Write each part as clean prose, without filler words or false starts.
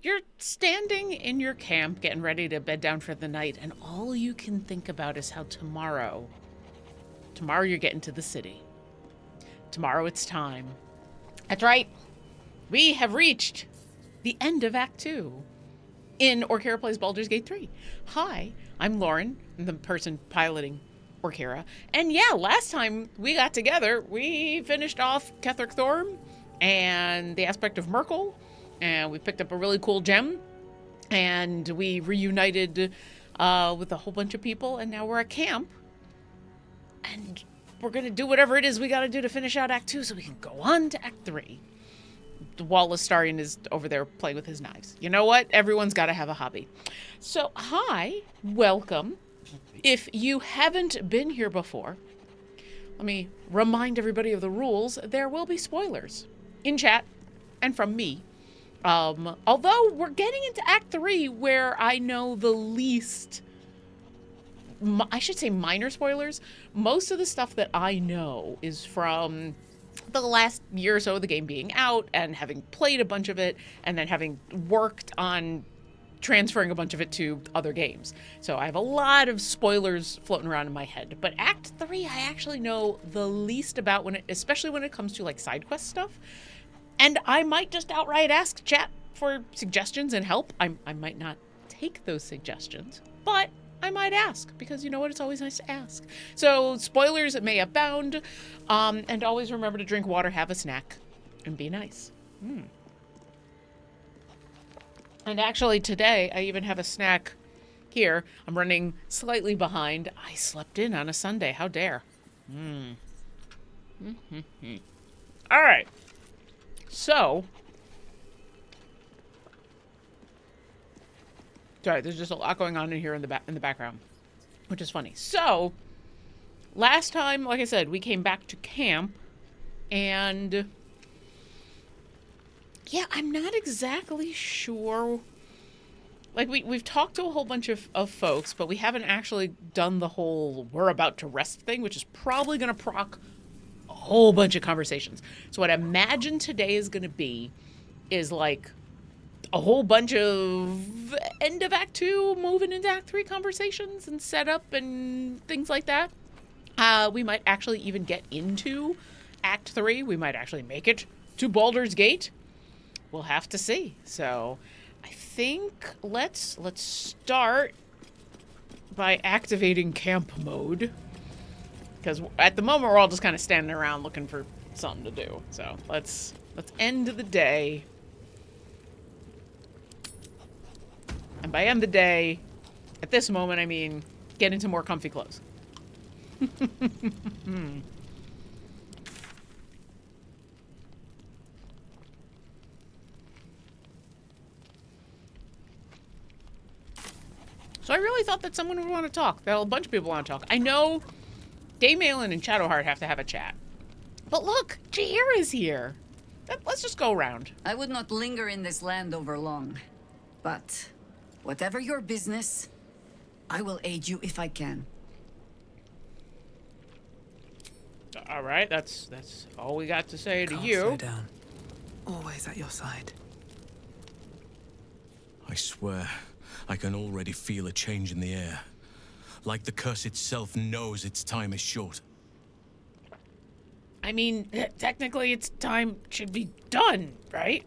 you're standing in your camp getting ready to bed down for the night, and all you can think about is how tomorrow you're getting to the city. Tomorrow it's time. That's right. We have reached the end of Act 2 in Orkira Plays Baldur's Gate 3. Hi, I'm Lauren, the person piloting Orkira. And yeah, last time we got together, we finished off Ketheric Thorm and the aspect of Merkel, and we picked up a really cool gem, and we reunited with a whole bunch of people, and now we're at camp, and we're going to do whatever it is we got to do to finish out Act 2 so we can go on to Act 3. Wallace Starian is over there playing with his knives. You know what? Everyone's got to have a hobby. So, hi, welcome. If you haven't been here before, let me remind everybody of the rules. There will be spoilers in chat and from me. Although we're getting into Act 3 where I know the least, I should say minor spoilers. Most of the stuff that I know is from the last year or so of the game being out and having played a bunch of it and then having worked on transferring a bunch of it to other games. So I have a lot of spoilers floating around in my head. But Act 3, I actually know the least about, especially when it comes to like side quest stuff. And I might just outright ask chat for suggestions and help. I might not take those suggestions, but I might ask, because you know what? It's always nice to ask. So spoilers may abound, and always remember to drink water, have a snack, and be nice. And actually today, I even have a snack here. I'm running slightly behind. I slept in on a Sunday. How dare. All right. So, sorry, there's just a lot going on in here in the background, which is funny. So, last time, like I said, we came back to camp, and yeah, I'm not exactly sure. Like, we've talked to a whole bunch of folks, but we haven't actually done the whole we're about to rest thing, which is probably going to proc a whole bunch of conversations. So what I imagine today is going to be is like a whole bunch of end of Act 2, moving into Act 3 conversations and setup and things like that. We might actually even get into Act 3. We might actually make it to Baldur's Gate. We'll have to see. So I think let's start by activating camp mode. Because at the moment, we're all just kind of standing around looking for something to do. So let's end the day. And by end the day, at this moment, I mean get into more comfy clothes. So I really thought that someone would want to talk. That a bunch of people want to talk. I know Dame Malin and Shadowheart have to have a chat. But look, Jair is here. Let's just go around. I would not linger in this land over long. But whatever your business, I will aid you if I can. All right, that's all we got to say to you. Slow down. Always at your side. I swear, I can already feel a change in the air. Like the curse itself knows its time is short. I mean, technically its time should be done, right?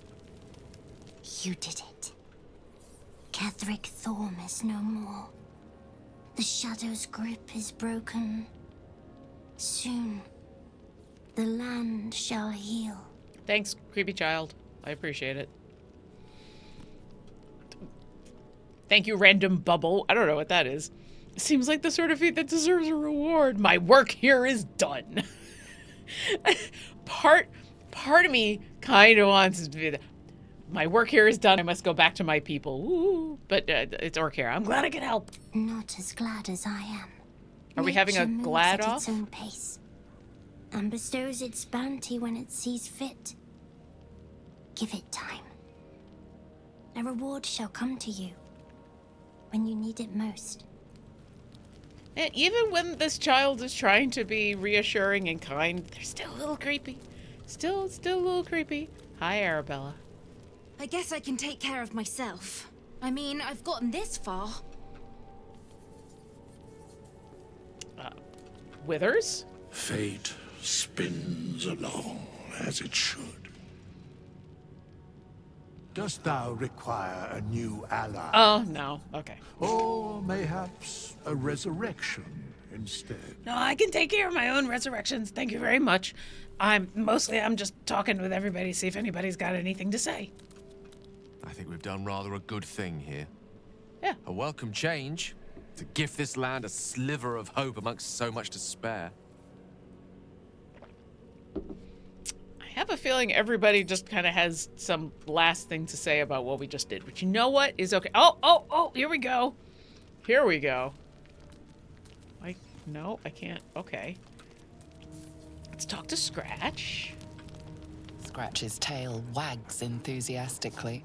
You did it. Ketheric Thorm is no more. The Shadow's grip is broken. Soon, the land shall heal. Thanks, creepy child. I appreciate it. Thank you, random bubble. I don't know what that is. Seems like the sort of feat that deserves a reward. My work here is done. Part of me kind of wants to be that. My work here is done. I must go back to my people. Ooh. But it's Orkira. I'm glad I can help. Not as glad as I am. Are we having a Nature moves glad at off? its own pace, and bestows its bounty when it sees fit. Give it time. A reward shall come to you when you need it most. And even when this child is trying to be reassuring and kind, they're still a little creepy. Still a little creepy. Hi, Arabella. I guess I can take care of myself. I mean, I've gotten this far. Withers? Fate spins along as it should. Dost thou require a new ally? Oh, no. Okay. Or mayhaps a resurrection instead? No, I can take care of my own resurrections. Thank you very much. I'm just talking with everybody, see if anybody's got anything to say. I think we've done rather a good thing here. Yeah. A welcome change to gift this land a sliver of hope amongst so much despair. I have a feeling everybody just kind of has some last thing to say about what we just did, but you know what is okay. Oh, here we go. Here we go. No, I can't. Okay. Let's talk to Scratch. Scratch's tail wags enthusiastically.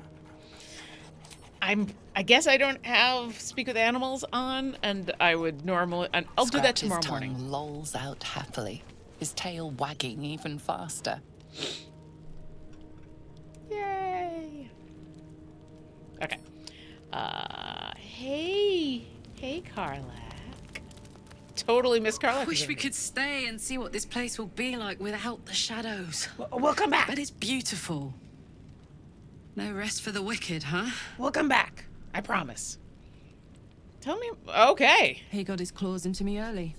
I guess I don't have Speak with Animals on, and I would normally... And I'll do that tomorrow morning. Scratch's tongue lolls out happily, his tail wagging even faster. Yay! Okay. Hey, Karlak. Totally miss Karlak. I wish we could stay and see what this place will be like without the shadows. We'll come back. But it's beautiful. No rest for the wicked, huh? We'll come back. I promise. Tell me... Okay. He got his claws into me early.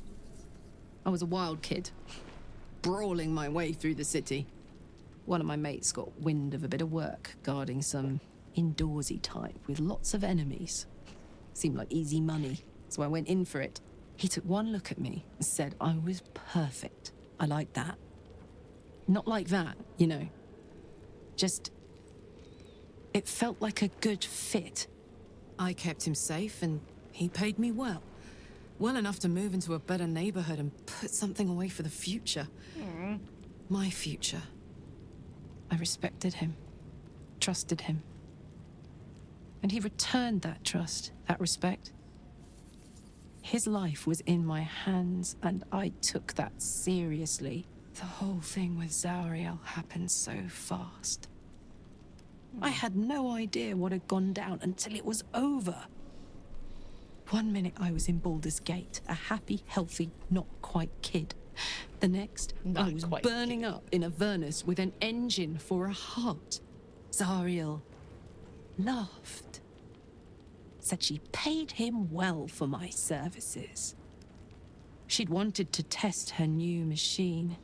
I was a wild kid, brawling my way through the city. One of my mates got wind of a bit of work guarding some indoorsy type with lots of enemies. Seemed like easy money, so I went in for it. He took one look at me and said I was perfect. I like that. Not like that, you know. Just... it felt like a good fit. I kept him safe and he paid me well. Well enough to move into a better neighborhood and put something away for the future. My future. I respected him, trusted him. And he returned that trust, that respect. His life was in my hands, and I took that seriously. The whole thing with Zariel happened so fast. I had no idea what had gone down until it was over. 1 minute I was in Baldur's Gate, a happy, healthy, not quite kid. The next, I was burning up in Avernus with an engine for a heart. Zariel laughed. Said she paid him well for my services. She'd wanted to test her new machine,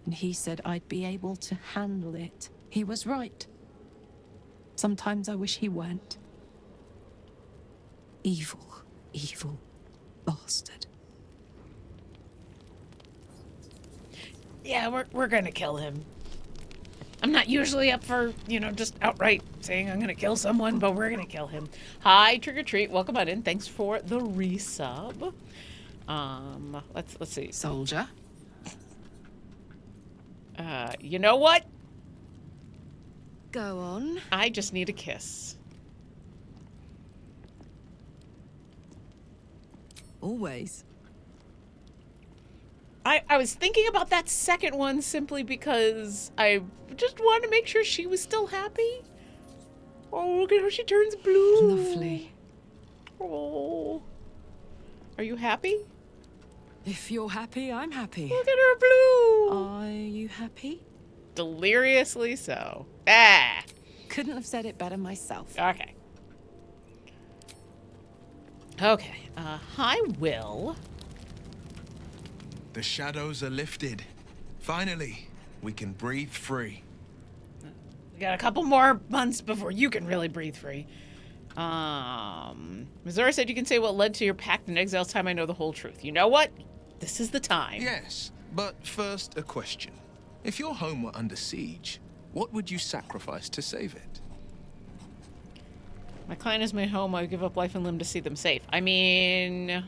and he said I'd be able to handle it. He was right. Sometimes I wish he weren't. Evil, evil bastard. Yeah, we're gonna kill him. I'm not usually up for, just outright saying I'm gonna kill someone, but we're gonna kill him. Hi, Trick or Treat. Welcome on in. Thanks for the resub. Let's see. Soldier. You know what? Go on. I just need a kiss. Always. I was thinking about that second one simply because I just wanted to make sure she was still happy. Oh, look at how she turns blue. Lovely. Oh. Are you happy? If you're happy, I'm happy. Look at her blue. Are you happy? Deliriously so. Ah. Couldn't have said it better myself. Okay. Okay. Hi, Will. The shadows are lifted. Finally, we can breathe free. We got a couple more months before you can really breathe free. Missouri said you can say what led to your pact in exile's time. I know the whole truth. You know what? This is the time. Yes, but first a question. If your home were under siege, what would you sacrifice to save it? My clan is my home. I would give up life and limb to see them safe. I mean...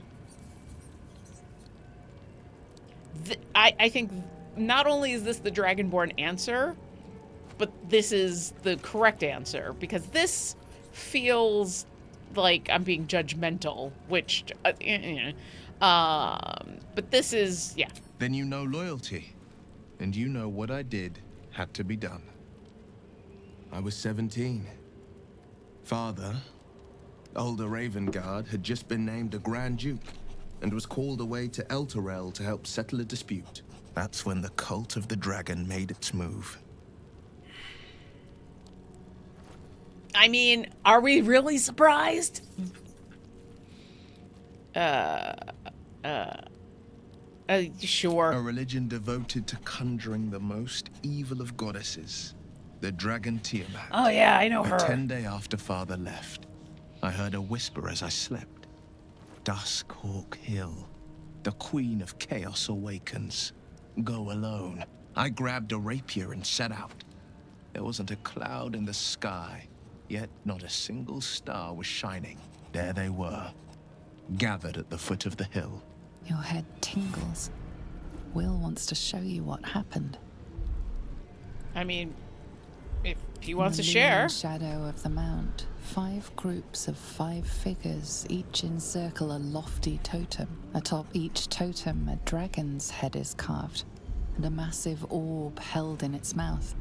I think not only is this the dragonborn answer, but this is the correct answer, because this feels like I'm being judgmental, which, but this is, yeah. Then you know loyalty, and you know what I did had to be done. I was 17. Father, older Ravengard, had just been named a Grand Duke and was called away to Elturel to help settle a dispute. That's when the cult of the dragon made its move. I mean, are we really surprised? Sure. A religion devoted to conjuring the most evil of goddesses, the dragon Tiamat. Oh yeah, I know her. 10 days after Father left, I heard a whisper as I slept. Duskhawk Hill, the Queen of Chaos awakens. Go alone. I grabbed a rapier and set out. There wasn't a cloud in the sky, yet not a single star was shining. There they were, gathered at the foot of the hill. Your head tingles. Will wants to show you what happened. I mean, if he wants to In the share. leaning shadow of the mount, 5 groups of 5 figures each encircle a lofty totem. Atop each totem, a dragon's head is carved, and a massive orb held in its mouth.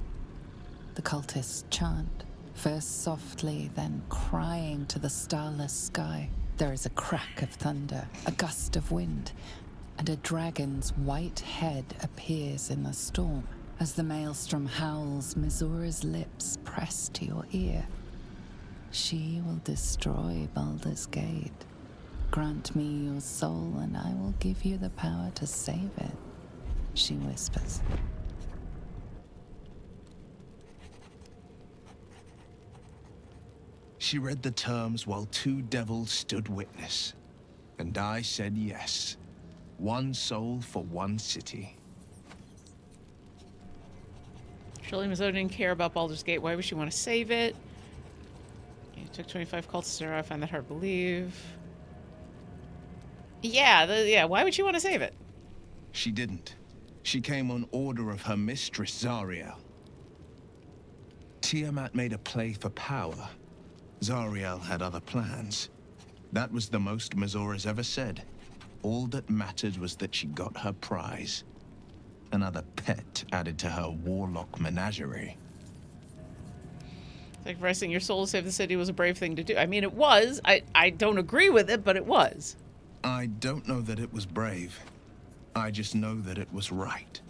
The cultists chant, first softly, then crying to the starless sky. There is a crack of thunder, a gust of wind, and a dragon's white head appears in the storm. As the maelstrom howls, Mizora's lips press to your ear. She will destroy Baldur's Gate. Grant me your soul, and I will give you the power to save it, she whispers. She read the terms while 2 devils stood witness. And I said yes. 1 soul for 1 city. Surely Mizora didn't care about Baldur's Gate. Why would she want to save it? You took 25 cultists. I find that hard to believe. Yeah, why would she want to save it? She didn't. She came on order of her mistress, Zariel. Tiamat made a play for power. Zariel had other plans. That was the most Mizora's ever said. All that mattered was that she got her prize. Another pet added to her warlock menagerie. Sacrificing your soul to save the city was a brave thing to do. I mean, it was. I don't agree with it, but it was. I don't know that it was brave. I just know that it was right.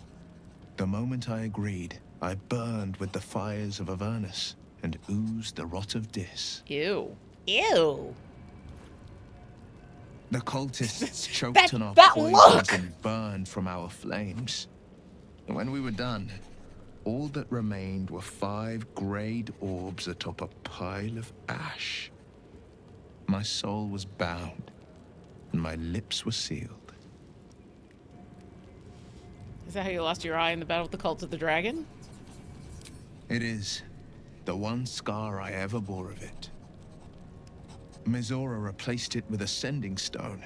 The moment I agreed, I burned with the fires of Avernus and oozed the rot of Dis. Ew. Ew. The cultists choked on our poisons look! and burned from our flames. And when we were done, all that remained were 5 grayed orbs atop a pile of ash. My soul was bound, and my lips were sealed. Is that how you lost your eye in the battle with the cult of the dragon? It is the one scar I ever bore of it. Mizora replaced it with a sending stone.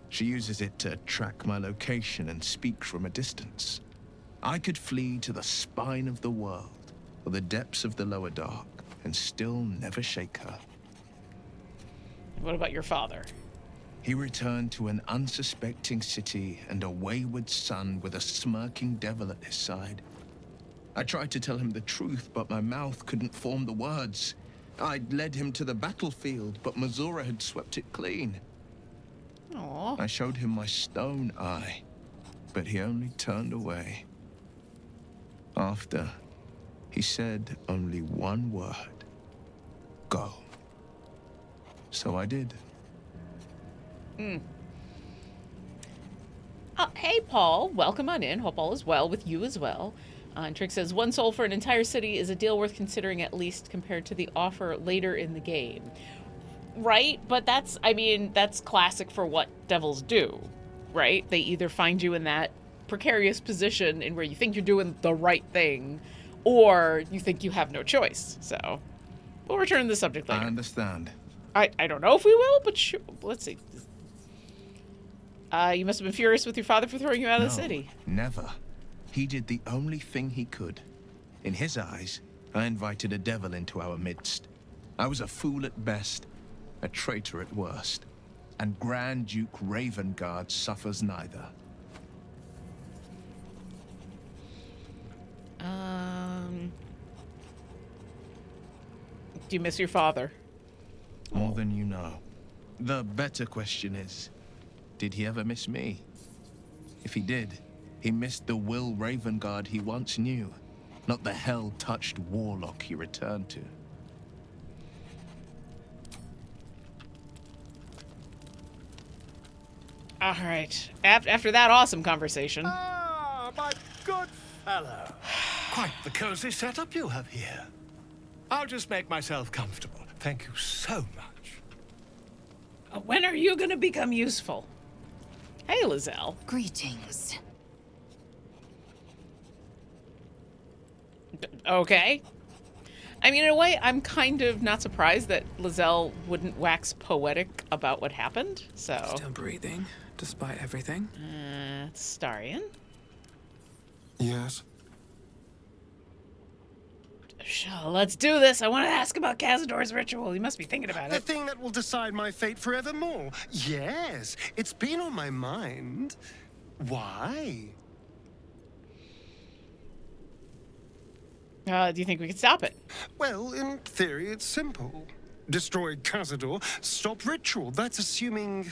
She uses it to track my location and speak from a distance. I could flee to the spine of the world, or the depths of the lower dark, and still never shake her. What about your father? He returned to an unsuspecting city and a wayward son with a smirking devil at his side. I tried to tell him the truth, but my mouth couldn't form the words. I'd led him to the battlefield, but Mizora had swept it clean. Aww. I showed him my stone eye, but he only turned away. After, he said only one word. Go. So I did. Hey, Paul. Welcome on in. Hope all is well with you as well. And Trick says, 1 soul for an entire city is a deal worth considering, at least compared to the offer later in the game. Right? But that's classic for what devils do, right? They either find you in that precarious position in where you think you're doing the right thing, or you think you have no choice. So, we'll return to the subject later. I understand. I don't know if we will, but sure. Let's see. You must have been furious with your father for throwing you out of the city. Never. He did the only thing he could. In his eyes, I invited a devil into our midst. I was a fool at best, a traitor at worst. And Grand Duke Ravengard suffers neither. Do you miss your father? More than you know. The better question is, did he ever miss me? If he did, he missed the Will Ravengard he once knew, not the hell-touched warlock he returned to. All right. After that awesome conversation. Ah, my good fellow. Quite the cozy setup you have here. I'll just make myself comfortable. Thank you so much. When are you going to become useful? Hey, Lizelle. Greetings. Okay. I mean, in a way, I'm kind of not surprised that Lizelle wouldn't wax poetic about what happened, so... Still breathing, despite everything. Starion? Yes? Sure, let's do this. I want to ask about Cazador's ritual. You must be thinking about The it. thing that will decide my fate forevermore. Yes, it's been on my mind. Why? Do you think we could stop it? Well, in theory, it's simple. Destroy Cazador, stop ritual. That's assuming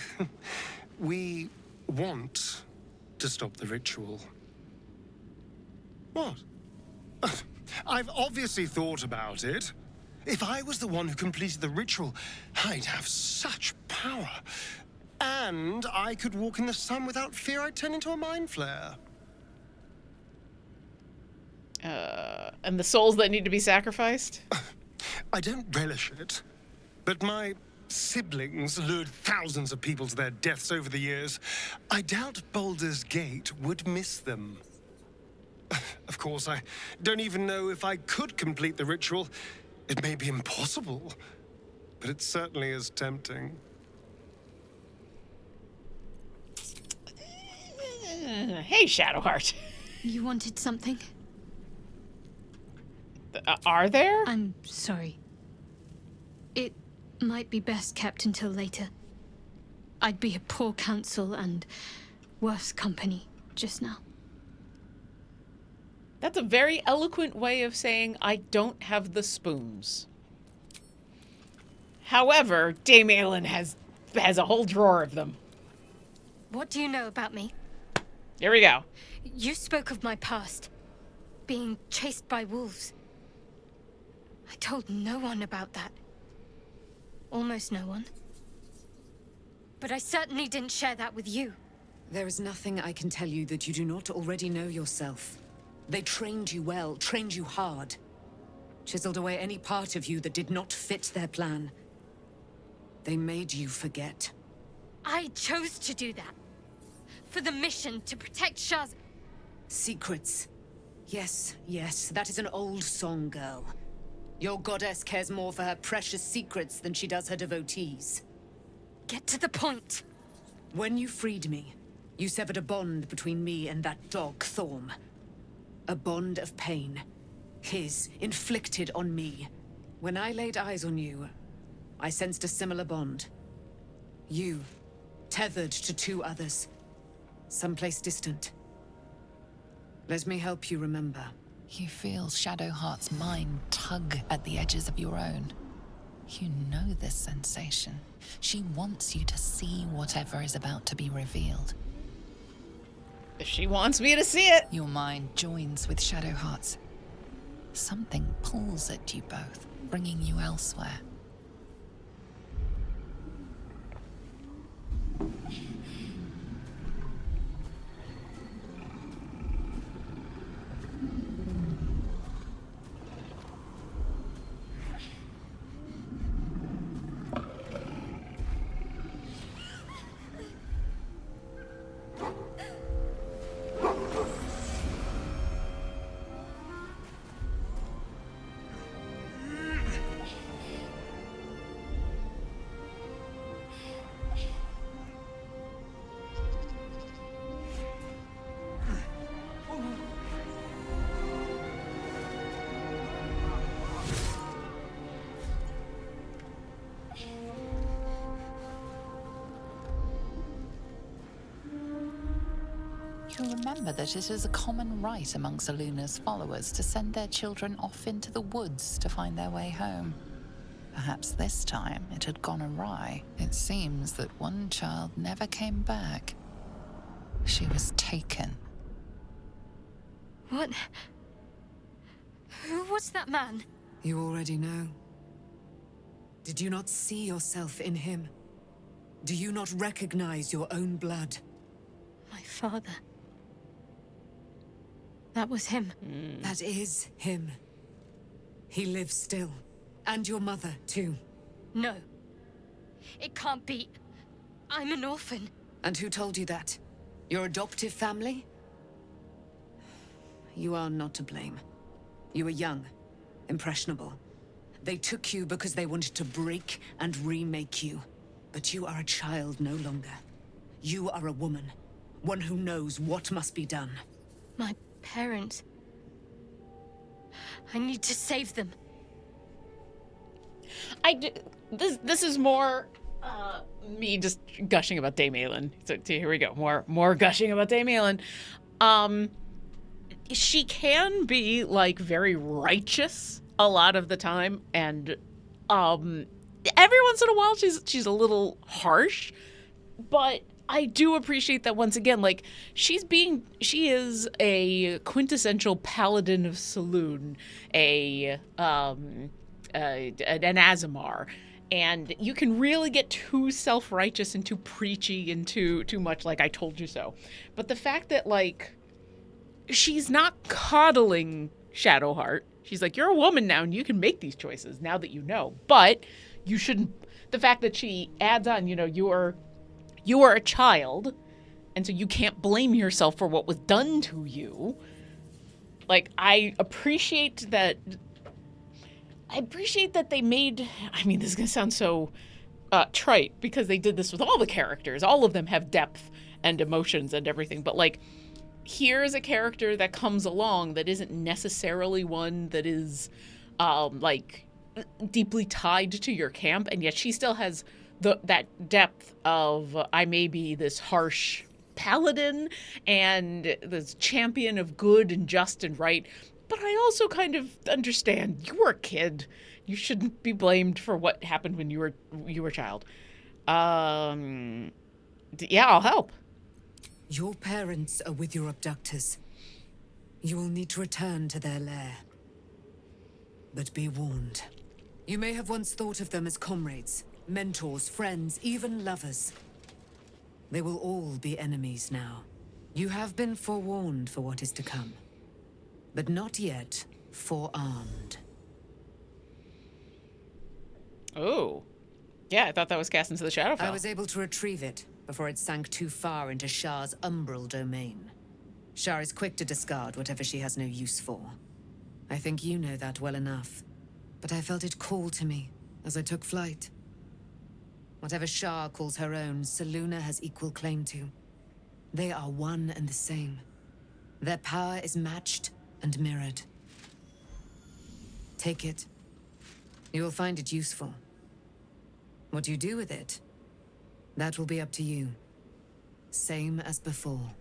we want to stop the ritual. What? I've obviously thought about it. If I was the one who completed the ritual, I'd have such power. And I could walk in the sun without fear I'd turn into a mind flare. And the souls that need to be sacrificed? I don't relish it, but my siblings lured thousands of people to their deaths over the years. I doubt Baldur's Gate would miss them. Of course, I don't even know if I could complete the ritual. It may be impossible, but it certainly is tempting. Hey, Shadowheart. You wanted something? Are there? I'm sorry. It might be best kept until later. I'd be a poor counsel and worse company just now. That's a very eloquent way of saying I don't have the spoons. However, Dame Aelin has a whole drawer of them. What do you know about me? Here we go. You spoke of my past. Being chased by wolves. I told no one about that. Almost no one. But I certainly didn't share that with you. There is nothing I can tell you that you do not already know yourself. They trained you well, trained you hard. Chiseled away any part of you that did not fit their plan. They made you forget. I chose to do that. For the mission to protect Shaz. Secrets. Yes, yes, that is an old song, girl. Your goddess cares more for her precious secrets than she does her devotees. Get to the point. When you freed me, you severed a bond between me and that dog, Thorm. A bond of pain. His, inflicted on me. When I laid eyes on you, I sensed a similar bond. You, tethered to two others. Someplace distant. Let me help you remember. You feel Shadowheart's mind tug at the edges of your own. You know this sensation. She wants you to see whatever is about to be revealed. If she wants me to see it. Your mind joins with Shadowheart's. Something pulls at you both, bringing you elsewhere. You remember that it is a common rite amongst Aluna's followers to send their children off into the woods to find their way home. perhaps this time it had gone awry. It seems that one child never came back. She was taken. What? Who was that man? You already know. Did you not see yourself in him? Do you not recognize your own blood? My father. That was him. That is him. He lives still. And your mother, too. No. It can't be. I'm an orphan. And who told you that? Your adoptive family? You are not to blame. You were young, impressionable. They took you because they wanted to break and remake you. But you are a child no longer. You are a woman. One who knows what must be done. My parents. I need to save them. This is more me just gushing about Dame Aelin. So here we go. More gushing about Dame Aelin. She can be like very righteous a lot of the time, and every once in a while she's a little harsh, but I do appreciate that once again, like she is a quintessential paladin of Saloon, an Azamar, and you can really get too self-righteous and too preachy and too much like I told you so. But the fact that like she's not coddling Shadowheart. She's like, you're a woman now and you can make these choices now that you know. But you shouldn't. The fact that she adds on, you are a child, and so you can't blame yourself for what was done to you. Like, I appreciate that they made, I mean, this is going to sound so trite because they did this with all the characters. All of them have depth and emotions and everything. But, like, here's a character that comes along that isn't necessarily one that is, like, deeply tied to your camp. And yet she still has that depth of, I may be this harsh paladin and this champion of good and just and right, but I also kind of understand you were a kid. You shouldn't be blamed for what happened when you were a child. Yeah, I'll help. Your parents are with your abductors. You will need to return to their lair. But be warned. You may have once thought of them as comrades, mentors, friends, even lovers. They will all be enemies now. You have been forewarned for what is to come, but not yet forearmed. Oh. Yeah, I thought that was cast into the Shadowfell. I was able to retrieve it before it sank too far into Shar's umbral domain. Shar is quick to discard whatever she has no use for. I think you know that well enough, but I felt it call to me as I took flight. Whatever Shar calls her own, Selûne has equal claim to. They are one and the same. Their power is matched and mirrored. Take it. You will find it useful. What you do with it, that will be up to you. Same as before.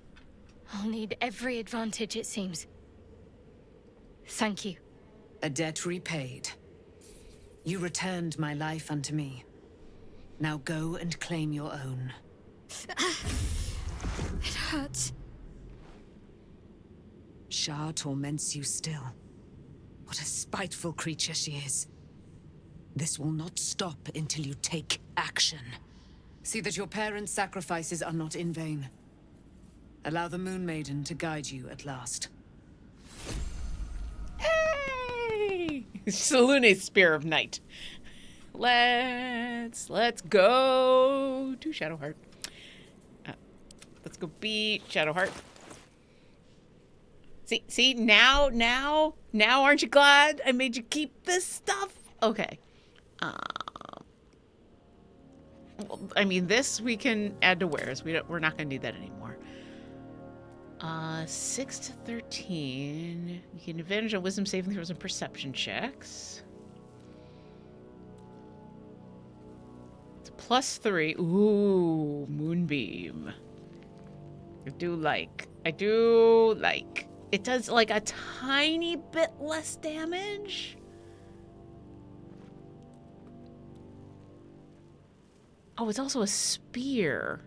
I'll need every advantage, it seems. Thank you. A debt repaid. You returned my life unto me. Now go and claim your own. It hurts. Shar torments you still. What a spiteful creature she is. This will not stop until you take action. See that your parents' sacrifices are not in vain. Allow the Moon Maiden to guide you at last. Hey! Selûne's Spear of Night. Let's go to Shadowheart. Let's go beat Shadowheart. See, now, aren't you glad I made you keep this stuff? Okay. Well, I mean, this we can add to wares. We're not going to need that anymore. 6 to 13. You can advantage on wisdom saving throws and perception checks. It's a +3. Ooh, Moonbeam. I do like. It does like a tiny bit less damage. Oh, it's also a spear.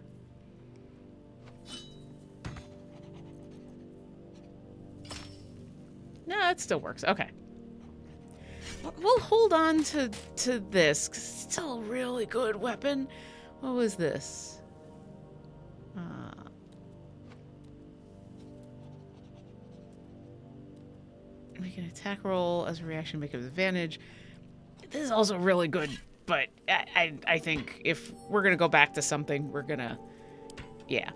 No, it still works. Okay. We'll hold on to this, because it's still a really good weapon. What was this? Make an attack roll as a reaction, make an advantage. This is also really good, but I think if we're going to go back to something, we're going to... Yeah.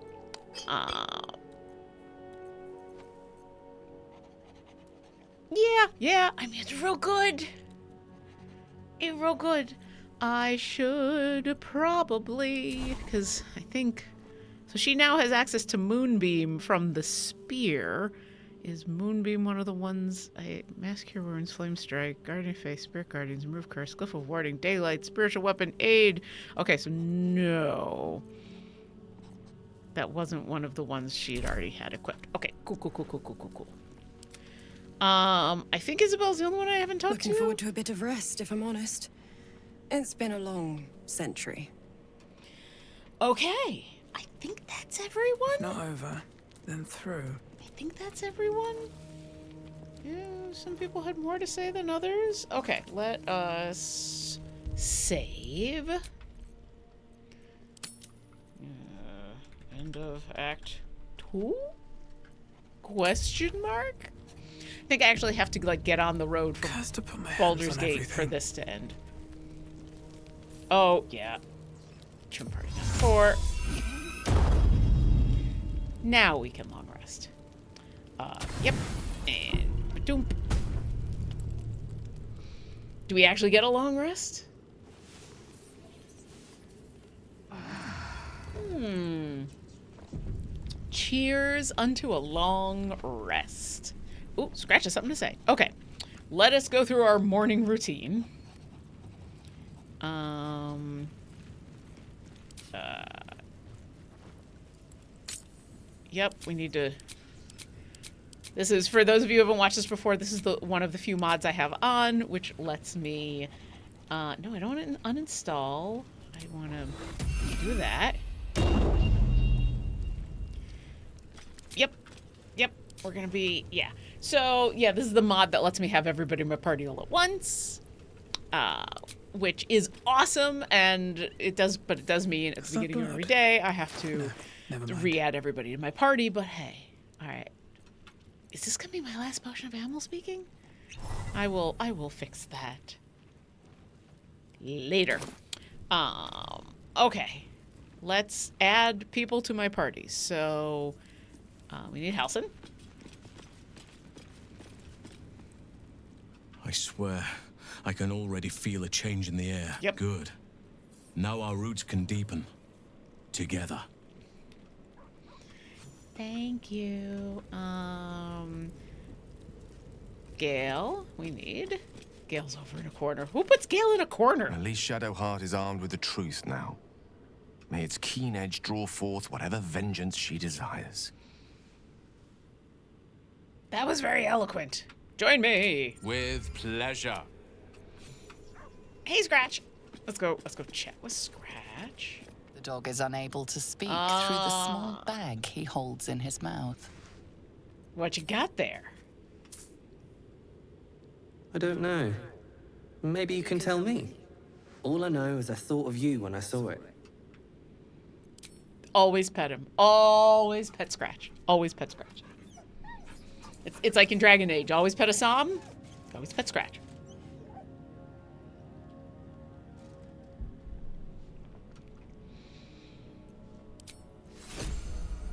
Yeah. I mean, it's real good. It's real good. I should probably... Because I think... So she now has access to Moonbeam from the spear. Is Moonbeam one of the ones? Mass Cure Wounds, Flame Strike, Guardian Face, Spirit Guardians, Remove Curse, Glyph of Warding, Daylight, Spiritual Weapon, Aid. Okay, so no. That wasn't one of the ones she had already had equipped. Okay, cool. I think Isabel's the only one I haven't talked to. Looking forward to a bit of rest, if I'm honest. It's been a long century. Okay, I think that's everyone. Not over, then through. I think that's everyone. Yeah, some people had more to say than others. Okay, let us save. End of Act 2? Question mark? I think I actually have to like get on the road from Baldur's Gate for this to end. Oh, yeah. Trim party number 4. Now we can long rest. Yep. And ba-doom. Do we actually get a long rest? Cheers unto a long rest. Ooh, Scratch has something to say. Okay. Let us go through our morning routine. Yep, we need to... This is, for those of you who haven't watched this before, this is one of the few mods I have on, which lets me... no, I don't want to uninstall. I want to do that. Yep, we're going to be... Yeah. So, yeah, this is the mod that lets me have everybody in my party all at once. Which is awesome, and it does mean at the beginning of every day I have to re-add everybody to my party, but hey. Alright. Is this gonna be my last potion of animal speaking? I will fix that later. Okay. Let's add people to my party. So we need Halsin. I swear, I can already feel a change in the air. Yep. Good. Now our roots can deepen. Together. Thank you. Gale, we need. Gale's over in a corner. Who puts Gale in a corner? At least Shadowheart is armed with the truth now. May its keen edge draw forth whatever vengeance she desires. That was very eloquent. Join me. With pleasure. Hey, Scratch. Let's go chat with Scratch. The dog is unable to speak through the small bag he holds in his mouth. What you got there? I don't know. Maybe you can tell me. All I know is I thought of you when I saw it. Always pet him. Always pet Scratch. Always pet Scratch. It's like in Dragon Age. Always pet a Psalm. Always pet Scratch.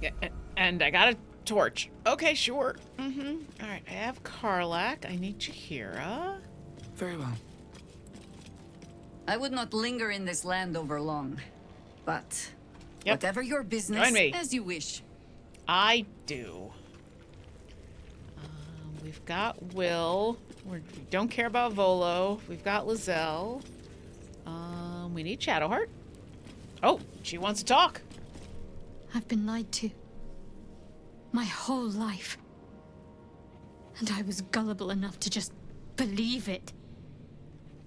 Yeah, and I got a torch. Okay, sure. All right, I have Karlak. I need Chihira. Very well. I would not linger in this land over long, but whatever your business, Join me. as you wish. I do. We've got Will. We don't care about Volo. We've got Lizelle. We need Shadowheart. Oh, she wants to talk. I've been lied to. My whole life. And I was gullible enough to just believe it.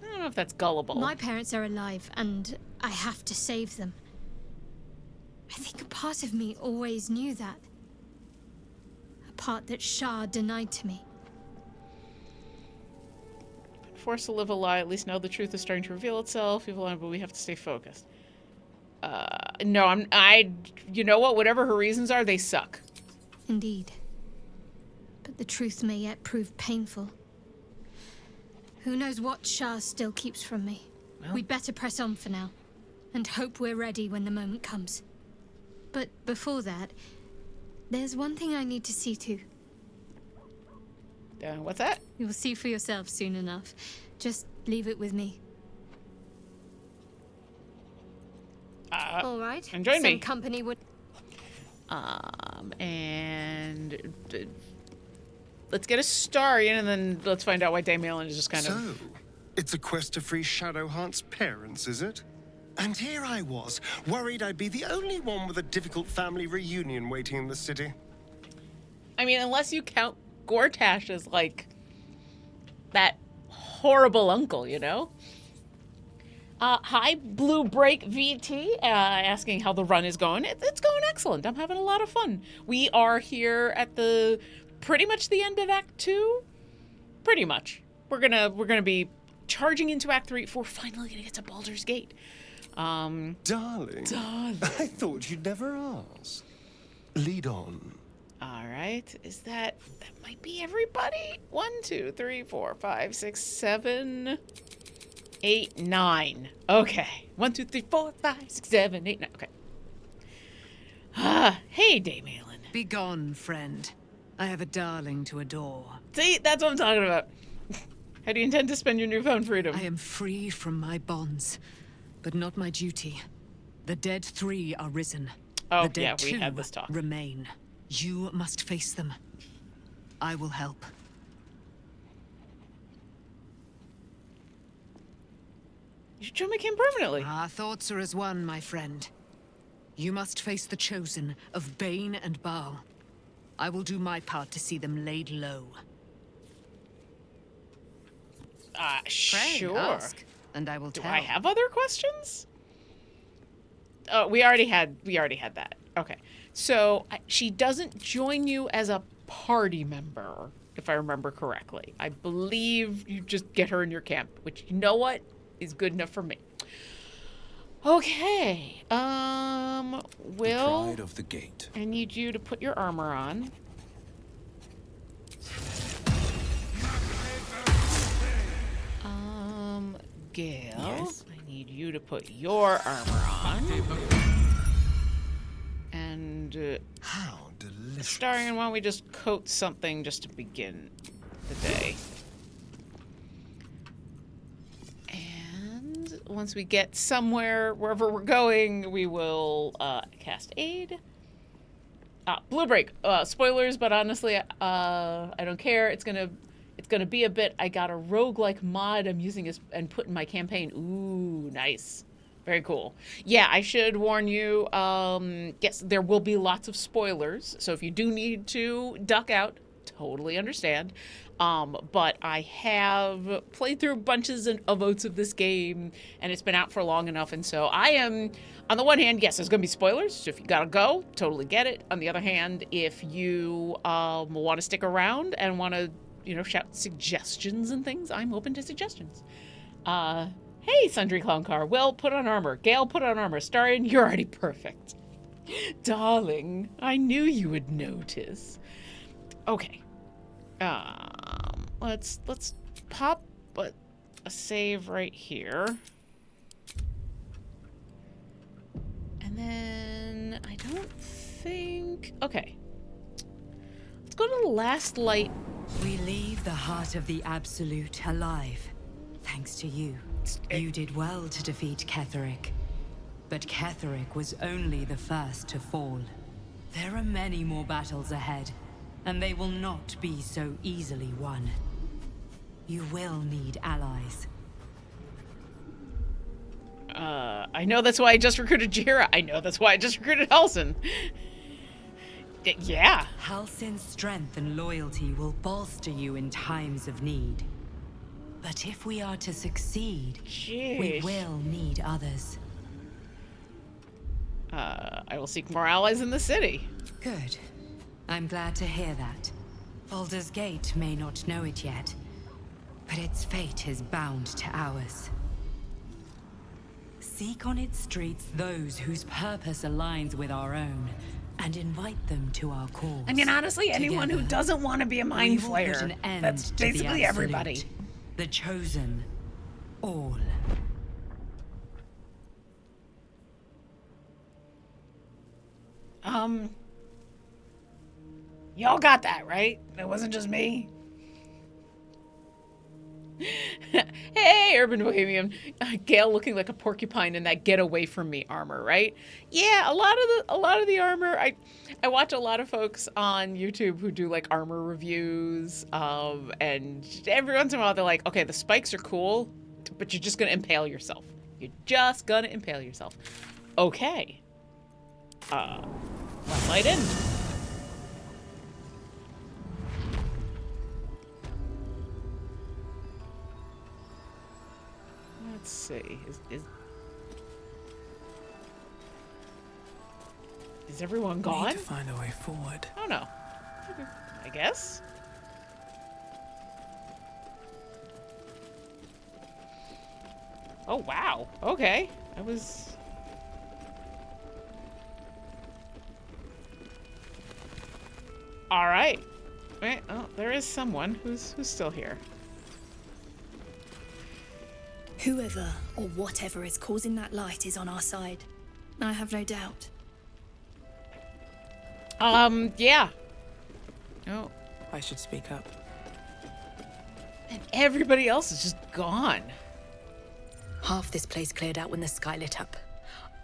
I don't know if that's gullible. My parents are alive, and I have to save them. I think a part of me always knew that. A part that Shah denied to me. Forced to live a lie. At least now the truth is starting to reveal itself. Evil lie, but we have to stay focused. No, you know what? Whatever her reasons are, they suck. Indeed. But the truth may yet prove painful. Who knows what Shah still keeps from me? Well, we'd better press on for now, and hope we're ready when the moment comes. But before that, there's one thing I need to see to. What's that? You'll see for yourself soon enough. Just leave it with me. All right. And join me. Some company would. And let's get a star in, and then let's find out why Dame Aelin is just kind of. So, it's a quest to free Shadowheart's parents, is it? And here I was, worried I'd be the only one with a difficult family reunion waiting in the city. I mean, unless you count Gortash as like that horrible uncle, you know? Hi, Blue Break VT, asking how the run is going. It's going excellent. I'm having a lot of fun. We are here at the pretty much the end of Act 2. Pretty much. We're gonna be charging into Act 3. We're finally gonna get to Baldur's Gate. Darling. I thought you'd never ask. Lead on. All right. That might be everybody? 1, 2, 3, 4, 5, 6, 7, 8, 9. Okay. 1, 2, 3, 4, 5, 6, 7, 8, 9. Okay. Hey, Dame Aelin. Be gone, friend. I have a darling to adore. See, that's what I'm talking about. How do you intend to spend your newfound freedom? I am free from my bonds, but not my duty. The dead 3 are risen. Oh, the dead yeah, 2 we had this talk. Remain. You must face them. I will help. You should join my camp permanently. Our thoughts are as one, my friend. You must face the chosen of Bane and Baal. I will do my part to see them laid low. Sure. Ask, and I will tell. Do I have other questions? Oh, we already had that. Okay. So she doesn't join you as a party member, if I remember correctly. I believe you just get her in your camp, which, you know what, is good enough for me. Okay. Will, the pride of the gate. I need you to put your armor on. Gale, yes? I need you to put your armor on. And how delicious. Starion, why don't we just coat something just to begin the day? And once we get somewhere, wherever we're going, we will cast Aid. Blue Break. Spoilers, but honestly, I don't care. It's gonna be a bit. I got a roguelike mod I'm using and put in my campaign. Ooh, nice. Very cool. Yeah, I should warn you, yes, there will be lots of spoilers, so if you do need to duck out, totally understand. But I have played through bunches of votes of this game, and it's been out for long enough, and so I am, on the one hand, yes, there's going to be spoilers, so if you gotta go, totally get it. On the other hand, if you want to stick around and want to, shout suggestions and things, I'm open to suggestions. Hey, Sundry Clown Car. Will, put on armor. Gale, put on armor. Starion, you're already perfect. Darling, I knew you would notice. Okay. Let's pop a save right here. And then I don't think... Okay. Let's go to the last light. We leave the heart of the Absolute alive. Thanks to you. You did well to defeat Ketheric. But Ketheric was only the first to fall. There are many more battles ahead, and they will not be so easily won. You will need allies. I know that's why I just recruited Jira. I know that's why I just recruited Halsin. Yeah. Halsin's strength and loyalty will bolster you in times of need. But if we are to succeed, we Sheesh. will need others. I will seek more allies in the city. Good. I'm glad to hear that. Baldur's Gate may not know it yet, but its fate is bound to ours. Seek on its streets those whose purpose aligns with our own, and invite them to our cause. I mean, honestly, anyone who doesn't want to be a mind We will put flayer. an end That's to the basically absolute, everybody. The chosen. All. Y'all got that, right? It wasn't just me. Hey, Urban Bohemian. Gale looking like a porcupine in that "get away from me" armor, right? Yeah, a lot of the armor. I watch a lot of folks on YouTube who do like armor reviews, and every once in a while they're like, okay, the spikes are cool, but you're just gonna impale yourself. You're just gonna impale yourself. Okay. Let's light in. Let's see. Is everyone We gone? need to find a way forward. Oh no. I guess. Oh wow. Okay. I was. All right. Wait. Oh, there is someone who's still here. Whoever or whatever is causing that light is on our side. I have no doubt. Yeah. Oh. I should speak up. And everybody else is just gone. Half this place cleared out when the sky lit up.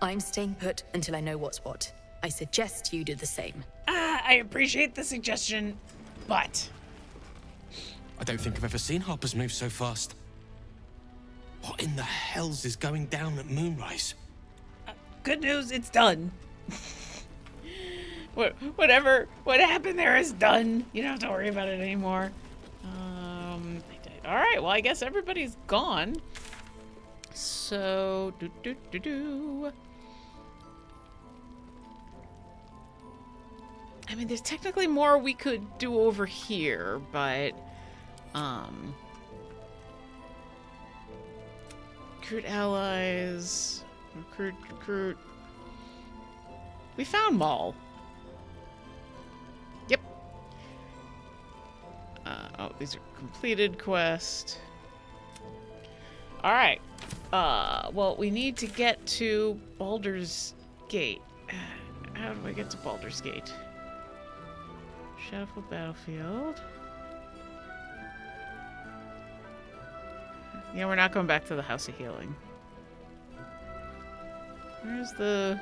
I'm staying put until I know what's what. I suggest you do the same. I appreciate the suggestion, but... I don't think I've ever seen Harpers move so fast. What in the hells is going down at moonrise? Good news, it's done. Whatever happened there is done. You don't have to worry about it anymore. All right, well, I guess everybody's gone. So, I mean, there's technically more we could do over here, but, recruit allies, recruit. We found Maul. Yep. Oh, these are completed quest. All right. Well, we need to get to Baldur's Gate. How do I get to Baldur's Gate? Shadowfell Battlefield. Yeah, we're not going back to the House of Healing. Where's the...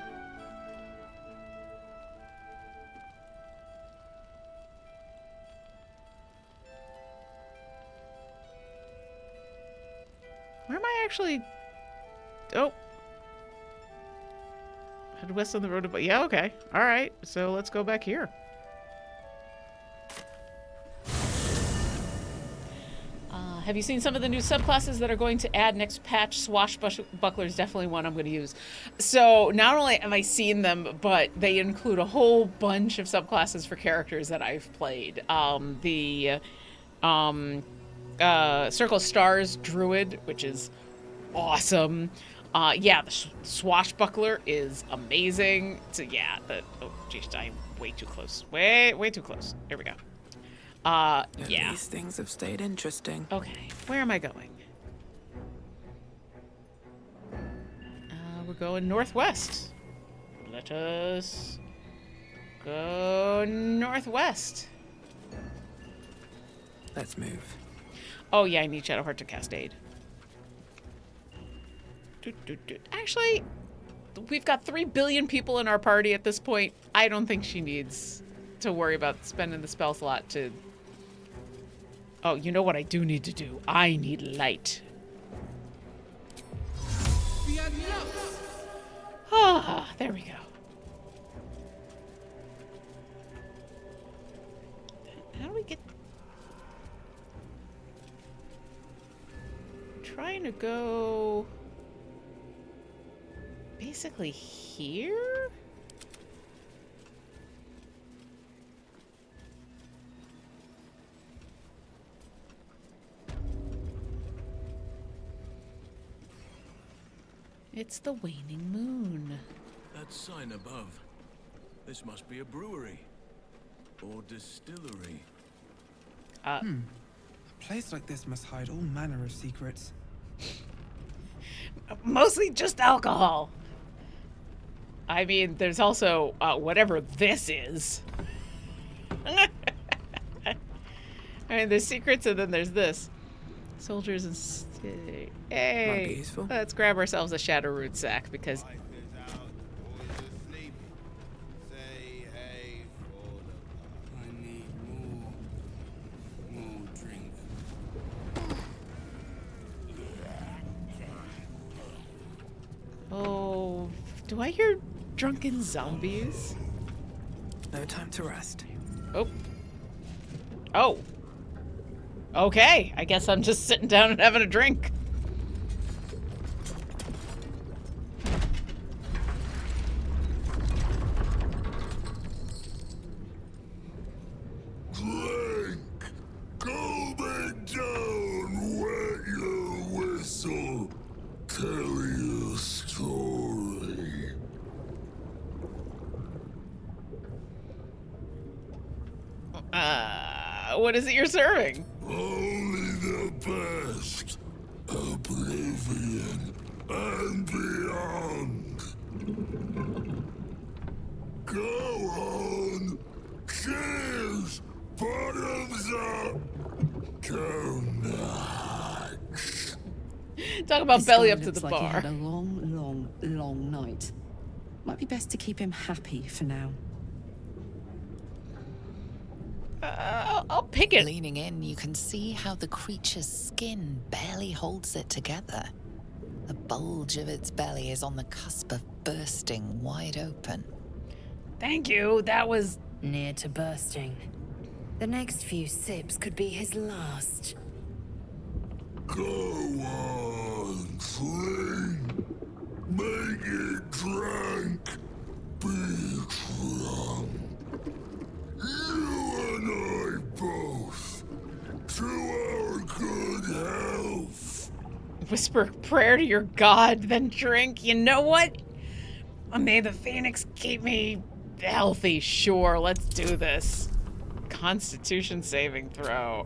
Where am I actually... Oh. Head west on the road to... Yeah, okay. Alright, so let's go back here. Have you seen some of the new subclasses that are going to add next patch? Swashbuckler is definitely one I'm going to use. So not only have I seen them, but they include a whole bunch of subclasses for characters that I've played. The Circle of Stars Druid, which is awesome. Yeah, the Swashbuckler is amazing. So yeah, oh jeez, I'm way too close. Way too close. Here we go. Yeah. These things have stayed interesting. Okay, where am I going? We're going northwest. Let us go northwest. Let's move. Oh yeah, I need Shadowheart to cast aid. Actually, we've got 3 billion people in our party at this point. I don't think she needs to worry about spending the spell slot to... Oh, you know what I do need to do? I need light. Ah, there we go. How do we get... trying to go basically here? It's the waning moon. That sign above. This must be a brewery. Or distillery. A place like this must hide all manner of secrets. Mostly just alcohol. I mean, there's also whatever this is. I mean, there's secrets and then there's this. Soldiers and... Hey, let's grab ourselves a shadow root sack because... Oh, do I hear drunken zombies? No time to rest. Oh. Oh. Okay, I guess I'm just sitting down and having a drink. Drink! Go back down, wet your whistle. Tell you a story. What is it you're serving? Only the best. Oblivion and beyond. Go on. Cheers. Bottoms up. Go nuts. Talk about This belly guy up to looks the like he bar. had a long night. Might be best to keep him happy for now. I'll pick it. Leaning in, you can see how the creature's skin barely holds it together. The bulge of its belly is on the cusp of bursting wide open. Thank you. That was... Near to bursting. The next few sips could be his last. Go on, drink. Make it drunk. Be drunk. You and I both. To our good health. Whisper a prayer to your god, then drink. You know what? May the Phoenix keep me healthy. Sure, let's do this. Constitution saving throw.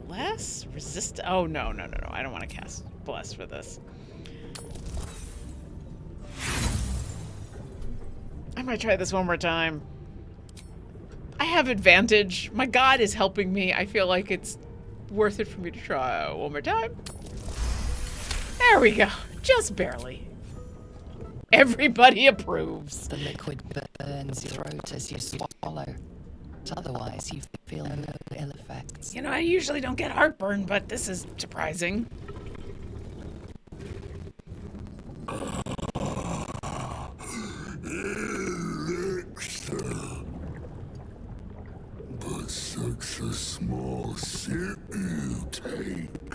Bless? Resist? Oh, no. I don't want to cast Bless for this. I might try this one more time. I have advantage. My god is helping me. I feel like it's worth it for me to try one more time. There we go. Just barely. Everybody approves. The liquid burns your throat as you swallow. Otherwise, you feel no ill effects. You know, I usually don't get heartburn, but this is surprising. Elixir. But such a small sip you take.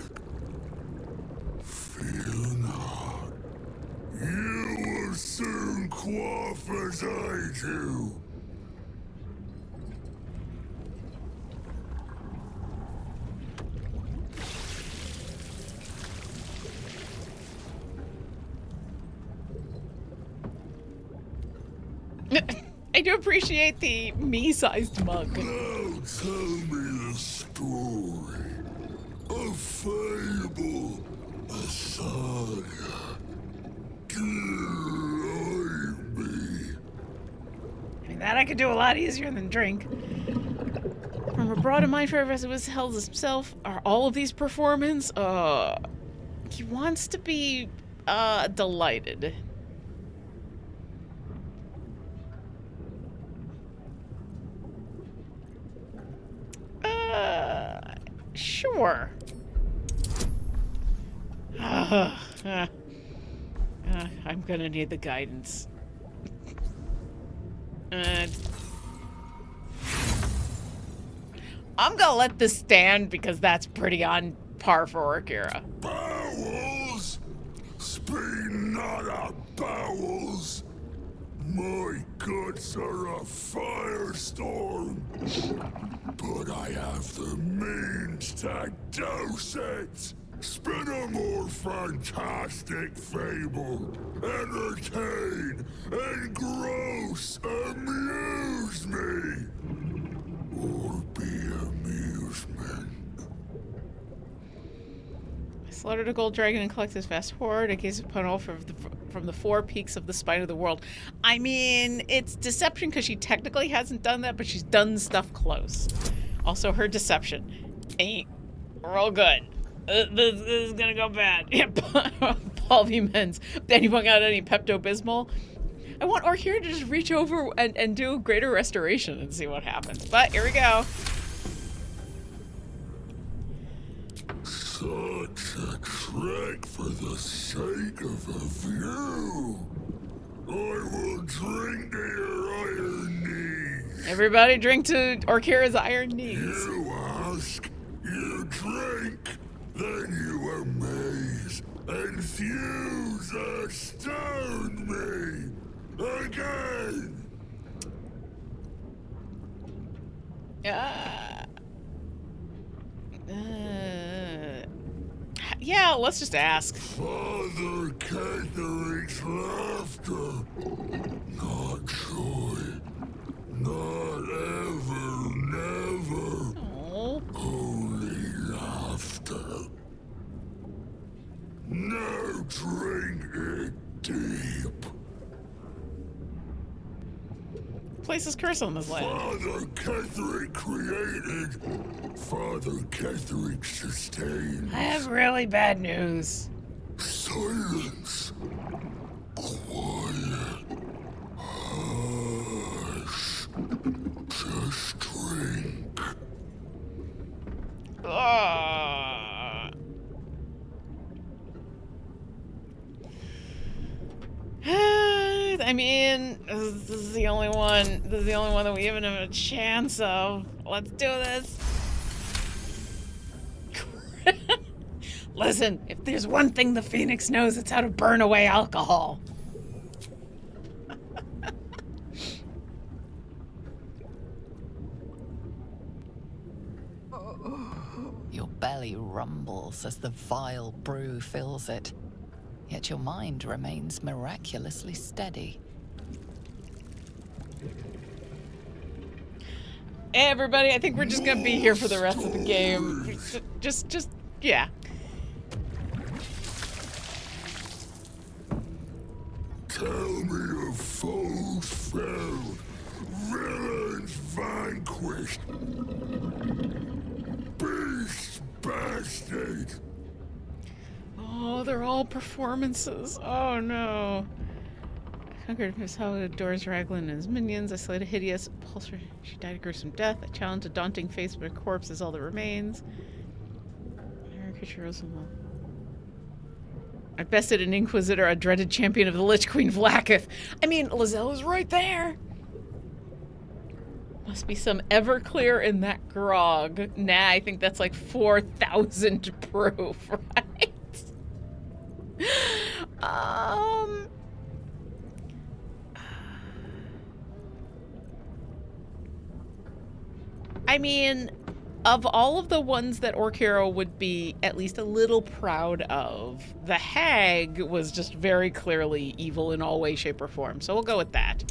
Fear not. You will soon quaff as I do. I do appreciate the me-sized mug. Now tell me the story. A fable, a saga. Guide me. I mean, that I could do a lot easier than drink. From a broad of mind for as it was held himself, are all of these performance? He wants to be, delighted. Sure. I'm gonna need the guidance. I'm gonna let this stand because that's pretty on par for Orkira. Bowels! Speak not of bowels! My guts are a firestorm, but I have the means to douse it. Spin a more fantastic fable. Entertain, engross, amuse me. Or be amusement. I slaughtered a gold dragon and collected his vast hoard. I gazed upon all from the 4 peaks of the spine of the world. I mean, it's deception because she technically hasn't done that, but she's done stuff close. Also, her deception ain't real good. This is gonna go bad. Yep. Paul V. Men's. Anyone got any Pepto-Bismol? I want Orkira to just reach over and do greater restoration and see what happens. But here we go. Such a trick for the sake of a view. I will drink to your iron knees. Everybody drink to Orkira's iron knees. You ask, you drink, then you amaze, enthuse, astound me. Again. Yeah, let's just ask. Father Catheric's laughter. Not joy. Not ever, never. Aww. Only laughter. Now drink it deep. Places curse on this land. Father Catherick created. Father Catherick sustains. I have really bad news. Silence. Quiet. Hush. Just drink. I mean, this is the only one. This is the only one that we even have a chance of. Let's do this. Listen, if there's one thing the Phoenix knows, it's how to burn away alcohol. Your belly rumbles as the vile brew fills it. Yet your mind remains miraculously steady. Hey everybody, I think we're just gonna be here for the rest of the game. Yeah. Tell me of foes found, villains vanquished, beasts bastard. Oh, they're all performances. Oh no. I conquered Miss Howard, Doris Raglan and his minions. I slayed a hideous pulsar. She died a gruesome death. I challenged a daunting face, but a corpse is all that remains. I bested an Inquisitor, a dreaded champion of the Lich Queen Vlaakith. I mean, Lizelle is right there. Must be some Everclear in that grog. Nah, I think that's like 4,000 proof, right? I mean, of all of the ones that Orkira would be at least a little proud of, the Hag was just very clearly evil in all way, shape, or form. So we'll go with that.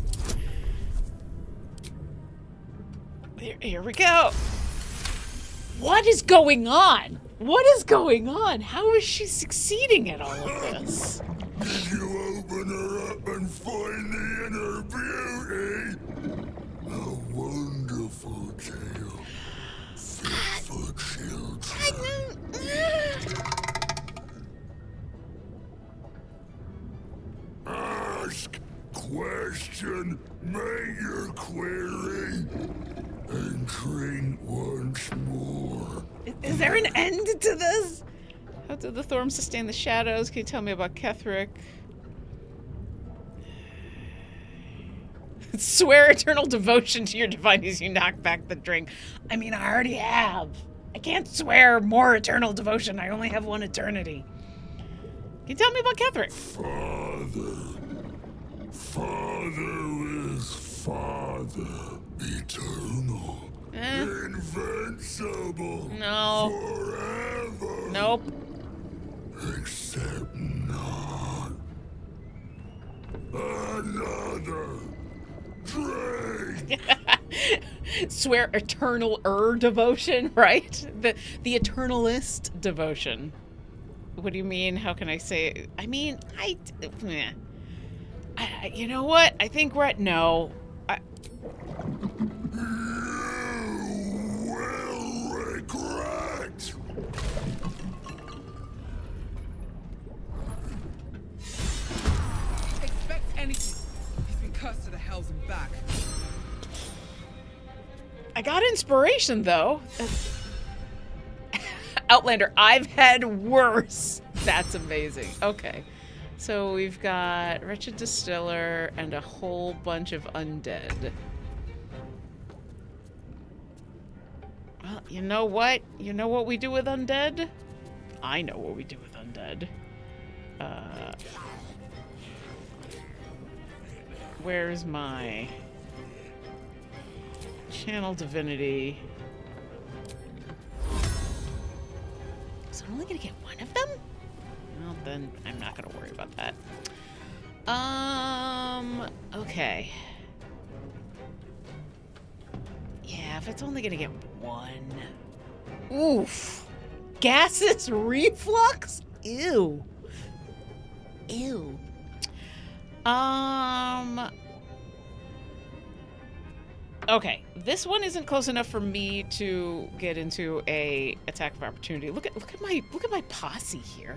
Here we go. What is going on? What is going on? How is she succeeding at all of this? Did you open her up and find the inner beauty? A wonderful tale. Fit for children. Ask, question, make your query, and drink once more. Is there an end to this? How did the Thorm sustain the shadows? Can you tell me about Ketherick? Swear eternal devotion to your divine as you knock back the drink. I mean, I already have. I can't swear more eternal devotion. I only have one eternity. Can you tell me about Ketheric? Father is Father. Eternal. Invincible. No. Forever. Nope. Except not. Another drink. Swear eternal devotion, right? The eternalist devotion. What do you mean? How can I say it? I mean, you know what? I think no. You will regret. Expect anything. He's been cursed to the hells and back. I got inspiration, though. Outlander, I've had worse. That's amazing. Okay. So we've got Wretched Distiller and a whole bunch of undead. Well, you know what? You know what we do with undead? I know what we do with undead. Where's my channel divinity? So I'm only gonna get one of them? Well, then I'm not gonna worry about that. Okay. Yeah, if it's only gonna get one. Oof. Gaseous reflux? Ew. Ew. Okay, this one isn't close enough for me to get into a attack of opportunity. Look at my posse here.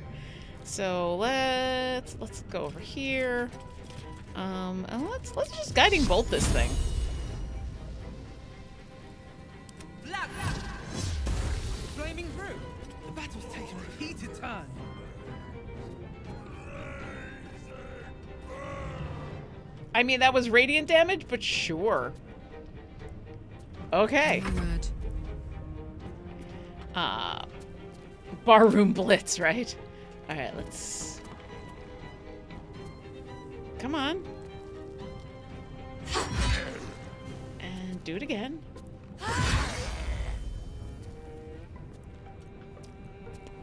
So let's go over here. And let's just guiding bolt this thing. Flaming through. The battle's taken a heated turn. I mean, that was radiant damage, but sure. Okay. Barroom blitz, right? All right, let's. Come on. And do it again.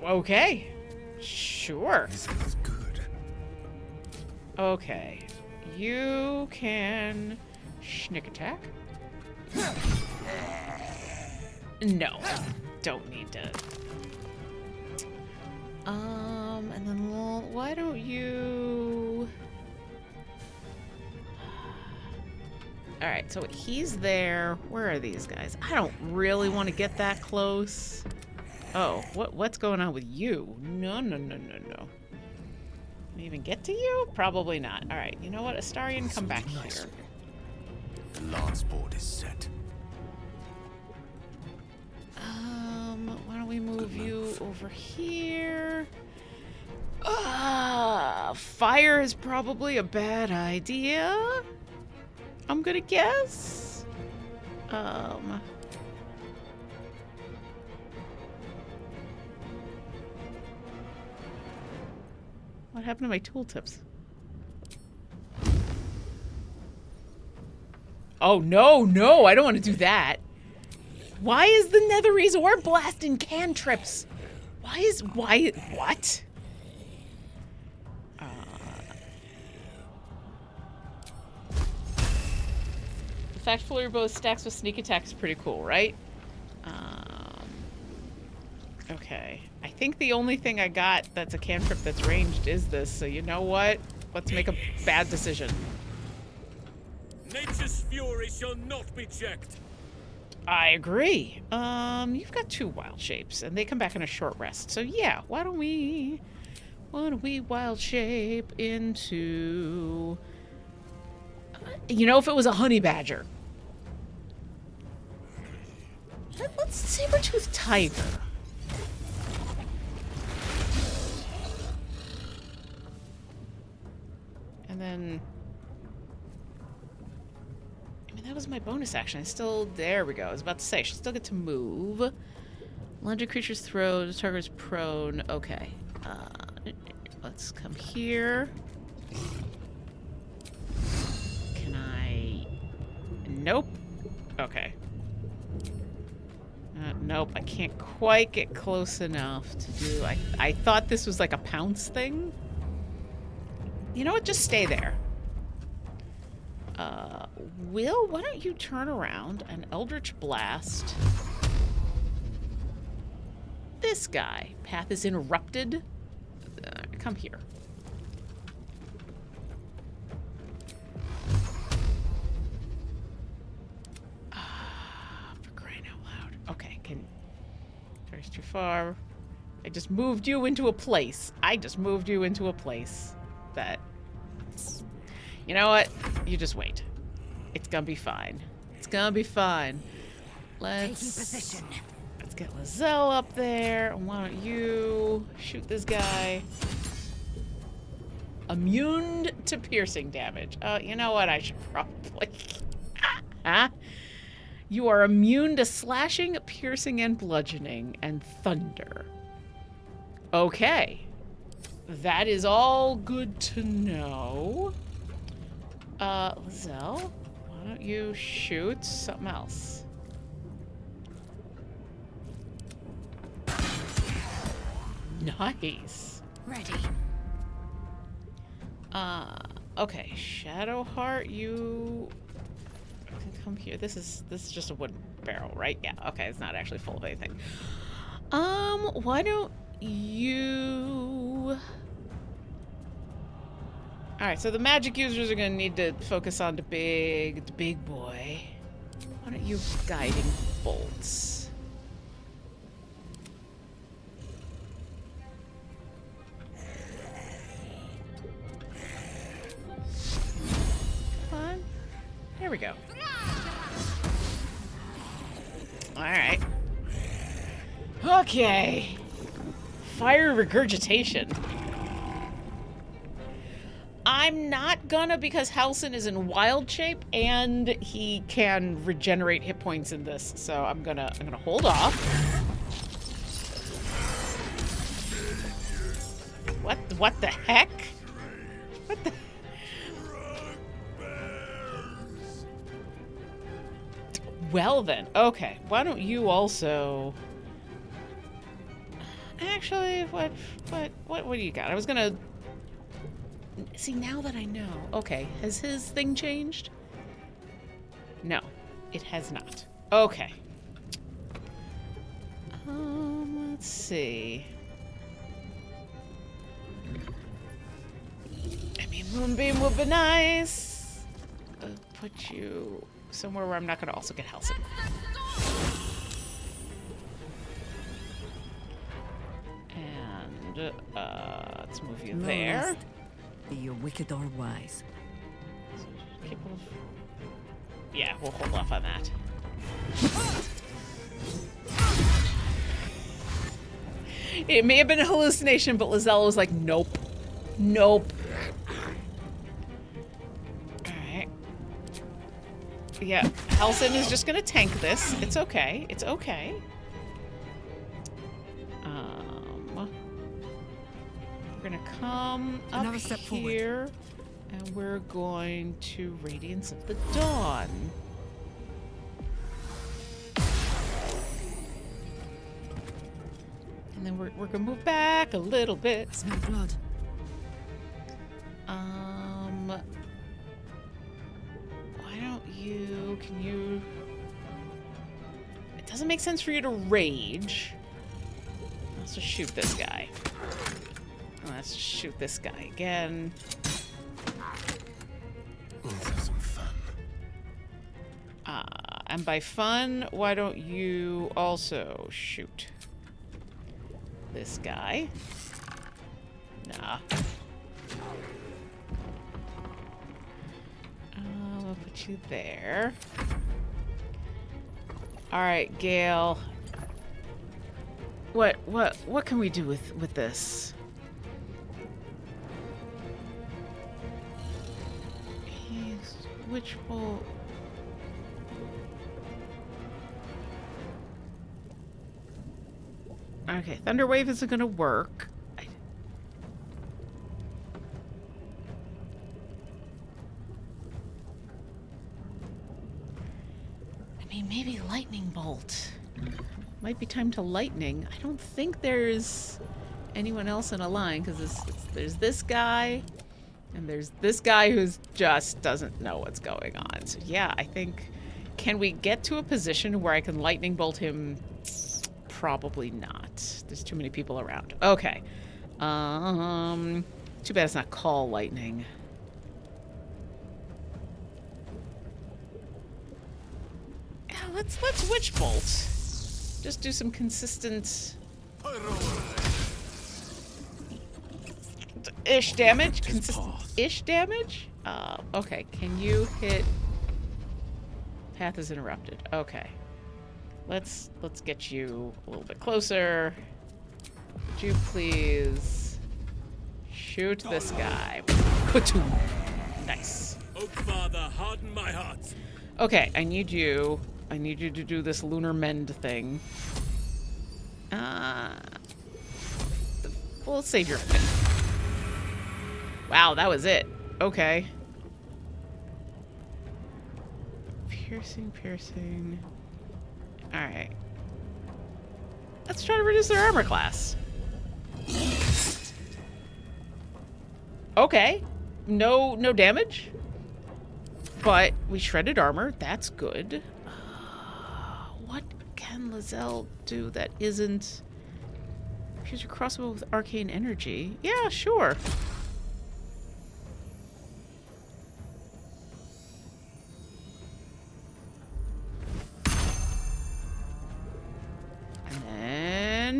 Okay. Sure. This is good. Okay. You can sneak attack. No, don't need to. And then why don't you? All right, so he's there. Where are these guys? I don't really want to get that close. Oh, what's going on with you? No. Can I even get to you? Probably not. All right, you know what? Astarion, come back here. The lance board is set. Why don't we move you over here? Fire is probably a bad idea. I'm gonna guess. What happened to my tooltips? Oh, no, I don't want to do that. Why is the Netherese orb blasting cantrips? What? The fact Fuller bow stacks with sneak attack is pretty cool, right? Okay. I think the only thing I got that's a cantrip that's ranged is this, so you know what? Let's make a bad decision. Nature's fury shall not be checked. I agree. You've got 2 wild shapes, and they come back in a short rest. So yeah, why don't we wild shape into? You know, if it was a honey badger. Let's saber-tooth tiger. And then. I mean, that was my bonus action. There we go. I was about to say, she still get to move. Lunge a creature's throw, the target's prone. Okay. Let's come here. Can I... Nope. Okay. Nope, I can't quite get close enough to do... I thought this was like a pounce thing. You know what? Just stay there. Will, why don't you turn around and Eldritch Blast this guy? Path is interrupted. Come here. For crying out loud. Okay, There's too far. I just moved you into a place. That... You know what? You just wait. It's gonna be fine. Let's get Lizelle up there. Why don't you shoot this guy? Immune to piercing damage. You know what? I should probably... Huh? You are immune to slashing, piercing, and bludgeoning, and thunder. Okay. That is all good to know. Lizelle, why don't you shoot something else? Nice. Ready. Okay, Shadowheart, you can come here. This is just a wooden barrel, right? Yeah, okay, it's not actually full of anything. Why don't you... Alright, so the magic users are gonna need to focus on the big boy. Why don't you guiding bolts? Come on. There we go. Alright. Okay. Fire regurgitation. I'm not gonna, because Halsin is in wild shape and he can regenerate hit points in this, so I'm gonna hold off. What the heck? What the... Well then, okay. Why don't you also... Actually, what do you got? I was gonna... See, now that I know... Okay, has his thing changed? No, it has not. Okay. Let's see. I mean, Moonbeam would be nice. Put you somewhere where I'm not going to also get Halsin. And, let's move you there. Be you wicked or wise. Yeah, we'll hold off on that. It may have been a hallucination, but Lizelle was like, nope. Nope. Alright. Yeah, Halsin is just gonna tank this. It's okay. It's okay. We're gonna come up here, and we're going to Radiance of the Dawn. And then we're gonna move back a little bit. Smell blood. Why don't you... Can you... It doesn't make sense for you to rage. Let's just shoot this guy. Let's shoot this guy again. Let's have some fun. And by fun, why don't you also shoot this guy? Nah. I'll put you there. All right, Gale. What can we do with this? Which will... Okay, Thunder Wave isn't gonna work. I mean, maybe Lightning Bolt. Might be time to Lightning. I don't think there's anyone else in a line, because there's this guy, and there's this guy who just doesn't know what's going on. So yeah, I think... Can we get to a position where I can Lightning Bolt him? Probably not. There's too many people around. Okay. Too bad it's not Call Lightning. Yeah, let's Witch Bolt. Just do some consistent ish damage. Consistent ish damage? Okay, can you hit... Path is interrupted. Okay. Let's get you a little bit closer. Would you please shoot this guy? Nice. Oh, Father, harden my heart. Okay, I need you to do this lunar mend thing. We'll save your fit. Wow, that was it. Okay. Piercing. Alright. Let's try to reduce their armor class. Okay. No damage. But we shredded armor. That's good. What can Lizelle do that isn't... Use your crossbow with arcane energy. Yeah, sure.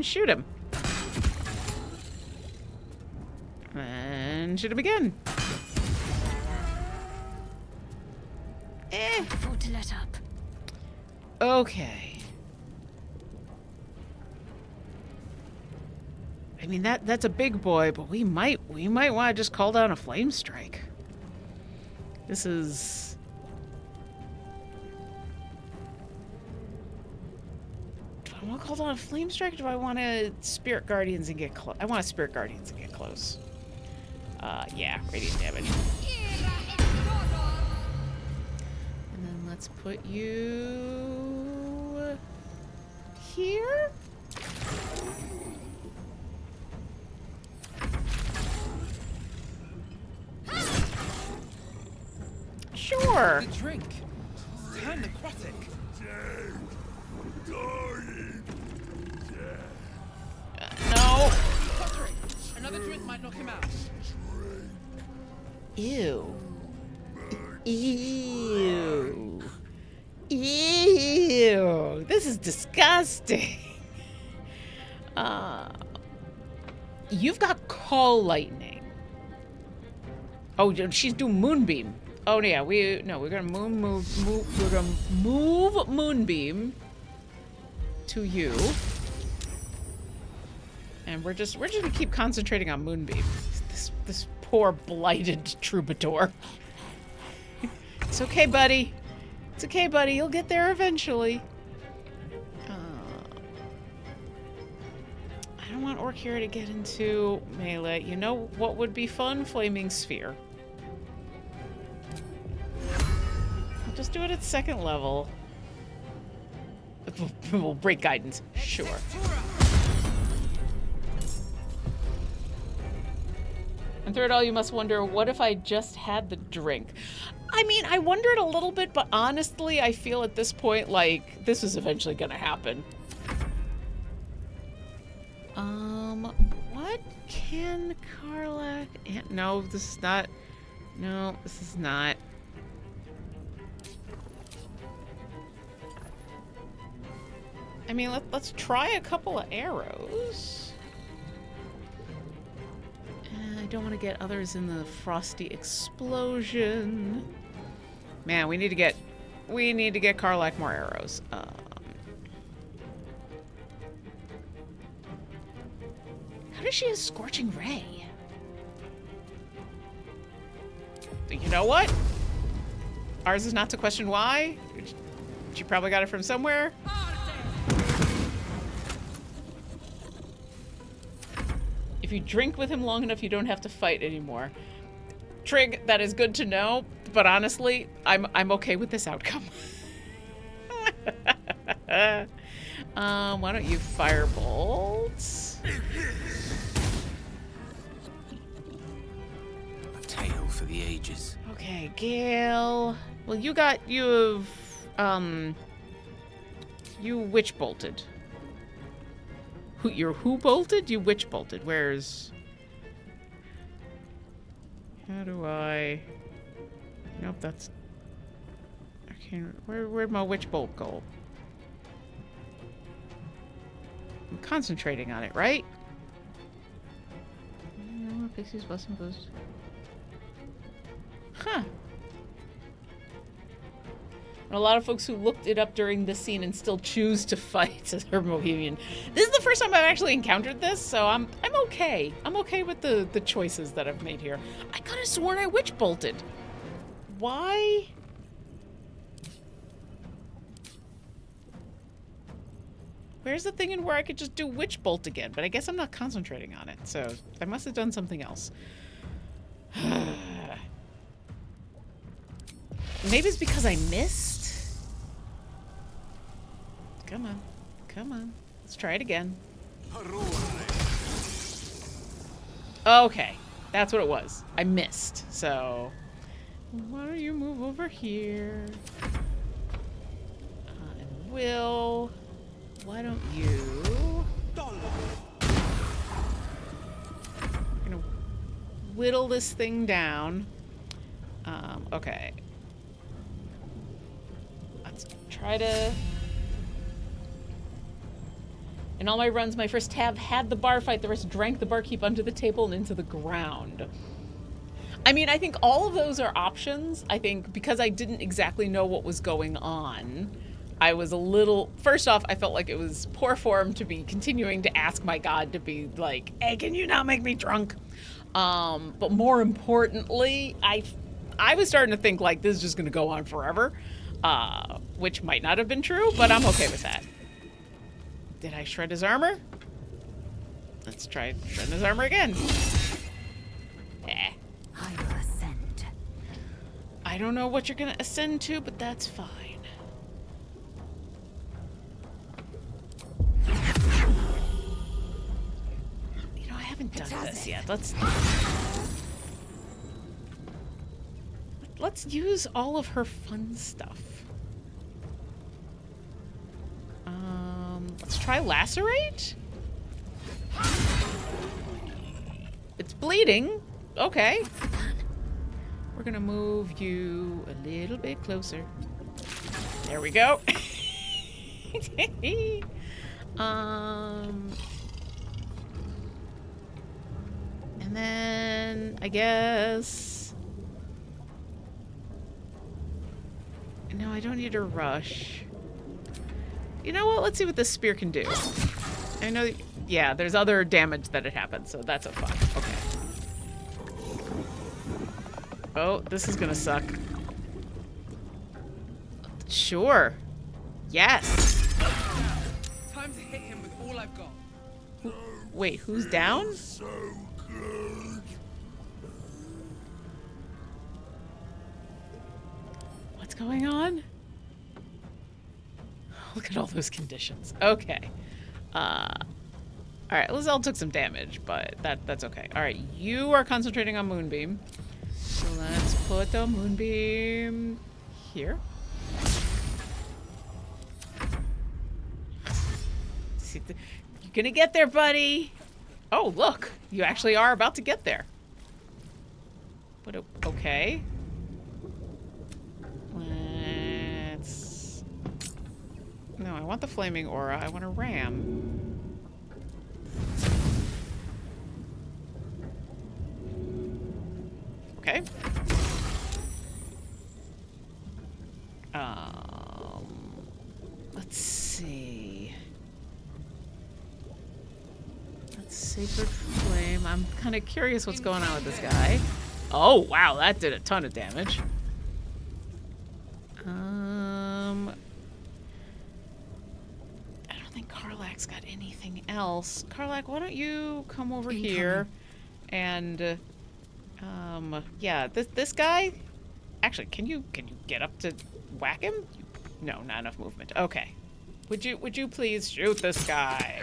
Shoot him. And shoot him again. Afford to let up. Okay. I mean that's a big boy, but we might want to just call down a flame strike. This is... I want to call down a flame strike, or do I want to Spirit Guardians and get close? I want to Spirit Guardians and get close. Yeah, radiant damage. And then let's put you here. Sure. The drink. Turn aquatic. No. Another drink might knock him out. Ew. Ew. Ew. This is disgusting. You've got Call Lightning. Oh, she's doing Moonbeam. Oh yeah, we're gonna we're gonna move Moonbeam to you. And we're just gonna keep concentrating on Moonbeam. This poor blighted troubadour. It's okay, buddy. It's okay, buddy. You'll get there eventually. I don't want Orkira to get into melee. You know what would be fun? Flaming Sphere. I'll just do it at 2nd level. We'll break guidance. Sure. And through it all, you must wonder, what if I just had the drink? I mean, I wondered a little bit, but honestly, I feel at this point like this is eventually gonna happen. What can Karlach... No, this is not... No, this is not... I mean, let's try a couple of arrows. I don't want to get others in the frosty explosion. Man, we need to get Karlach more arrows. How does she have Scorching Ray? You know what? Ours is not to question why. She probably got it from somewhere. If you drink with him long enough, you don't have to fight anymore. Trig, that is good to know, but honestly, I'm okay with this outcome. Why don't you firebolt? A tale for the ages. Okay, Gale. Well, you witch bolted. Who bolted? You witch bolted. Where's... How do I... Nope, that's... I can't... Where'd my witch bolt go? I'm concentrating on it, right? Pixies, blessing boost. Huh. And a lot of folks who looked it up during this scene and still choose to fight as her Bohemian. This is the first time I've actually encountered this, so I'm okay. I'm okay with the choices that I've made here. I could have sworn I witch bolted. Why? Where's the thing in where I could just do witch bolt again? But I guess I'm not concentrating on it, so I must have done something else. Maybe it's because I missed. Come on. Come on. Let's try it again. Okay. That's what it was. I missed. So, why don't you move over here? And Will, why don't you... I'm gonna whittle this thing down. Okay. Let's try to... In all my runs, my first tab had the bar fight, the rest drank the barkeep under the table and into the ground. I mean, I think all of those are options. I think because I didn't exactly know what was going on, I was a little... First off, I felt like it was poor form to be continuing to ask my god to be like, hey, can you not make me drunk? But more importantly, I was starting to think like this is just going to go on forever, which might not have been true, but I'm okay with that. Did I shred his armor? Let's try shredding his armor again. I will ascend. I don't know what you're gonna ascend to, but that's fine. You know, I haven't done this yet. Let's use all of her fun stuff. Let's try lacerate. It's bleeding. Okay. We're gonna move you a little bit closer. There we go. And then I guess... No, I don't need to rush. You know what? Let's see what this spear can do. I know, yeah, there's other damage that it happens, so that's a fun. Okay. Oh, this is gonna suck. Sure. Yes. Time to hit him with all I've got. Wait, who's down? What's going on? Look at all those conditions. Okay. Alright, Lizelle took some damage, but that's okay. Alright, you are concentrating on Moonbeam. So let's put the Moonbeam here. You're gonna get there, buddy! Oh, look! You actually are about to get there. But, okay. No, I want the flaming aura. I want a ram. Okay. Let's see. That's Sacred Flame. I'm kind of curious what's going on with this guy. Oh, wow, that did a ton of damage. Karlak's got anything else. Karlak, why don't you come over here and yeah, this guy. Actually, can you get up to whack him? No, not enough movement. Okay. Would you please shoot this guy?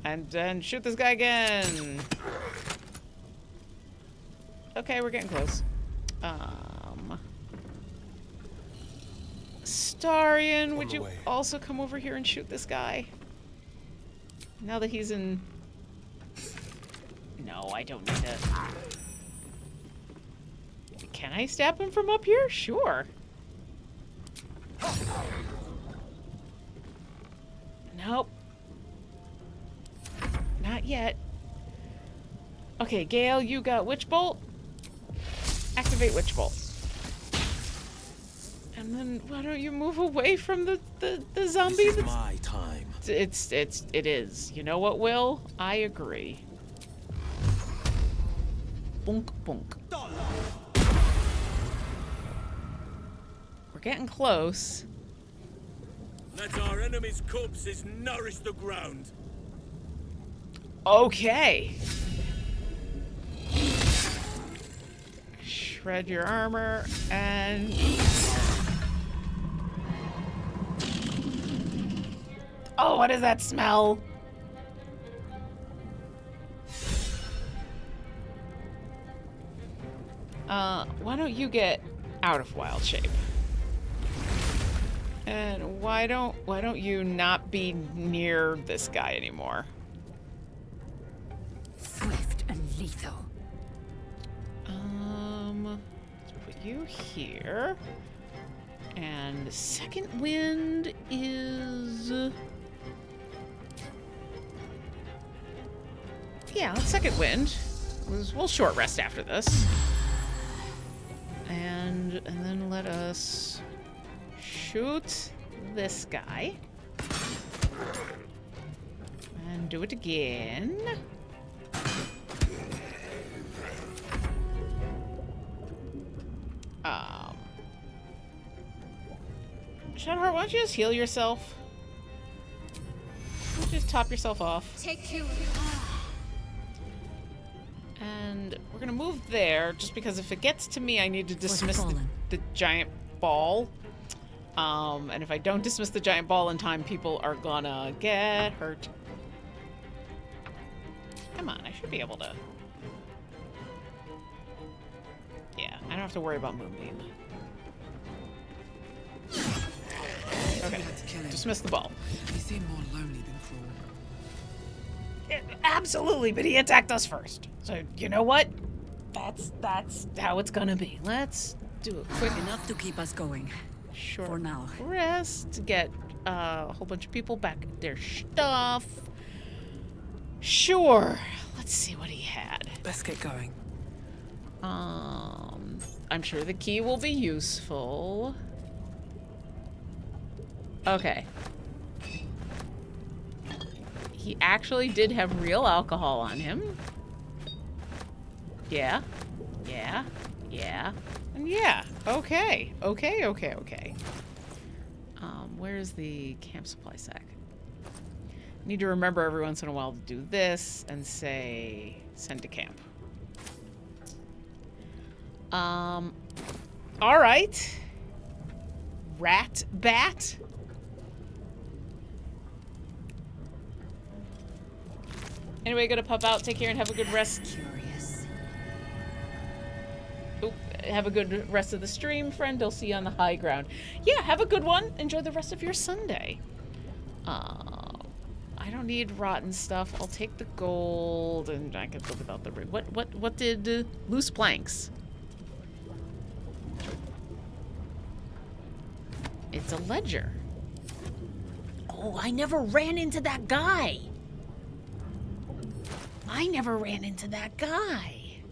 And then shoot this guy again. Okay, we're getting close. Starion, would you also come over here and shoot this guy? Now that he's in... No, I don't need to... Can I stab him from up here? Sure. Nope. Not yet. Okay, Gale, you got Witch Bolt. Activate Witch Bolt. And then why don't you move away from the zombie? This is my time. It is. You know what, Will? I agree. Bunk bunk. We're getting close. Let our enemy's corpses nourish the ground. Okay. Shred your armor and... Oh, what is that smell? Why don't you get out of wild shape? And why don't you not be near this guy anymore? Swift and lethal. Let's put you here. And second wind is... Yeah, let's second wind. We'll short rest after this. And then let us shoot this guy. And do it again. Shadowheart, why don't you just heal yourself? Why don't you just top yourself off? Take you. And we're gonna move there, just because if it gets to me, I need to dismiss the giant ball. And if I don't dismiss the giant ball in time, people are gonna get hurt. Come on, I should be able to... Yeah, I don't have to worry about Moonbeam. Okay, dismiss the ball. He seemed more lonely than cruel. Absolutely, but he attacked us first. So, you know what? That's how it's gonna be. Let's do it quick enough to keep us going. Sure. For now. Rest to get a whole bunch of people back at their stuff. Sure. Let's see what he had. Let's get going. I'm sure the key will be useful. Okay. He actually did have real alcohol on him. Yeah. Yeah. Yeah. And yeah. Okay. Okay. Where's the camp supply sack? Need to remember every once in a while to do this and say send to camp. All right. Rat bat. Anyway, gonna pop out, take care, and have a good rest. Curious. Oop, have a good rest of the stream, friend. I'll see you on the high ground. Yeah, have a good one. Enjoy the rest of your Sunday. I don't need rotten stuff. I'll take the gold, and I can live without the ring. What did loose planks? It's a ledger. Oh, I never ran into that guy. I never ran into that guy.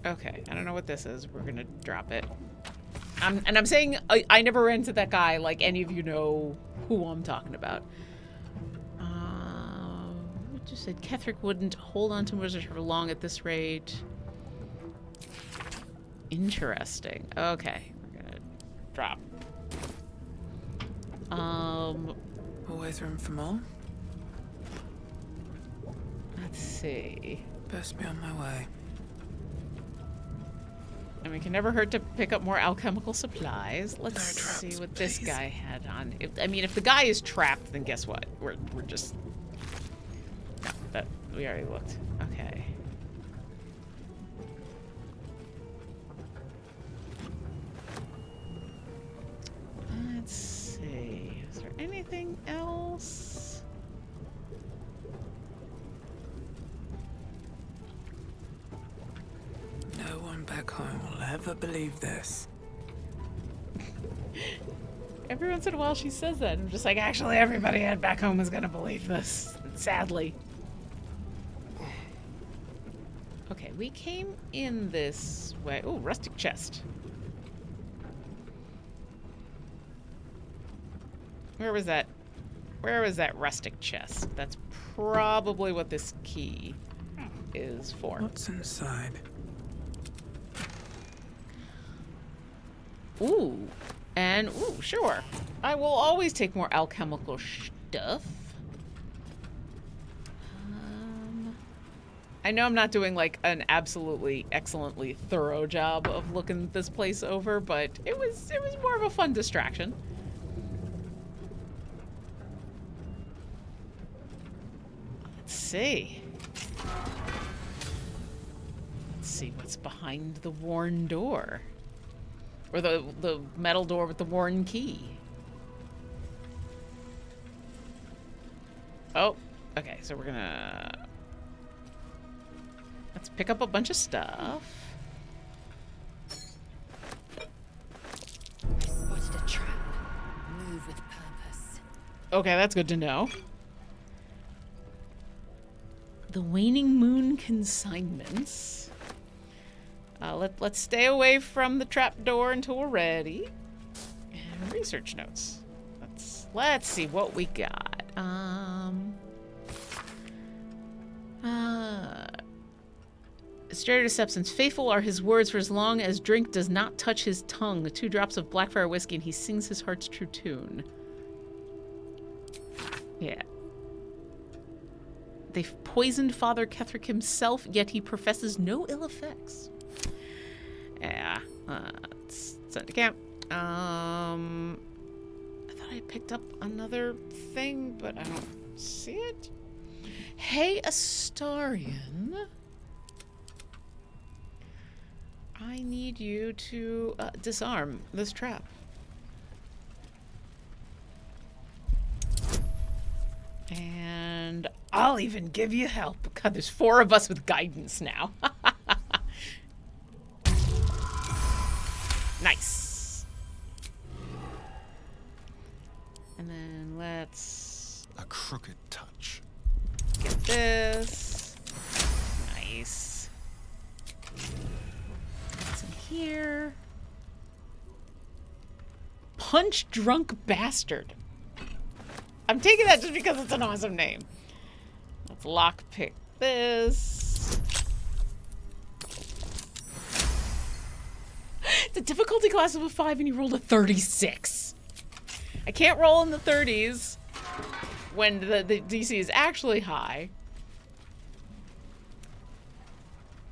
Okay, I don't know what this is. We're gonna drop it. And I'm saying I never ran into that guy, like any of you know who I'm talking about. What just said Ketherick wouldn't hold on to wizards for long at this rate. Interesting. Okay, we're gonna drop Always room for more? Let's see. Best be on my way. And we can never hurt to pick up more alchemical supplies. Let's traps, see what this please. guy had on. I mean, if the guy is trapped, then guess what? We're just... No, that we already looked. Okay. Let's see. Is there anything else? No one back home will ever believe this. Every once in a while she says that. I'm just like, actually, everybody at back home is gonna believe this. Sadly. Okay, we came in this way. Oh, rustic chest. Where was that? Where was that rustic chest? That's probably what this key is for. What's inside? Ooh. And, ooh, sure. I will always take more alchemical stuff. I know I'm not doing, like, an absolutely excellently thorough job of looking this place over, but it was more of a fun distraction. Let's see. Let's see what's behind the worn door. Or the metal door with the worn key. Oh, okay, so we're gonna... Let's pick up a bunch of stuff. Spotted a trap. Move with purpose. Okay, that's good to know. The Waning Moon consignments. Let's stay away from the trapdoor until we're ready. And research notes. Let's see what we got. Stereo substance. Faithful are his words for as long as drink does not touch his tongue. 2 drops of Blackfire whiskey and he sings his heart's true tune. Yeah. They've poisoned Father Ketherick himself, yet he professes no ill effects. Yeah. Let's send to camp. I thought I picked up another thing, but I don't see it. Hey, Astarion. I need you to disarm this trap. And I'll even give you help. God, there's 4 of us with guidance now. Nice. And then let's... A crooked touch. Get this. Nice. What's in here? Punch Drunk Bastard. I'm taking that just because it's an awesome name. Let's lockpick this. The difficulty class of a 5 and you rolled a 36. I can't roll in the 30s when the DC is actually high.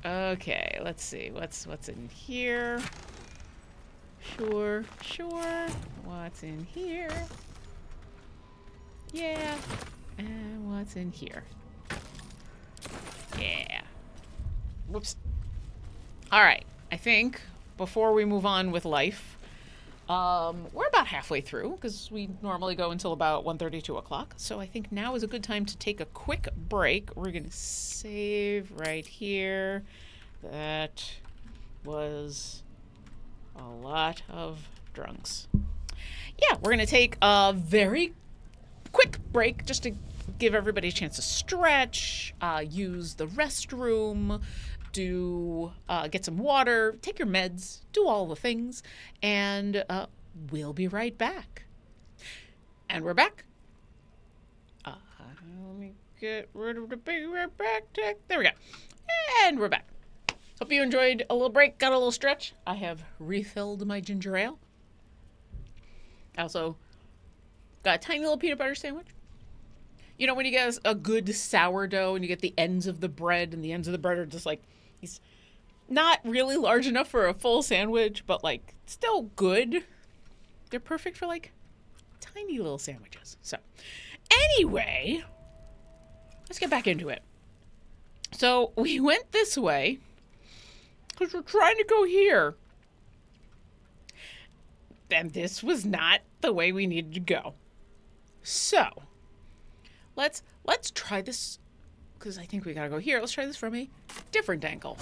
Okay, let's see. What's in here? Sure. What's in here? Yeah. And what's in here? Yeah. Whoops. All right. I think before we move on with life, we're about halfway through because we normally go until about 1:30, 2 o'clock. So I think now is a good time to take a quick break. We're going to save right here. That was a lot of drunks. Yeah, we're going to take a very quick break just to give everybody a chance to stretch, use the restroom, get some water, take your meds, do all the things, and we'll be right back. And we're back. Let me get rid of the be right back tech. There we go. And we're back. Hope you enjoyed a little break, got a little stretch. I have refilled my ginger ale. I also Got a tiny little peanut butter sandwich. You know when you get a good sourdough and you get the ends of the bread and the ends of the bread are just like, he's not really large enough for a full sandwich, but like still good. They're perfect for like tiny little sandwiches. So anyway, let's get back into it. So we went this way because we're trying to go here. And this was not the way we needed to go. So let's try this, because I think we gotta go here. Let's try this from a different angle.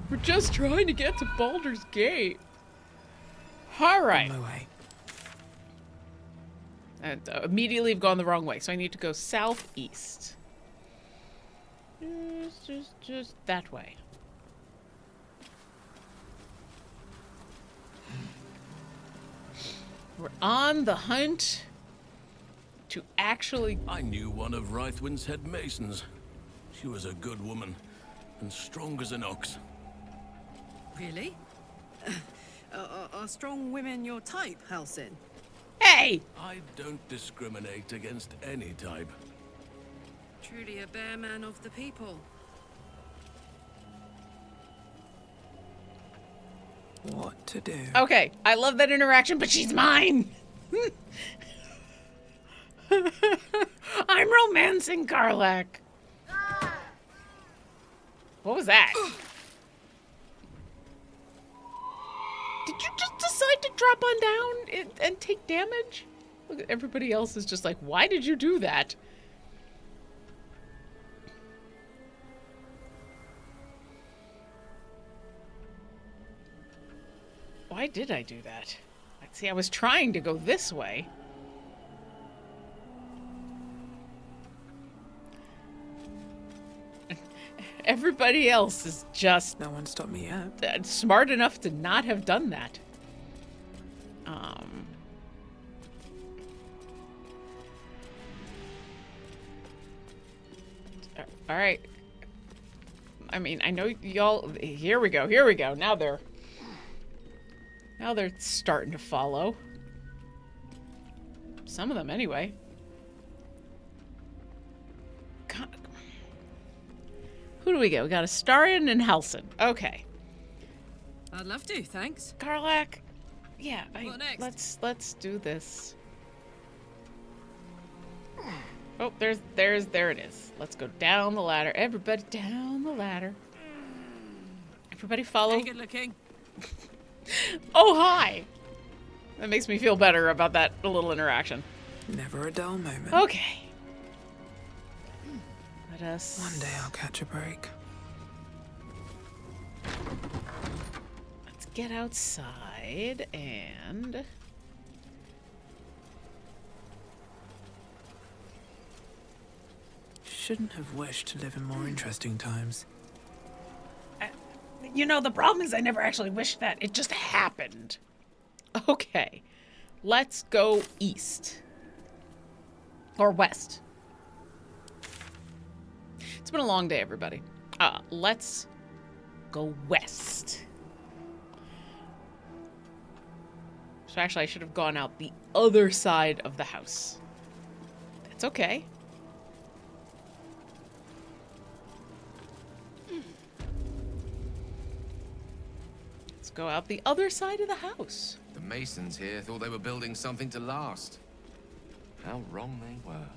We're just trying to get to Baldur's Gate. All right. On my way. And immediately have gone the wrong way, so I need to go southeast. Just that way. We're on the hunt to actually... I knew one of Rythwin's head masons. She was a good woman, and strong as an ox. Really? Are strong women your type, Halsin? Hey! I don't discriminate against any type. Truly a bear man of the people. What to do? Okay, I love that interaction, but she's mine! I'm romancing Karlach. What was that? Did you just decide to drop on down and take damage? Look, everybody else is just like, why did you do that? Why did I do that? See, I was trying to go this way. Everybody else is just... No one stopped me yet. Smart enough to not have done that. All right. I mean, I know y'all... Here we go. Here we go. Now they're starting to follow. Some of them, anyway. God. Who do we get? We got Astarion and Halsin. Okay. I'd love to, thanks. Karlach. Yeah, What next? let's do this. Oh, there it is. Let's go down the ladder. Everybody down the ladder. Everybody follow. Hey, good looking. Oh, hi. That makes me feel better about that little interaction. Never a dull moment. Okay. Let us... One day I'll catch a break. Let's get outside and... Shouldn't have wished to live in more interesting times. You know, the problem is I never actually wished that. It just happened. Okay. Let's go east. Or west. It's been a long day, everybody. Let's go west. So actually, I should have gone out the other side of the house. That's okay. Let's go out the other side of the house. The masons here thought they were building something to last. How wrong they were.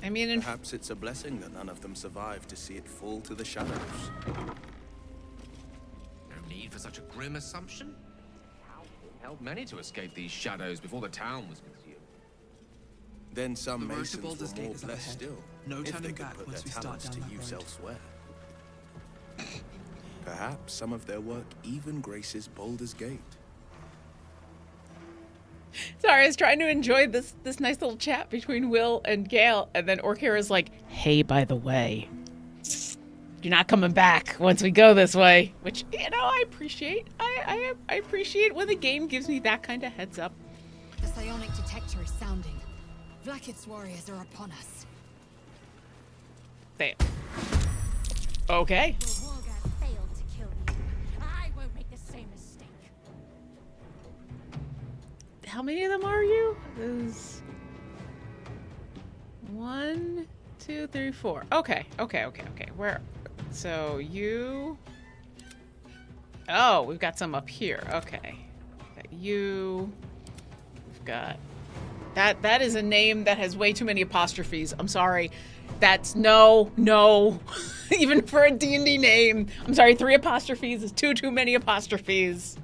I mean, perhaps it's a blessing that none of them survived to see it fall to the shadows. No need for such a grim assumption. Helped many to escape these shadows before the town was consumed. Then some The road to masons Baldur's were Gate more is up blessed ahead. still, No if they turning could back put once their we start talents down to that use road. elsewhere. Perhaps some of their work even graces Baldur's Gate. Sorry, I was trying to enjoy this nice little chat between Will and Gale, and then Orkira's like, hey, by the way, you're not coming back once we go this way. Which, you know, I appreciate. I appreciate when the game gives me that kind of heads up. The psionic detector is sounding. Vlaakith's warriors are upon us. There. Okay. Wolgar failed to kill you. I won't make the same mistake. how many of them are you? There's 1, 2, 3, 4. Okay. Where? So you. Oh, we've got some up here. Okay. Got you. We've got that is a name that has way too many apostrophes. I'm sorry. That's no. Even for a D&D name. I'm sorry, 3 apostrophes is too many apostrophes.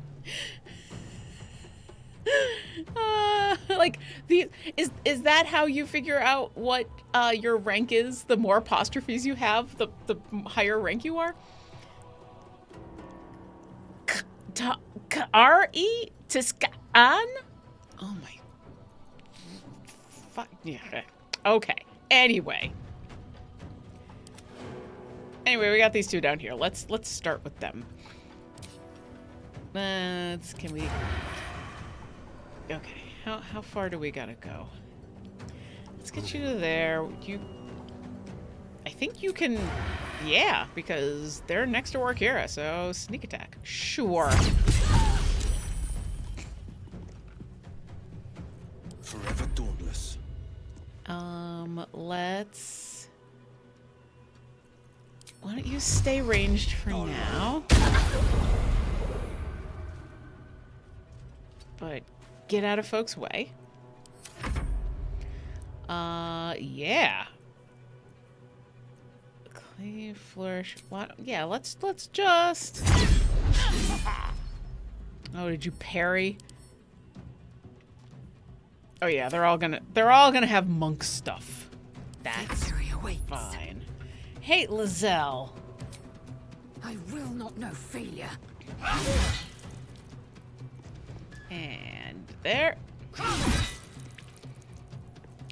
Like is that how you figure out what your rank is? The more apostrophes you have, the higher rank you are. R-E Tiskan? Oh my. Fuck yeah. Okay. Anyway, we got these 2 down here. Let's start with them. Can we? Okay. How far do we gotta go? Let's get you to there. I think you can. Yeah, because they're next to Orkira, so sneak attack. Sure. Forever dauntless. Let's. Why don't you stay ranged for now? But get out of folks' way. Yeah. Cleave, flourish. What? Yeah, let's just. Oh, did you parry? Oh yeah, they're all gonna have monk stuff. That's fine. Hey, Lizelle. I will not know failure. And there.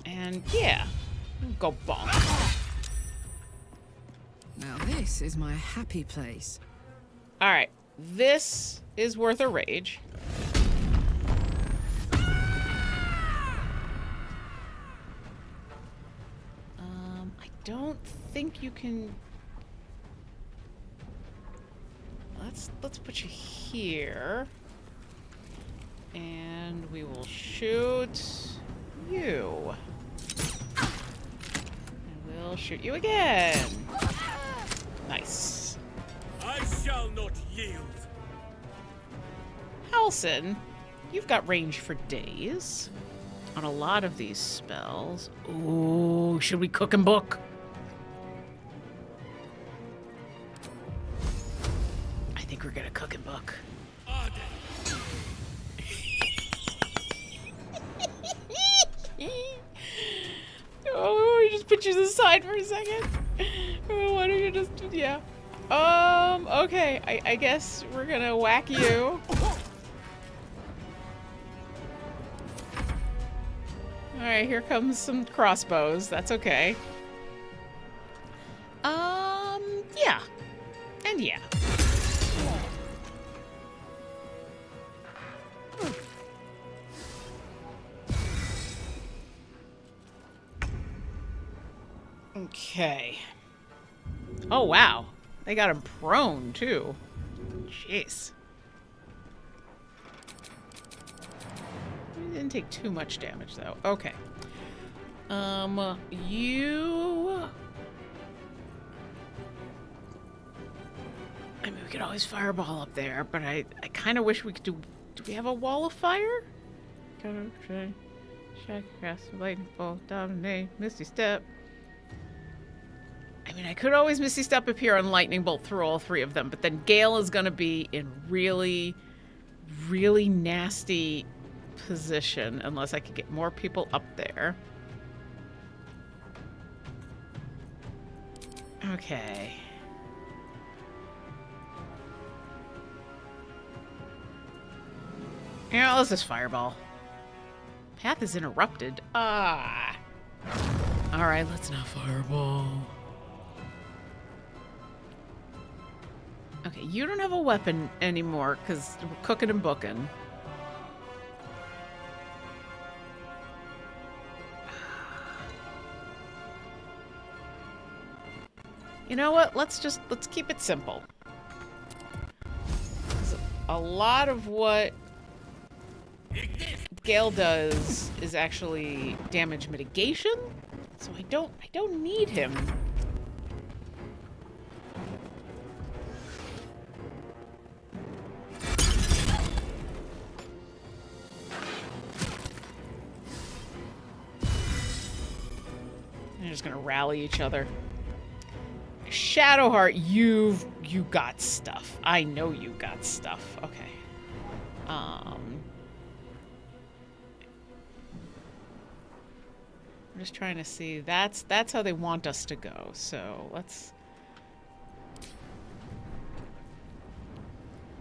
And yeah, go bonk. Now this is my happy place. All right, this is worth a rage. I don't think you can. Let's put you here, and we will shoot you. And we'll shoot you again. Nice. I shall not yield. Halsin, you've got range for days on a lot of these spells. Ooh, should we cook and book? I think we're gonna cook and book. Oh, we just put you aside for a second. Why don't you just, yeah. Okay, I guess we're gonna whack you. Alright, here comes some crossbows. That's okay. Yeah. And yeah. Okay. Oh, wow. They got him prone, too. Jeez. He didn't take too much damage, though. Okay. You... I mean, we could always fireball up there, but I kind of wish we could do... Do we have a wall of fire? Shack, cast, lightning bolt, dominate, misty step. I mean, I could always misty step up here and lightning bolt through all 3 of them, but then Gale is going to be in really, really nasty position unless I could get more people up there. Okay. Yeah, let's just fireball. Path is interrupted. Ah. All right, let's not fireball. Okay, you don't have a weapon anymore because we're cooking and booking. You know what? Let's keep it simple. A lot of what Gale does is actually damage mitigation, so I don't need him. They're just gonna rally each other. Shadowheart, you got stuff. I know you got stuff. Okay. I'm just trying to see. That's how they want us to go. So let's.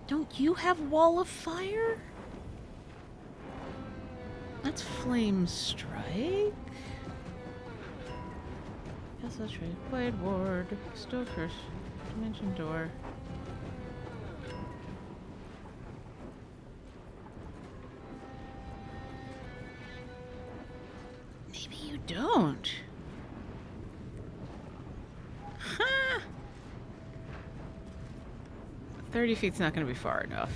Don't you have Wall of Fire? That's Flame Strike. Yes, that's right. Blade Ward. Still first. Dimension Door. Maybe you don't. Huh. 30 feet's not going to be far enough.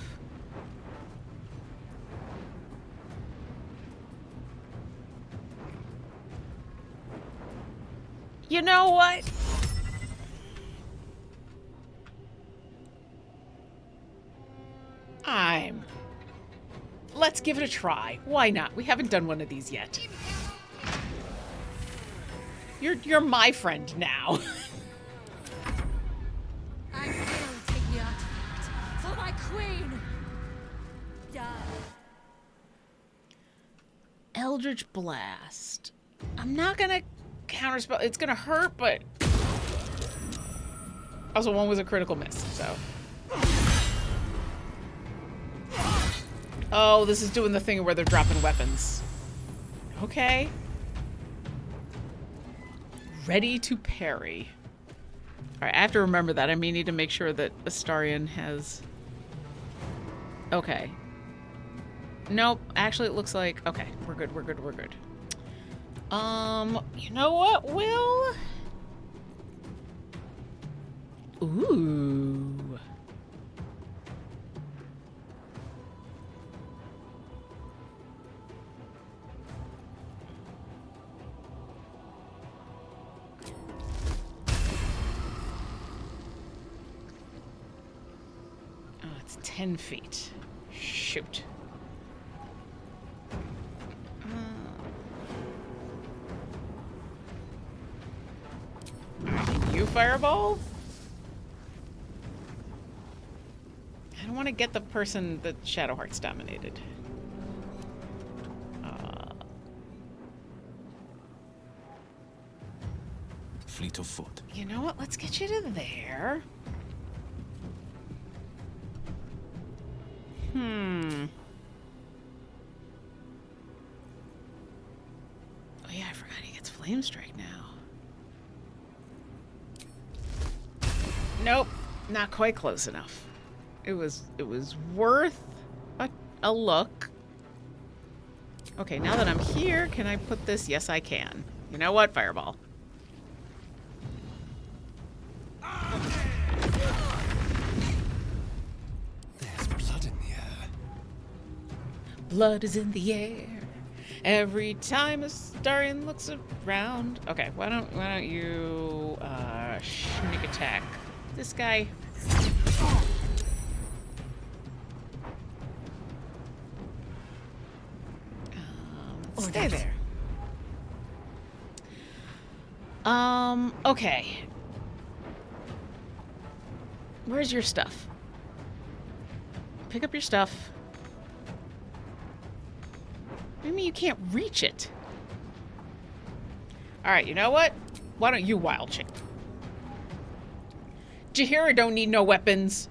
You know what? Let's give it a try. Why not? We haven't done one of these yet. You're my friend now. I will take the artifact for my queen. Die. Eldritch Blast. I'm not gonna counterspell. It's gonna hurt, but also one was a critical miss, so. Oh, this is doing the thing where they're dropping weapons. Okay. Ready to parry. Alright, I have to remember that. I may need to make sure that Astarion has... Okay. Nope. Actually, it looks like... Okay, we're good, we're good, we're good. You know what, Will? Ooh. Oh, it's 10 feet. Shoot. You fireball? I don't want to get the person that Shadowheart's dominated. Fleet of foot. You know what? Let's get you to there. Oh yeah, I forgot he gets Flame Strike now. Nope, not quite close enough. It was worth a look. Okay, now that I'm here, can I put this? Yes, I can. You know what? Fireball. There's blood in the air. Blood is in the air. Every time Astarion looks around. Okay, why don't you sneak attack this guy? Stay there. Okay. Where's your stuff? Pick up your stuff. What do you mean you can't reach it? Alright, you know what? Why don't you wild shape? Jaheira don't need no weapons.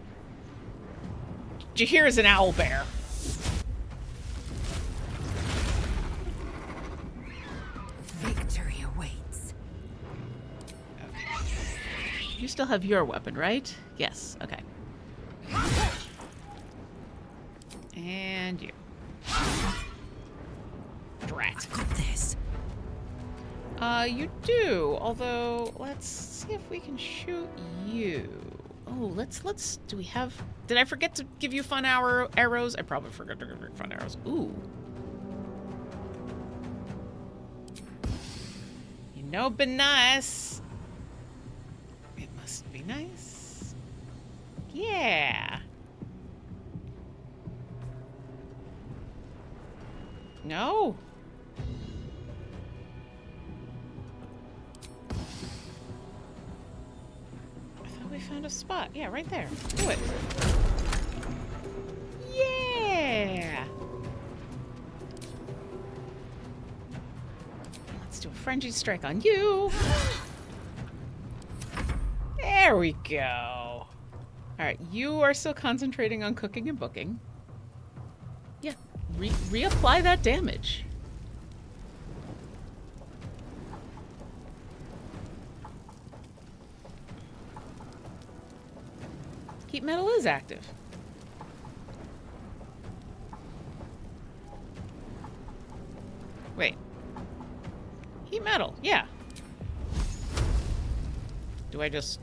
Jaheira's an owlbear. Victory awaits. Okay. You still have your weapon, right? Yes, okay. And you. Drat. I've got this. You do, although let's see if we can shoot you. Oh, let's do we have, did I forget to give you fun arrows? I probably forgot to give you fun arrows. Ooh. No, but nice. It must be nice. Yeah. No. I thought we found a spot. Yeah, right there. Do it. Yeah. Let's do a frenzied strike on you. There we go. All right, you are still concentrating on cooking and booking. Yeah, reapply that damage. Heat metal is active. Wait. Heat metal, yeah. Do I just...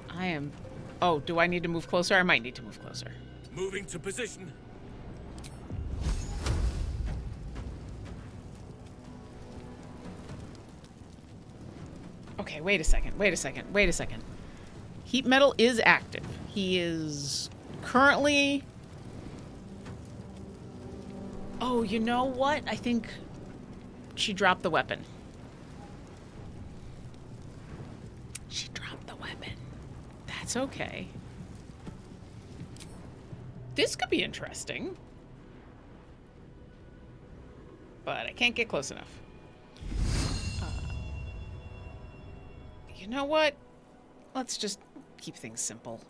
I am... Oh, do I need to move closer? I might need to move closer. Moving to position. Okay, wait a second. Heat metal is active. He is currently... Oh, you know what? I think she dropped the weapon. She dropped the weapon. That's okay. This could be interesting. But I can't get close enough. You know what? Let's just keep things simple.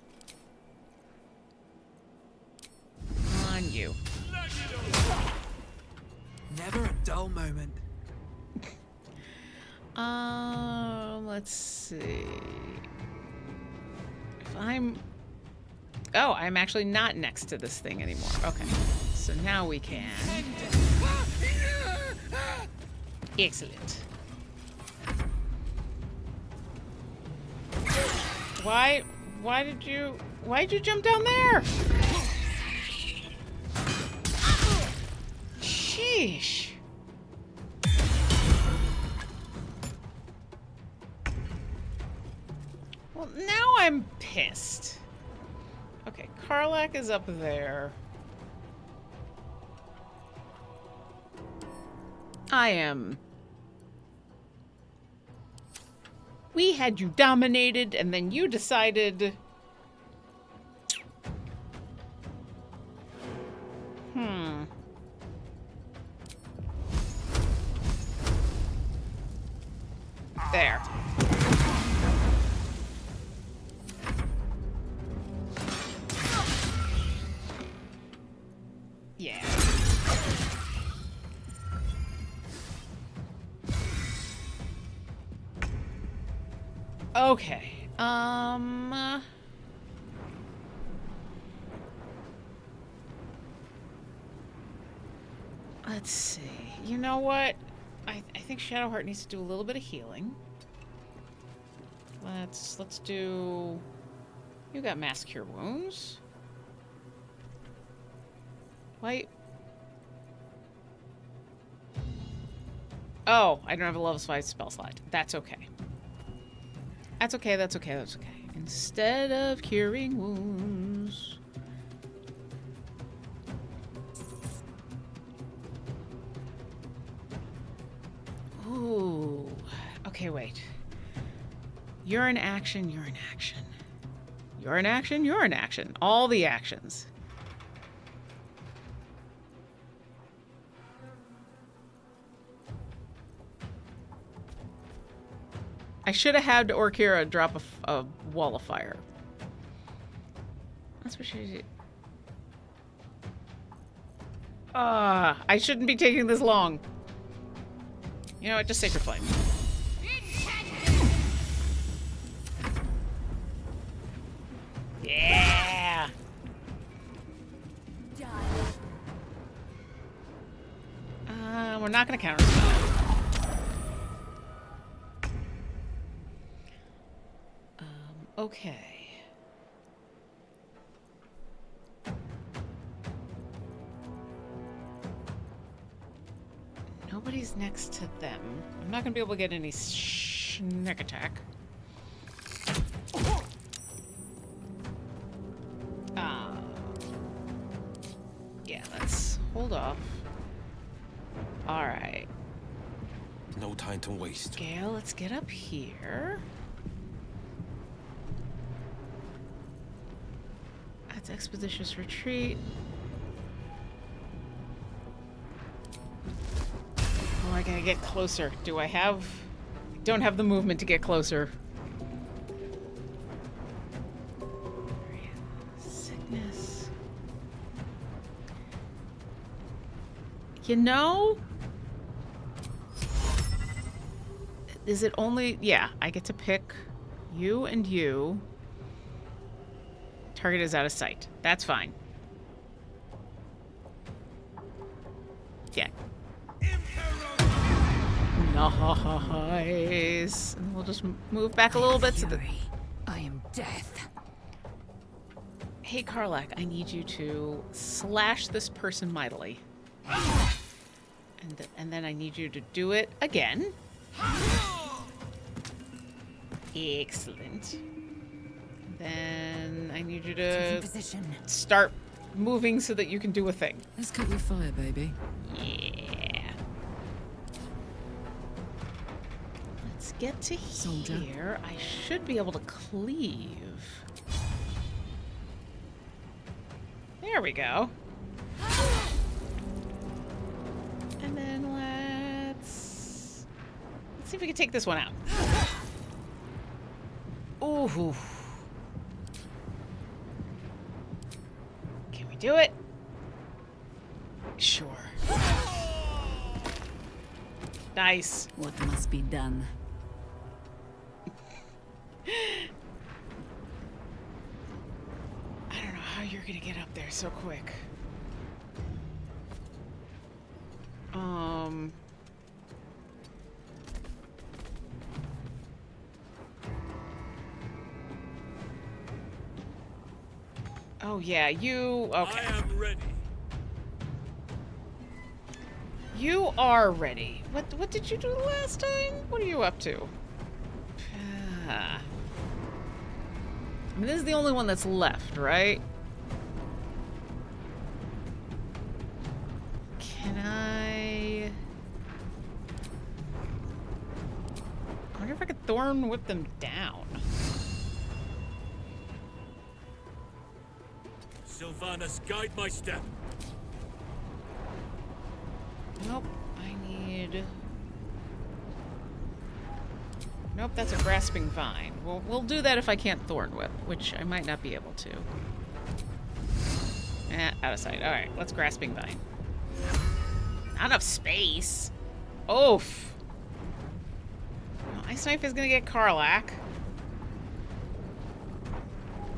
On you. Never a dull moment. Let's see. If I'm... Oh, I'm actually not next to this thing anymore. Okay. So now we can... Excellent. Why'd you jump down there? Sheesh. Well, now I'm pissed. Okay, Karlak is up there. I am... We had you dominated, and then you decided... There. Yeah. Okay. Let's see. You know what? I think Shadowheart needs to do a little bit of healing. Let's do... You got Mass Cure Wounds. Wait. Oh, I don't have a level 5 spell slide. That's okay. That's okay. Instead of curing wounds... Ooh. Okay, wait. You're in action. You're in action. All the actions. I should have had Orkira drop a wall of fire. That's what she did. I shouldn't be taking this long. You know what? Just Sacred Flame. Yeah! We're not gonna counter spell. Okay. He's next to them. I'm not gonna be able to get any sneak attack. Yeah, let's hold off. Alright. No time to waste. Gale, let's get up here. That's expeditious retreat. Oh, I gotta get closer. Do I have... I don't have the movement to get closer. Sickness. You know... Is it only... Yeah, I get to pick you and you. Target is out of sight. That's fine. Yeah. Nice. And we'll just move back a little bit so that... I am death. Hey, Karlak, I need you to slash this person mightily. And then I need you to do it again. Excellent. Then I need you to start moving so that you can do a thing. Let's cut your fire, baby. Yeah. Let's get to here. I should be able to cleave. There we go. And then let's see if we can take this one out. Ooh. Can we do it? Sure. Nice. What must be done? I don't know how you're gonna get up there so quick. Oh yeah, you... Okay. I am ready. You are ready. What did you do last time? What are you up to? I mean, this is the only one that's left, right? Can I wonder if I could thorn whip them down. Sylvanas, guide my step. Nope, I need... Nope, that's a grasping vine. We'll do that if I can't thorn whip, which I might not be able to. Out of sight. Alright, let's grasping vine. Not enough space. Oof. Well, Ice Knife is gonna get Karlak.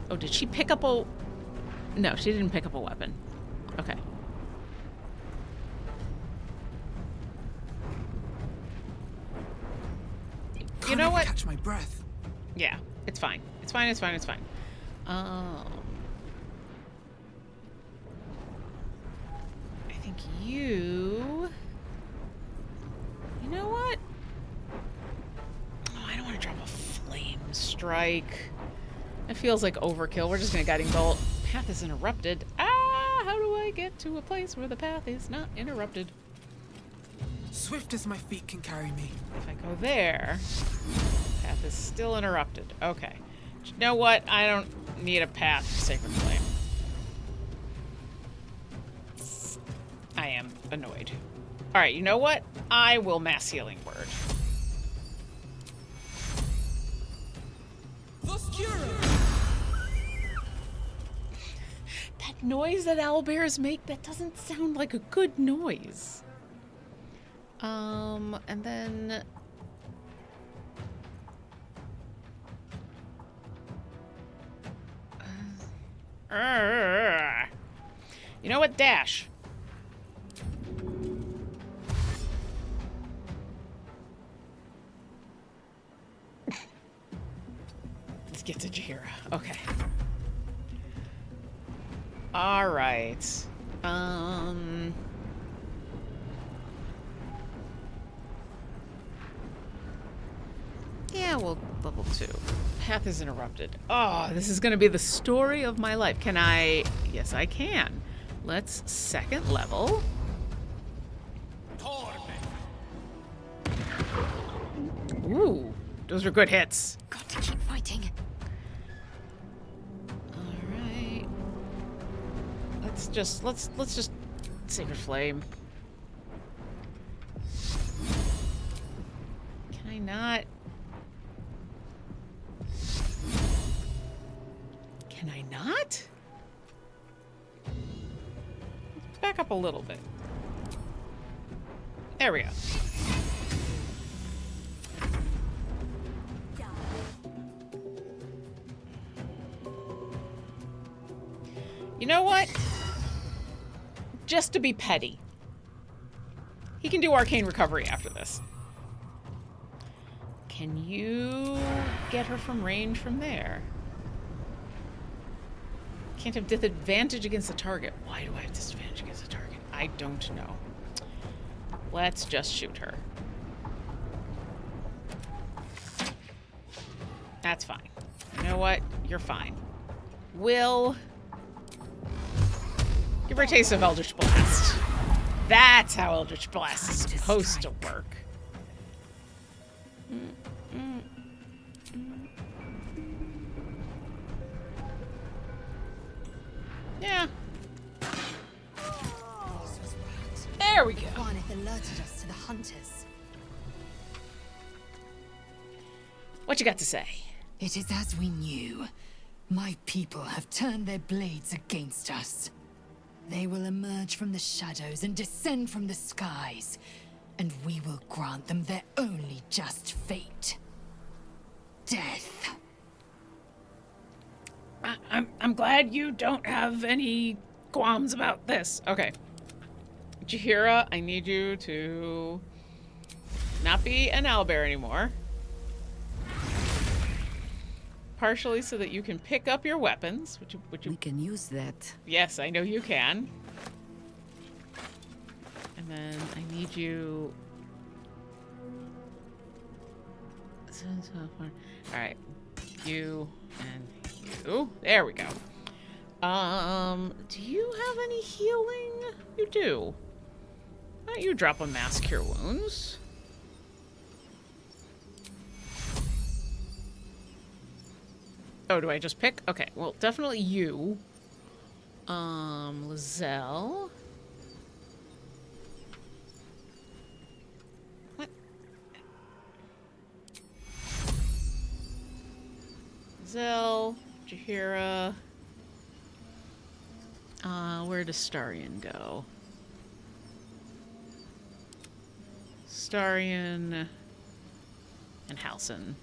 Oh, did she pick up a... No, she didn't pick up a weapon. Okay. You know what? Catch my breath. Yeah, it's fine. It's fine, it's fine, it's fine. I think you... You know what? Oh, I don't want to drop a flame strike. It feels like overkill. We're just gonna guiding bolt. Path is interrupted. Ah, how do I get to a place where the path is not interrupted? Swift as my feet can carry me. If I go there, path is still interrupted. Okay. You know what? I don't need a path for Sacred Flame. I am annoyed. Alright, you know what? I will mass healing word. That noise that owlbears make, that doesn't sound like a good noise. And then... you know what? Dash. Let's get to Jahira. Okay. All right. Yeah, well, level 2. Path is interrupted. Oh, this is going to be the story of my life. Can I? Yes, I can. Let's second level. Ooh, those are good hits. Got to keep fighting. All right. Let's just Sacred Flame. Can I not? Can I not? Let's back up a little bit. There we go. You know what? Just to be petty. He can do Arcane Recovery after this. Can you get her from range from there? Can't have disadvantage against the target. Why do I have disadvantage against the target? I don't know. Let's just shoot her. That's fine. You know what? You're fine. Will... Give her a taste of Eldritch Blast. That's how Eldritch Blast is supposed to work. Yeah. There we go. Garneth alerted us to the hunters. What you got to say? It is as we knew. My people have turned their blades against us. They will emerge from the shadows and descend from the skies, and we will grant them their only just fate. Death. I'm glad you don't have any qualms about this. Okay. Jaheira, I need you to not be an owlbear anymore. Partially so that you can pick up your weapons, which you can use that. Yes, I know you can. And then I need you. All right, you and you. There we go. Do you have any healing? You do. Why don't you drop a mass cure wounds? Oh, do I just pick? Okay, well, definitely you. Lizelle. What? Lizelle, Jaheira. Where does Starion go? Starion and Halsin.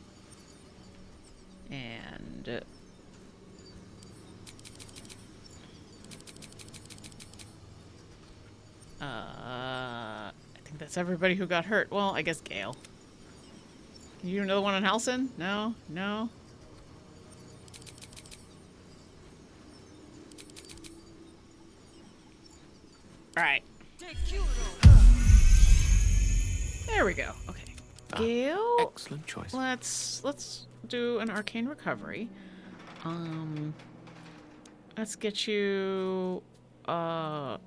And I think that's everybody who got hurt. Well, I guess Gale. Can you do another one on Halsin? No? No? Alright. There we go. Okay. Gale? Excellent choice. Let's do an Arcane Recovery. Let's get you a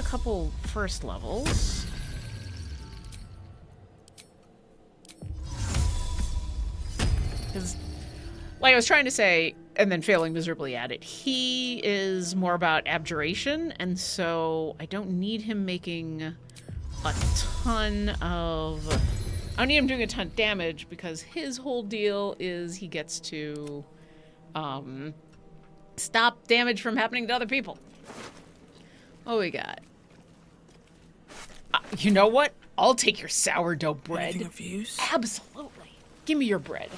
couple first levels. Because, like I was trying to say, and then failing miserably at it, he is more about abjuration, and so I don't need him making a ton of... I don't need him doing a ton of damage, because his whole deal is he gets to stop damage from happening to other people. What we got? You know what? I'll take your sourdough bread. Anything of use? Absolutely. Give me your bread.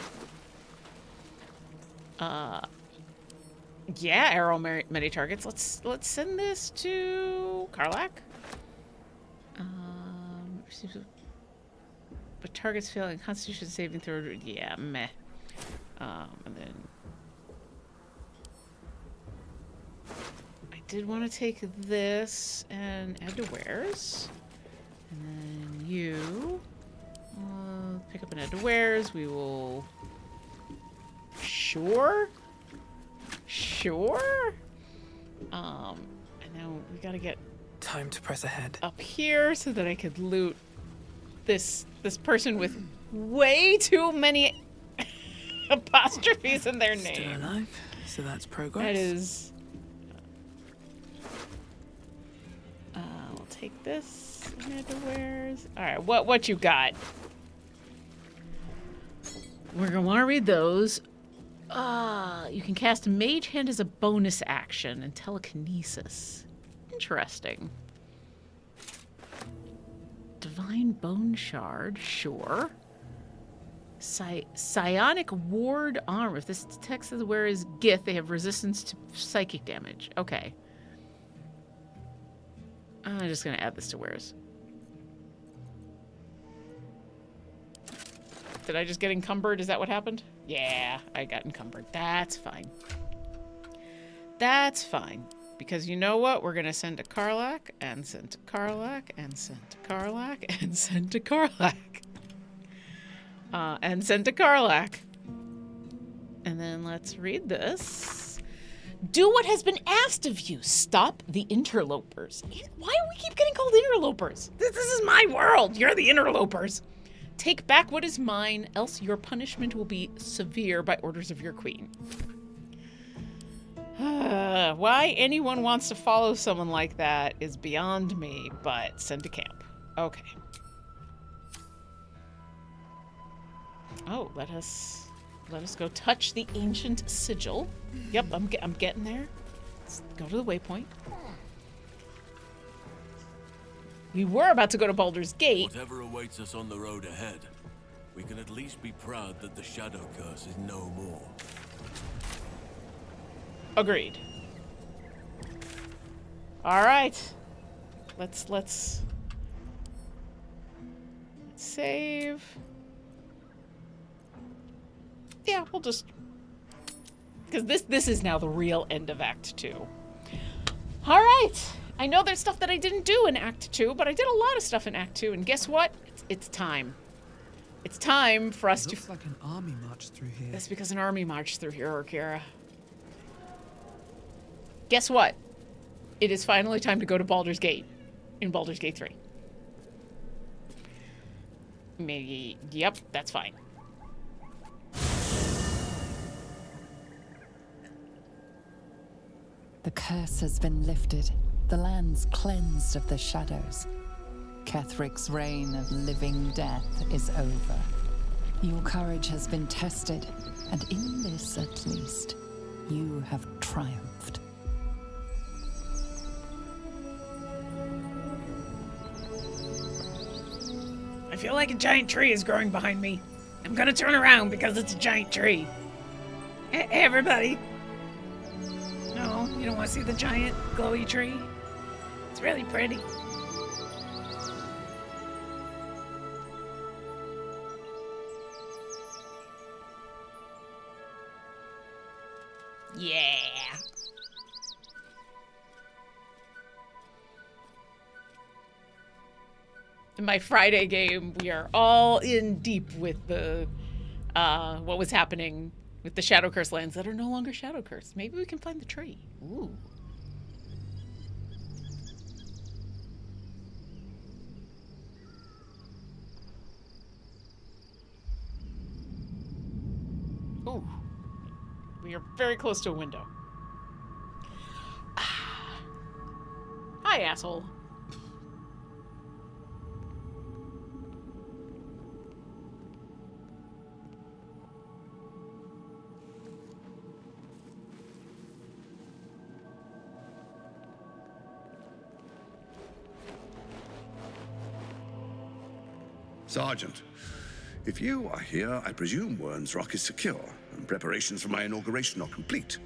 Yeah, arrow many targets. Let's send this to Karlach. But targets failing Constitution saving throw. Yeah, meh. And then I did want to take this and add to wares. And then you pick up an end of wares. We will... Sure? Sure? And now we gotta get... Time to press ahead. Up here so that I could loot this person with way too many apostrophes in their name. Still alive, so that's progress. That is... I'll take this. Underwears. Alright, what you got? We're gonna want to read those. You can cast Mage Hand as a bonus action and telekinesis. Interesting. Divine Bone Shard, sure. Psionic Ward Armor. If this detects the wearer's gift, they have resistance to psychic damage. Okay. I'm just going to add this to wearers. Did I just get encumbered? Is that what happened? Yeah, I got encumbered. That's fine. That's fine. Because you know what? We're going to send to Karlach, and send to Karlach, and send to Karlach, and send to Karlach. And send to Karlach. And then let's read this. Do what has been asked of you. Stop the interlopers. Why do we keep getting called interlopers? This is my world. You're the interlopers. Take back what is mine, else your punishment will be severe by orders of your queen. Why anyone wants to follow someone like that is beyond me, but send to camp. Okay. Oh, let us go touch the ancient sigil. Yep, I'm getting there. Let's go to the waypoint. We were about to go to Baldur's Gate. Whatever awaits us on the road ahead, we can at least be proud that the Shadow Curse is no more. Agreed. All right. Let's save. Yeah, we'll just... Because this is now the real end of Act 2. All right. I know there's stuff that I didn't do in Act 2, but I did a lot of stuff in Act 2, and guess what? It's time. It's time for us to... Looks like an army marched through here. That's because an army marched through here, Orkira. Guess what? It is finally time to go to Baldur's Gate in Baldur's Gate 3. Maybe... Yep, that's fine. The curse has been lifted. The land's cleansed of the shadows. Kethric's reign of living death is over. Your courage has been tested, and in this at least, you have triumphed. I feel like a giant tree is growing behind me. I'm gonna turn around because it's a giant tree. Hey, everybody. No, you don't want to see the giant glowy tree? It's really pretty. Yeah. In my Friday game, we are all in deep with the what was happening with the Shadow Curse lands that are no longer Shadow Curse. Maybe we can find the tree. Ooh. Ooh. We are very close to a window. Hi, asshole. Sergeant, if you are here, I presume Wern's Rock is secure, and preparations for my inauguration are complete.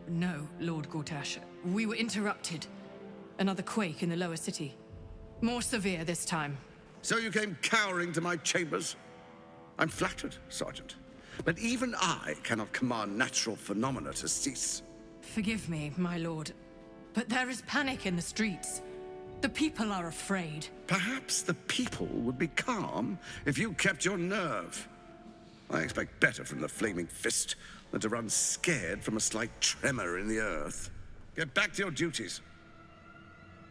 No, Lord Gortash. We were interrupted. Another quake in the lower city. More severe this time. So you came cowering to my chambers? I'm flattered, Sergeant. But even I cannot command natural phenomena to cease. Forgive me, my lord, but there is panic in the streets. The people are afraid. Perhaps the people would be calm if you kept your nerve. I expect better from the Flaming Fist than to run scared from a slight tremor in the earth. Get back to your duties.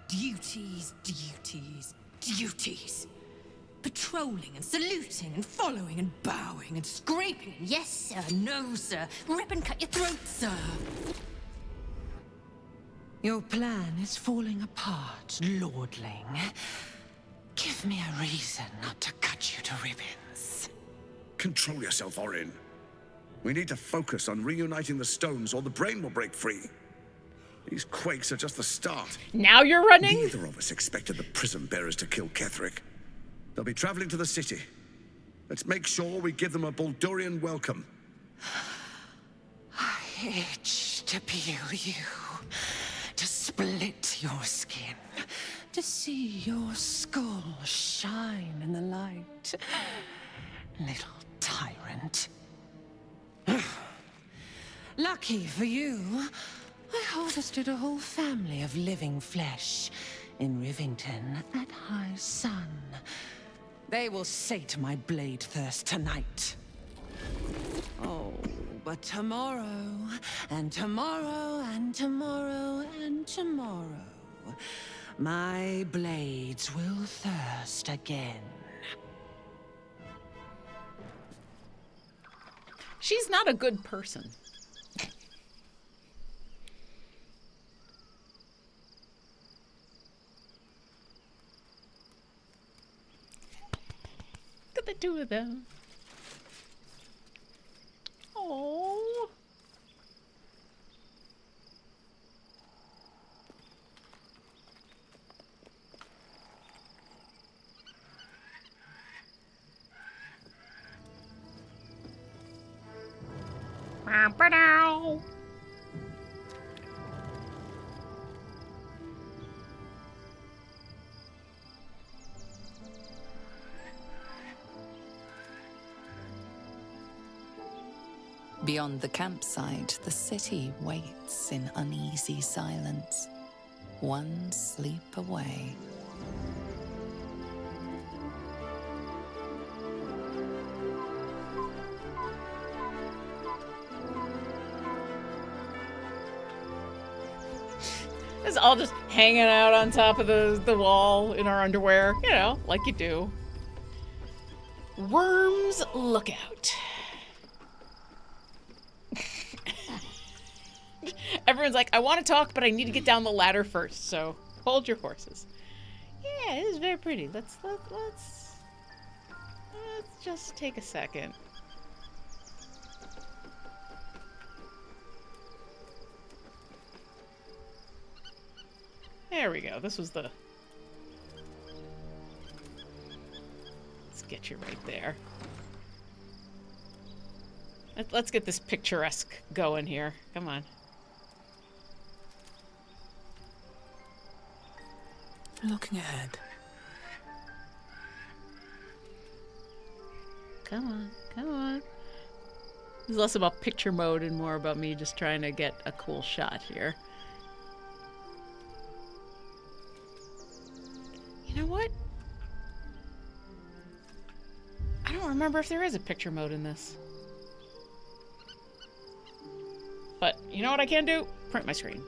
Duties, duties, duties. Patrolling and saluting and following and bowing and scraping and yes sir, no sir, rip and cut your throat, sir. Your plan is falling apart, lordling. Give me a reason not to cut you to ribbons. Control yourself, Orin. We need to focus on reuniting the stones or the brain will break free. These quakes are just the start. Now you're running? Neither of us expected the prism bearers to kill Ketheric. They'll be traveling to the city. Let's make sure we give them a Baldurian welcome. I itch to peel you, to split your skin, to see your skull shine in the light. Little tyrant. Lucky for you, I harvested a whole family of living flesh in Rivington at high sun. They will sate my blade thirst tonight. Oh, but tomorrow, and tomorrow, and tomorrow, and tomorrow, my blades will thirst again. She's not a good person. Look at the two of them. Oh. Ba-ba-dow. Beyond the campsite, the city waits in uneasy silence, one sleep away. It's all just hanging out on top of the wall in our underwear, you know, like you do. Worms, look out. Everyone's like, I want to talk, but I need to get down the ladder first, so hold your horses. Yeah, it is very pretty. Let's just take a second. There we go. This was the... Let's get you right there. Let's get this picturesque going here. Come on. Looking ahead. Come on, come on. It's less about picture mode and more about me just trying to get a cool shot here. You know what? I don't remember if there is a picture mode in this. But you know what I can do? Print my screen.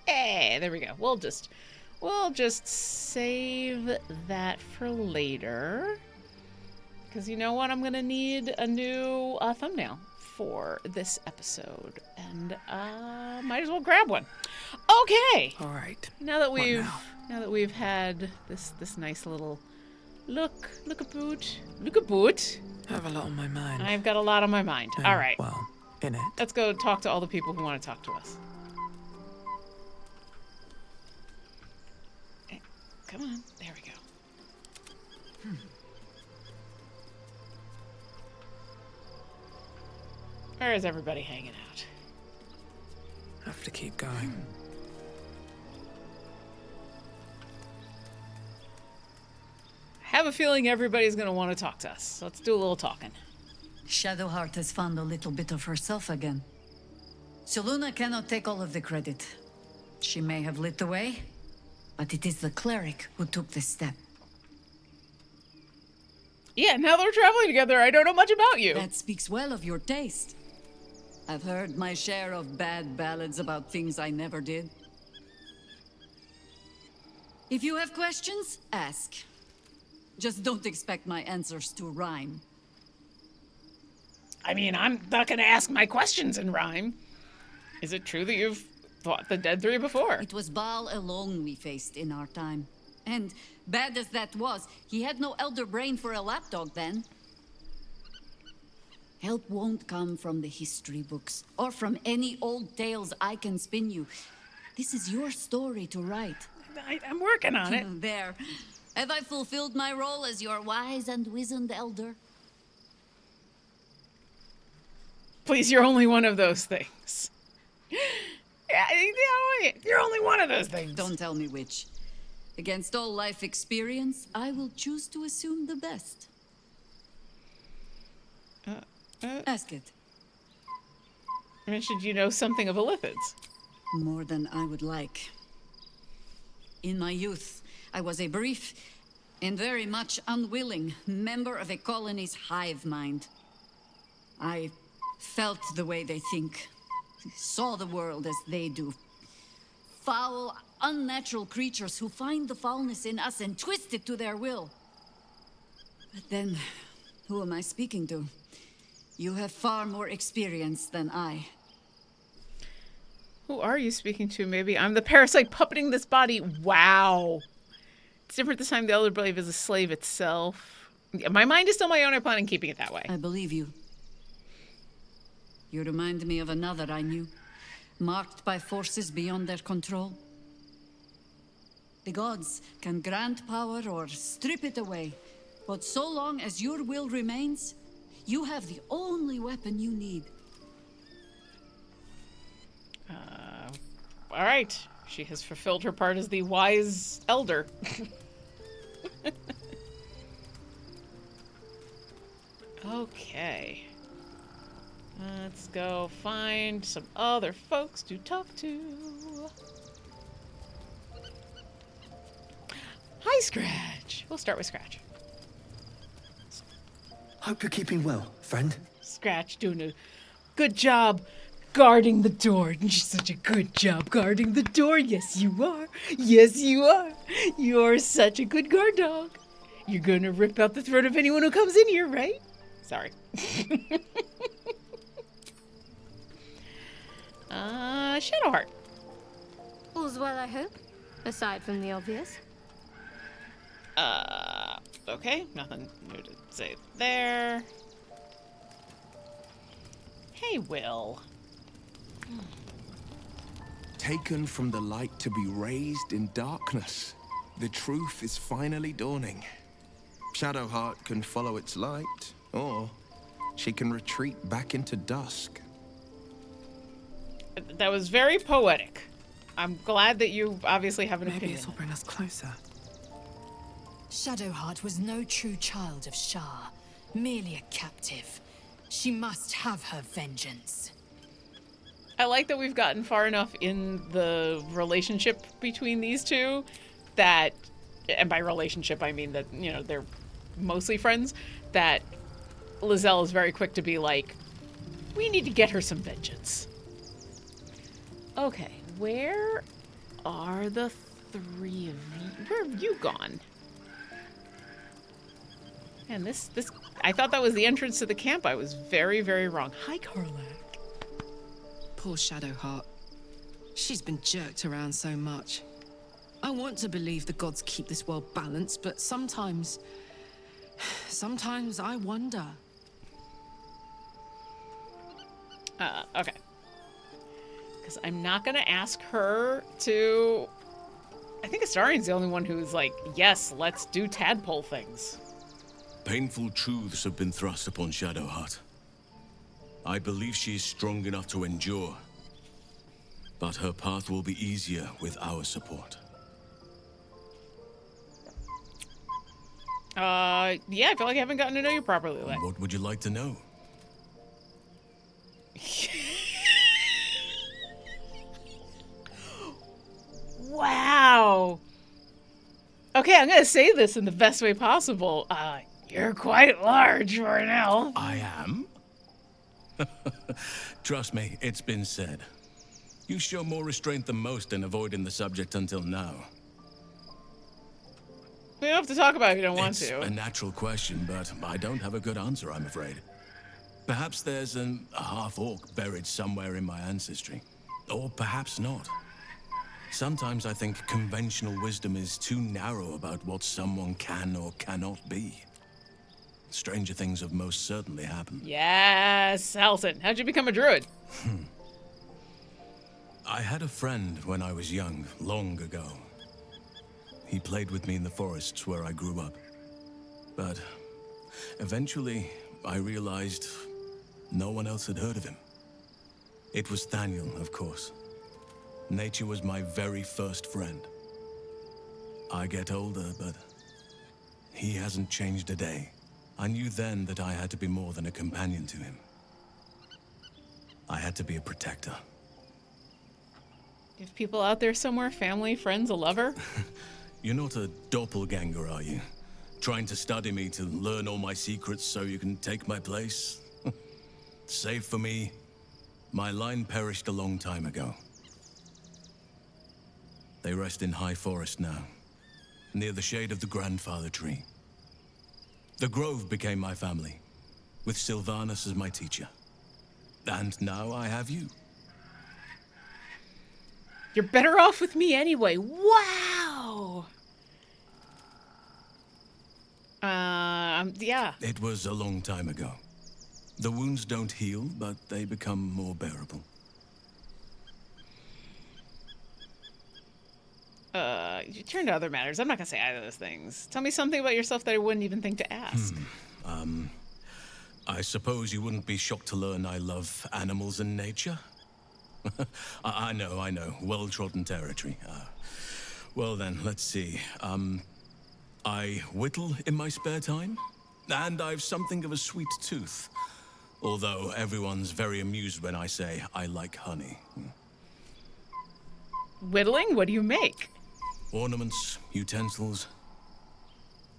Hey, there we go. We'll just save that for later. Because you know what? I'm gonna need a new thumbnail for this episode, and might as well grab one. Okay. All right. Now that we've had this nice little look a boot. I have a lot on my mind. I've got a lot on my mind. All right. Well, in it. Let's go talk to all the people who want to talk to us. Okay, come on. There we go. Where is everybody hanging out? Have to keep going. I have a feeling everybody's going to want to talk to us. So let's do a little talking. Shadowheart has found a little bit of herself again. Seluna cannot take all of the credit. She may have lit the way, but it is the cleric who took this step. Yeah, now they're traveling together. I don't know much about you. That speaks well of your taste. I've heard my share of bad ballads about things I never did. If you have questions, ask. Just don't expect my answers to rhyme. I mean, I'm not going to ask my questions in rhyme. Is it true that you've fought the Dead Three before? It was Baal alone we faced in our time. And bad as that was, he had no elder brain for a lapdog then. Help won't come from the history books, or from any old tales I can spin you. This is your story to write. I'm working on it. There. Have I fulfilled my role as your wise and wizened elder? Please, you're only one of those things. Yeah, you're only one of those things. Don't tell me which. Against all life experience, I will choose to assume the best. Ask it. Should you know something of Illithids? More than I would like. In my youth, I was a brief and very much unwilling member of a colony's hive mind. I felt the way they think, saw the world as they do. Foul, unnatural creatures who find the foulness in us and twist it to their will. But then, who am I speaking to? You have far more experience than I. Who are you speaking to? Maybe I'm the parasite puppeting this body. Wow. It's different this time. The Elder Blade is a slave itself. My mind is still my own. I plan on keeping it that way. I believe you. You remind me of another I knew, marked by forces beyond their control. The gods can grant power or strip it away, but so long as your will remains, you have the only weapon you need. All right. She has fulfilled her part as the wise elder. Okay. Let's go find some other folks to talk to. Hi, Scratch. We'll start with Scratch. Hope you're keeping well, friend. Scratch doing a good job guarding the door. You're such a good job guarding the door. Yes, you are. Yes, you are. You're such a good guard dog. You're gonna rip out the throat of anyone who comes in here, right? Sorry. Shadowheart. All's well, I hope. Aside from the obvious. Okay. Nothing new to say there. Hey, Will. Taken from the light to be raised in darkness, the truth is finally dawning. Shadowheart can follow its light, or she can retreat back into dusk. That was very poetic. I'm glad that you obviously have an opinion. Maybe this will bring us closer. Shadowheart was no true child of Shah, merely a captive. She must have her vengeance. I like that we've gotten far enough in the relationship between these two that, and by relationship I mean that, you know, they're mostly friends, that Lizelle is very quick to be like, we need to get her some vengeance. Okay, where are the three of you? Where have you gone? And this, I thought that was the entrance to the camp. I was very, very wrong. Hi, Carlac. Poor Shadowheart. She's been jerked around so much. I want to believe the gods keep this world balanced, but sometimes I wonder. Okay. Because I'm not going to ask her to... I think Astarian's the only one who's like, yes, let's do tadpole things. Painful truths have been thrust upon Shadowheart. I believe she is strong enough to endure. But her path will be easier with our support. Yeah, I feel like I haven't gotten to know you properly. What would you like to know? Okay, I'm gonna say this in the best way possible. You're quite large for an elf. I am? Trust me, it's been said. You show more restraint than most in avoiding the subject until now. We don't have to talk about it if you don't want It's to. a natural question, but I don't have a good answer, I'm afraid. Perhaps there's a half-orc buried somewhere in my ancestry. Or perhaps not. Sometimes I think conventional wisdom is too narrow about what someone can or cannot be. Stranger things have most certainly happened. Yes, Halsin. How'd you become a druid? I had a friend when I was young, long ago. He played with me in the forests where I grew up. But eventually, I realized no one else had heard of him. It was Thaniel, of course. Nature was my very first friend. I get older, but he hasn't changed a day. I knew then that I had to be more than a companion to him. I had to be a protector. You have people out there somewhere, family, friends, a lover? You're not a doppelganger, are you? Trying to study me to learn all my secrets so you can take my place? Save for me, my line perished a long time ago. They rest in High Forest now, near the shade of the grandfather tree. The Grove became my family, with Sylvanas as my teacher. And now I have you. You're better off with me anyway. Wow! Yeah. It was a long time ago. The wounds don't heal, but they become more bearable. You turn to other matters. I'm not gonna say either of those things. Tell me something about yourself that I wouldn't even think to ask. I suppose you wouldn't be shocked to learn I love animals and nature? I know. Well-trodden territory. Well then, let's see. I whittle in my spare time, and I've something of a sweet tooth. Although everyone's very amused when I say I like honey. Whittling? What do you make? Ornaments, utensils,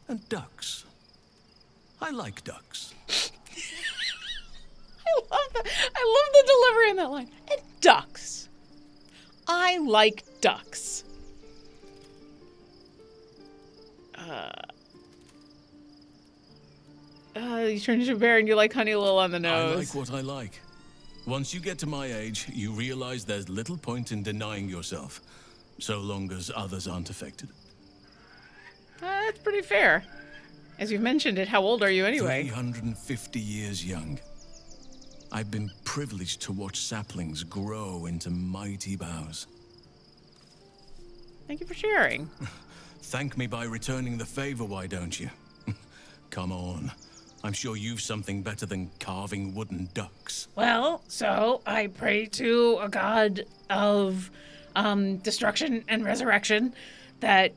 and ducks. I like ducks. I love the delivery in that line. And ducks. I like ducks. You turn into a bear and you like honey a little on the nose. I like what I like. Once you get to my age, you realize there's little point in denying yourself, so long as others aren't affected. That's pretty fair. As you've mentioned it, how old are you anyway? 350 years young. I've been privileged to watch saplings grow into mighty boughs. Thank you for sharing. Thank me by returning the favor, why don't you? Come on. I'm sure you've something better than carving wooden ducks. Well, so I pray to a god of destruction and resurrection that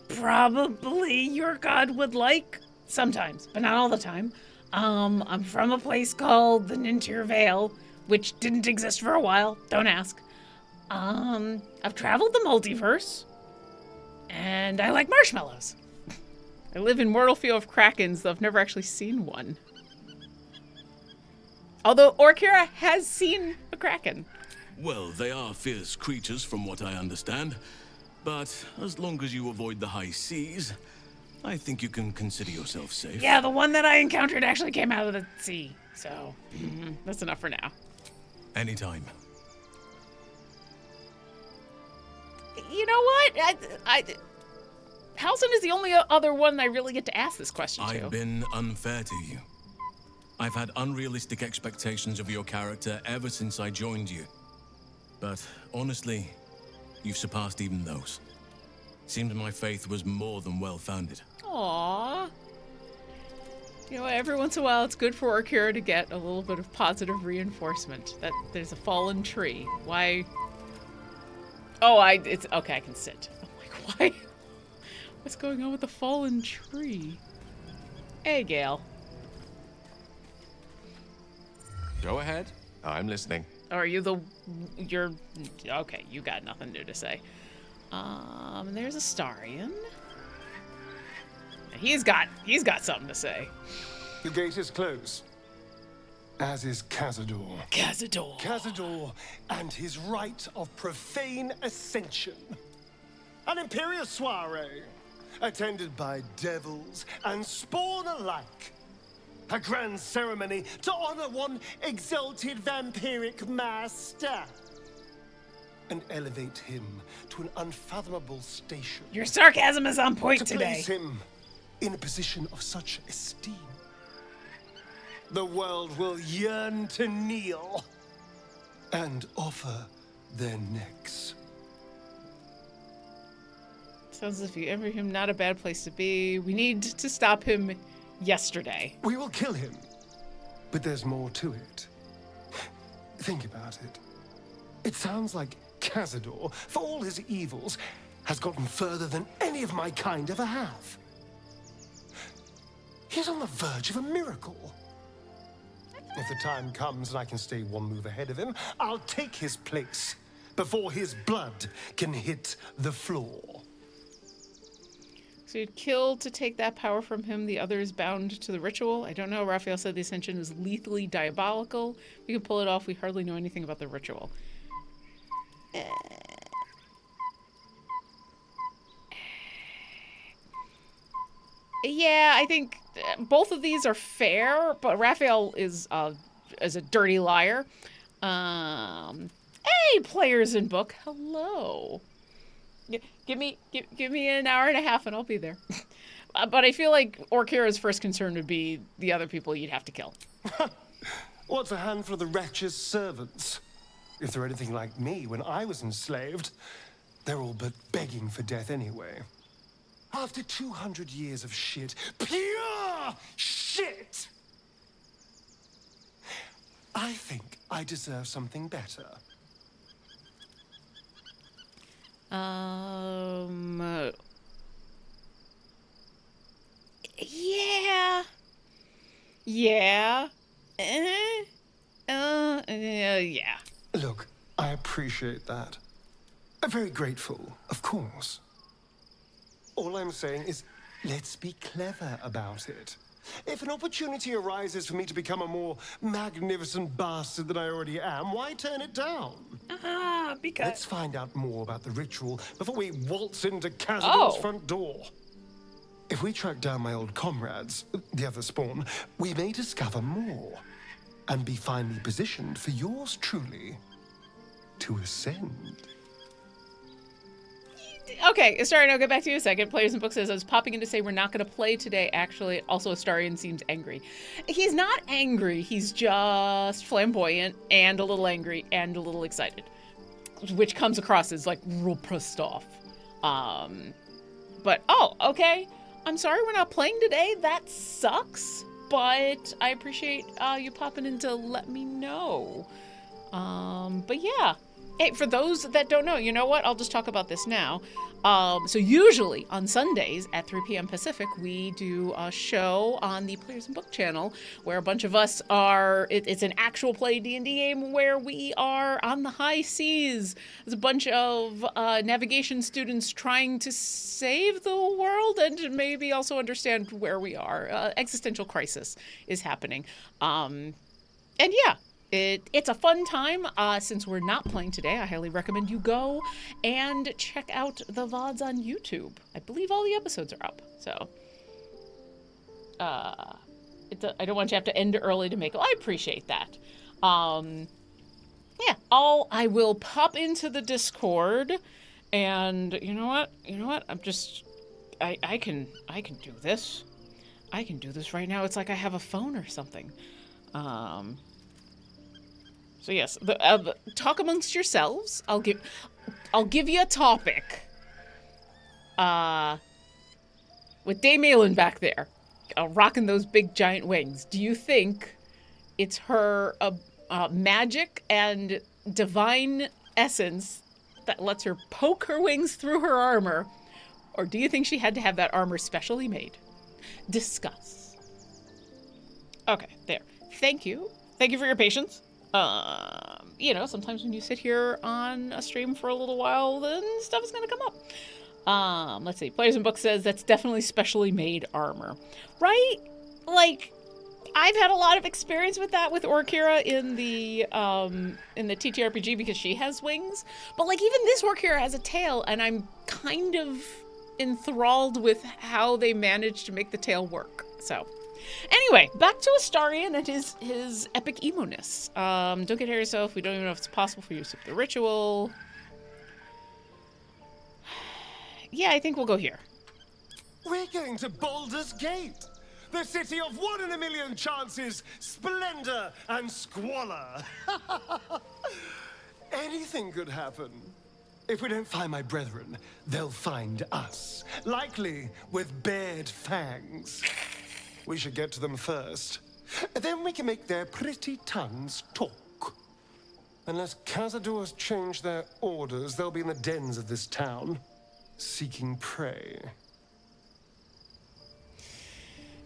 probably your god would like sometimes, but not all the time. I'm from a place called the Nintir Vale, which didn't exist for a while. Don't ask. I've traveled the multiverse, and I like marshmallows. I live in mortal fear of krakens, though I've never actually seen one. Although Orkira has seen a kraken. Well, they are fierce creatures from what I understand. But as long as you avoid the high seas, I think you can consider yourself safe. Yeah, the one that I encountered actually came out of the sea. So, that's enough for now. Anytime. You know what? Halsin is the only other one I really get to ask this question to. I've been unfair to you. I've had unrealistic expectations of your character ever since I joined you. But honestly, you've surpassed even those. Seems my faith was more than well-founded. Aww. You know, every once in a while it's good for Orkira to get a little bit of positive reinforcement that there's a fallen tree. Why? Oh, it's okay, I can sit. I'm like, why? What's going on with the fallen tree? Hey, Gale. Go ahead. I'm listening. Or are you you're, okay, you got nothing new to say. There's Astarion. He's got something to say. The gate is closed, as is Cazador. Cazador. Cazador and his rite of profane ascension. An imperial soiree, attended by devils and spawn alike. A grand ceremony to honor one exalted vampiric master. And elevate him to an unfathomable station. Your sarcasm is on point to today. Place him in a position of such esteem. The world will yearn to kneel and offer their necks. Sounds as if you envy him, not a bad place to be. We need to stop him yesterday. We will kill him, but there's more to it. Think about it. It sounds like Cazador, for all his evils, has gotten further than any of my kind ever have. He's on the verge of a miracle. If the time comes and I can stay one move ahead of him, I'll take his place before his blood can hit the floor. So you'd kill to take that power from him. The other is bound to the ritual. I don't know. Raphael said the ascension is lethally diabolical. We can pull it off. We hardly know anything about the ritual. Yeah, I think both of these are fair, but Raphael is a dirty liar. Hey, players in book, hello. Give me an hour and a half and I'll be there. But I feel like Orkira's first concern would be the other people you'd have to kill. What's a handful of the wretched servants? If they're anything like me when I was enslaved, they're all but begging for death anyway. After 200 years of shit, pure shit, I think I deserve something better. Yeah. Yeah. Yeah. Look, I appreciate that. I'm very grateful, of course. All I'm saying is, let's be clever about it. If an opportunity arises for me to become a more magnificent bastard than I already am, why turn it down? Because... Let's find out more about the ritual before we waltz into Cazador's front door. If we track down my old comrades, the other spawn, we may discover more and be finally positioned for yours truly to ascend. Okay, Astarion, I'll get back to you in a second. Players in Book says, I was popping in to say we're not going to play today, actually. Also, Astarion seems angry. He's not angry. He's just flamboyant and a little angry and a little excited, which comes across as, like, real pissed off. But, okay. I'm sorry we're not playing today. That sucks, but I appreciate you popping in to let me know. But, yeah. Hey, for those that don't know, you know what? I'll just talk about this now. So usually on Sundays at 3 p.m. Pacific, we do a show on the Players and Book channel where a bunch of us are, it's an actual play D&D game where we are on the high seas. There's a bunch of navigation students trying to save the world and maybe also understand where we are. Existential crisis is happening. And yeah. It's a fun time. Since we're not playing today, I highly recommend you go and check out the VODs on YouTube. I believe all the episodes are up. So, I don't want you to have to end early to make it. I appreciate that. Yeah, I will pop into the Discord, and you know what? I'm just, I can do this. I can do this right now. It's like I have a phone or something. So yes, talk amongst yourselves. I'll give you a topic. With Dame Malin back there, rocking those big giant wings. Do you think it's her magic and divine essence that lets her poke her wings through her armor, or do you think she had to have that armor specially made? Discuss. Okay, there. Thank you. Thank you for your patience. You know, sometimes when you sit here on a stream for a little while, then stuff is going to come up. Let's see. Players in Book says that's definitely specially made armor. Right? Like, I've had a lot of experience with that with Orkira in the TTRPG because she has wings. But, like, even this Orkira has a tail, and I'm kind of enthralled with how they managed to make the tail work. So... Anyway, back to Astarion and his epic emo-ness. Don't get ahead of yourself. We don't even know if it's possible for you to skip the ritual. Yeah, I think we'll go here. We're going to Baldur's Gate, the city of 1 in a million chances, splendor and squalor. Anything could happen. If we don't find my brethren, they'll find us, likely with bared fangs. We should get to them first. Then we can make their pretty tongues talk. Unless Cazadors change their orders, they'll be in the dens of this town, seeking prey.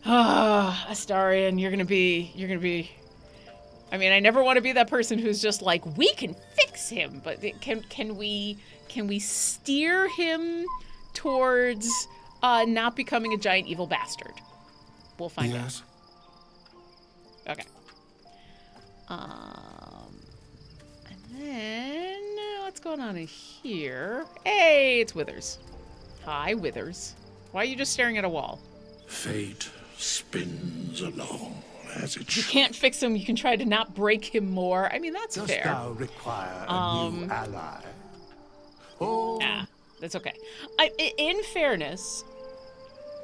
Ah, Astarion, you're gonna be... I mean, I never want to be that person who's just like, we can fix him, but can we steer him towards not becoming a giant evil bastard? We'll find out. Okay. And then what's going on in here? Hey, it's Withers. Hi, Withers. Why are you just staring at a wall? Fate spins along as it You can't fix him. You can try to not break him more. I mean, that's Dost fair. thou require a new ally? Nah, that's okay. In fairness,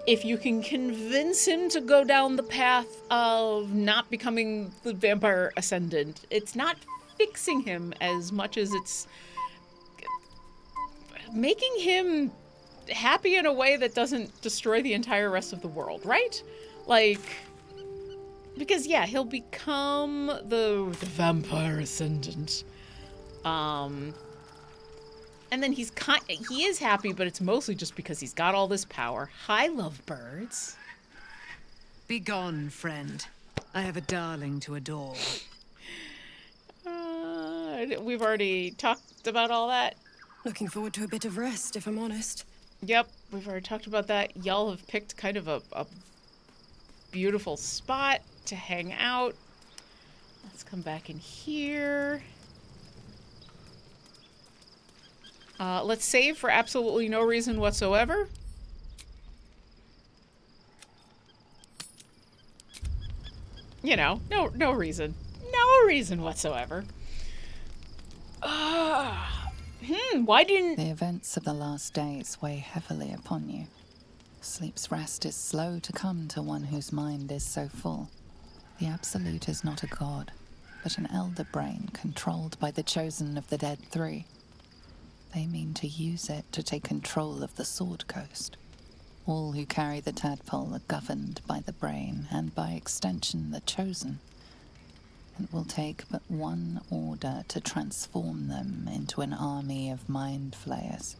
if you can convince him to go down the path of not becoming the vampire ascendant, it's not fixing him as much as it's making him happy in a way that doesn't destroy the entire rest of the world, right? Like, because yeah, he'll become the vampire ascendant. And then he is happy, but it's mostly just because he's got all this power. Hi, lovebirds. Be gone, friend. I have a darling to adore. We've already talked about all that. Looking forward to a bit of rest, if I'm honest. Yep, we've already talked about that. Y'all have picked kind of a beautiful spot to hang out. Let's come back in here. Let's save for absolutely no reason whatsoever. You know, no reason. No reason whatsoever. Why didn't... The events of the last days weigh heavily upon you. Sleep's rest is slow to come to one whose mind is so full. The Absolute is not a god, but an elder brain controlled by the chosen of the Dead Three. They mean to use it to take control of the Sword Coast. All who carry the tadpole are governed by the brain, and by extension the chosen. It will take but one order to transform them into an army of mind flayers.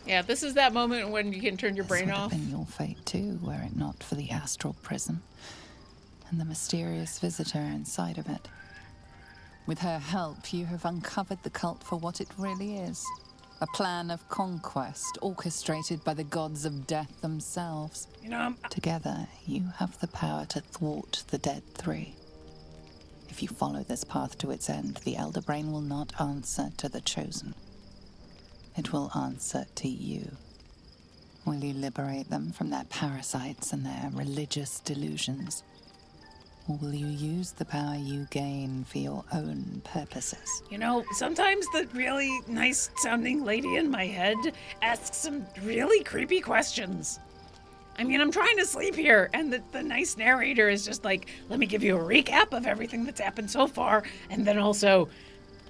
Yeah, this is that moment when you can turn your brain This would off. have been your fate too, were it not for the astral prison and the mysterious visitor inside of it. With her help, you have uncovered the cult for what it really is. A plan of conquest orchestrated by the gods of death themselves. You know, Together, you have the power to thwart the Dead Three. If you follow this path to its end, the Elder Brain will not answer to the Chosen. It will answer to you. Will you liberate them from their parasites and their religious delusions? Or will you use the power you gain for your own purposes? You know, sometimes the really nice-sounding lady in my head asks some really creepy questions. I mean, I'm trying to sleep here, and the nice narrator is just like, let me give you a recap of everything that's happened so far, and then also,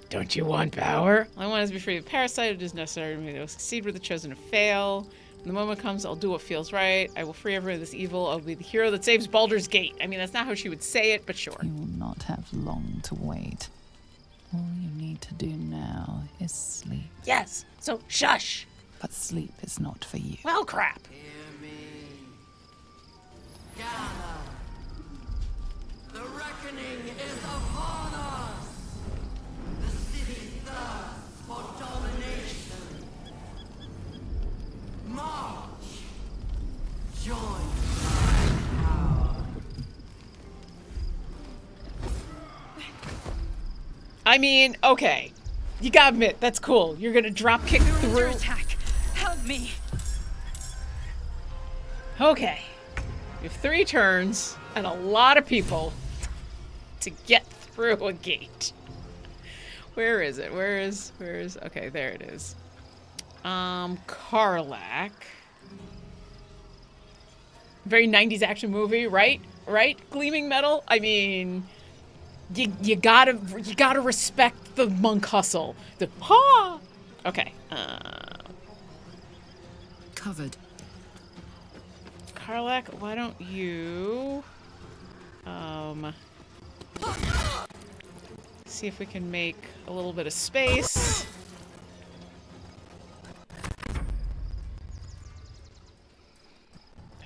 don't you want power? All I want is to be free of parasite. It is necessary for me to succeed with the chosen to fail. When the moment comes, I'll do what feels right. I will free everyone of this evil. I'll be the hero that saves Baldur's Gate. I mean, that's not how she would say it, but sure. You will not have long to wait. All you need to do now is sleep. Yes, so shush. But sleep is not for you. Well, crap. The reckoning is upon us! March. Join. I mean, okay. You gotta admit, that's cool. You're gonna drop kick through. Attack. Help me. Okay. You have 3 turns and a lot of people to get through a gate. Where is it? Where is, okay, there it is. Karlak. Very 90s action movie, right? Right? Gleaming metal? I mean, you gotta respect the monk hustle. The ha! Okay. Covered. Karlak, why don't you see if we can make a little bit of space.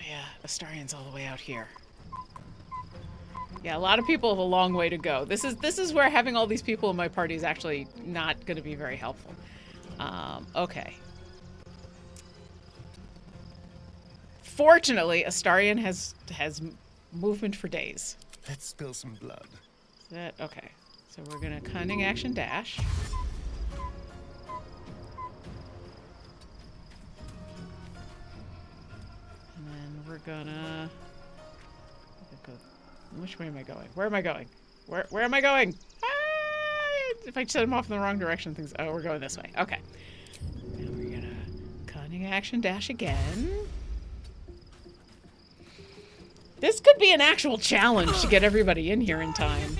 Yeah, Astarian's all the way out here. Yeah, a lot of people have a long way to go. This is where having all these people in my party is actually not going to be very helpful. Okay. Fortunately, Astarian has movement for days. Let's spill some blood. Is that okay? So we're gonna cunning action dash. And then we're gonna go. Which way am I going? Where am I going? Where am I going? Ah, if I set him off in the wrong direction, things. Oh, we're going this way. Okay. Now we're gonna cunning action dash again. This could be an actual challenge to get everybody in here in time.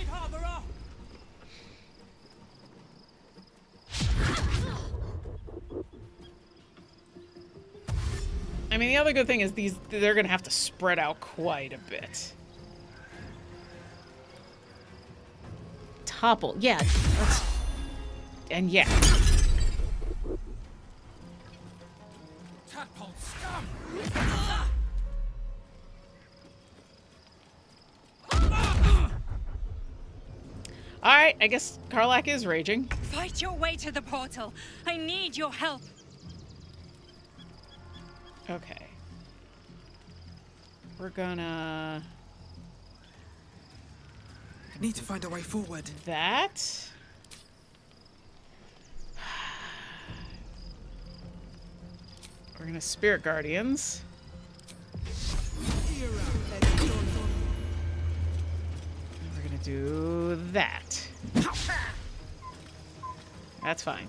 I mean, the other good thing is they're gonna have to spread out quite a bit. Topple, yeah. And yeah. Tadpole scum. Alright, I guess Karlak is raging. Fight your way to the portal. I need your help. Okay. We're gonna... Need to find a way forward. That. We're gonna Spirit Guardians. We're gonna do that. That's fine.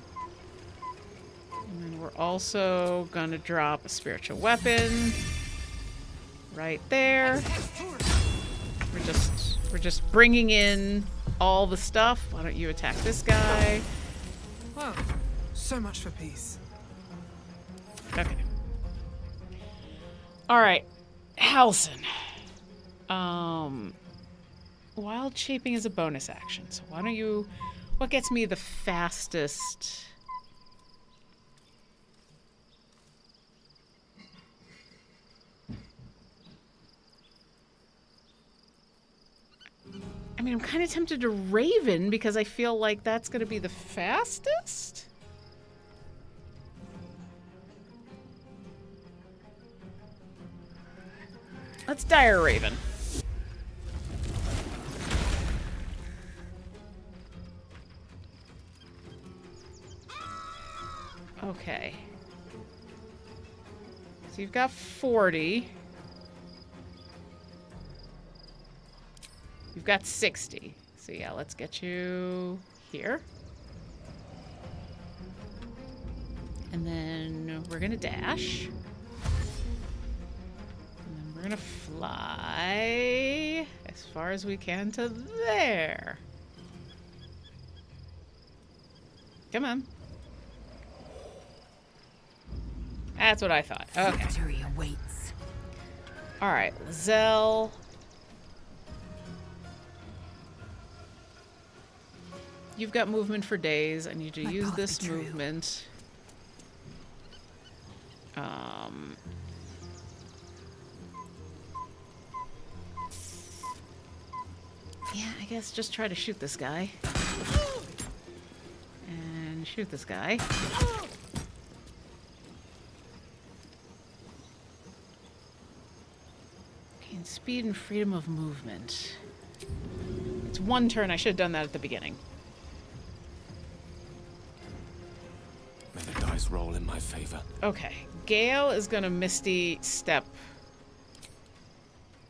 And then we're also gonna drop a spiritual weapon right there. We're just bringing in all the stuff. Why don't you attack this guy? Wow, so much for peace. Okay. All right, Halson. Wild shaping is a bonus action. So why don't you? What gets me the fastest? I mean, I'm kind of tempted to Raven because I feel like that's going to be the fastest. Let's Dire Raven. Okay. So you've got 40. You've got 60. So yeah, let's get you here. And then we're gonna dash. And then we're gonna fly as far as we can to there. Come on. That's what I thought. Okay. Victory awaits. All right, Lizelle. You've got movement for days. I need you to use this movement. Yeah, I guess just try to shoot this guy. And shoot this guy. Gain speed and freedom of movement. It's 1 turn. I should have done that at the beginning. May the dice roll in my favor. Okay. Gale is gonna Misty Step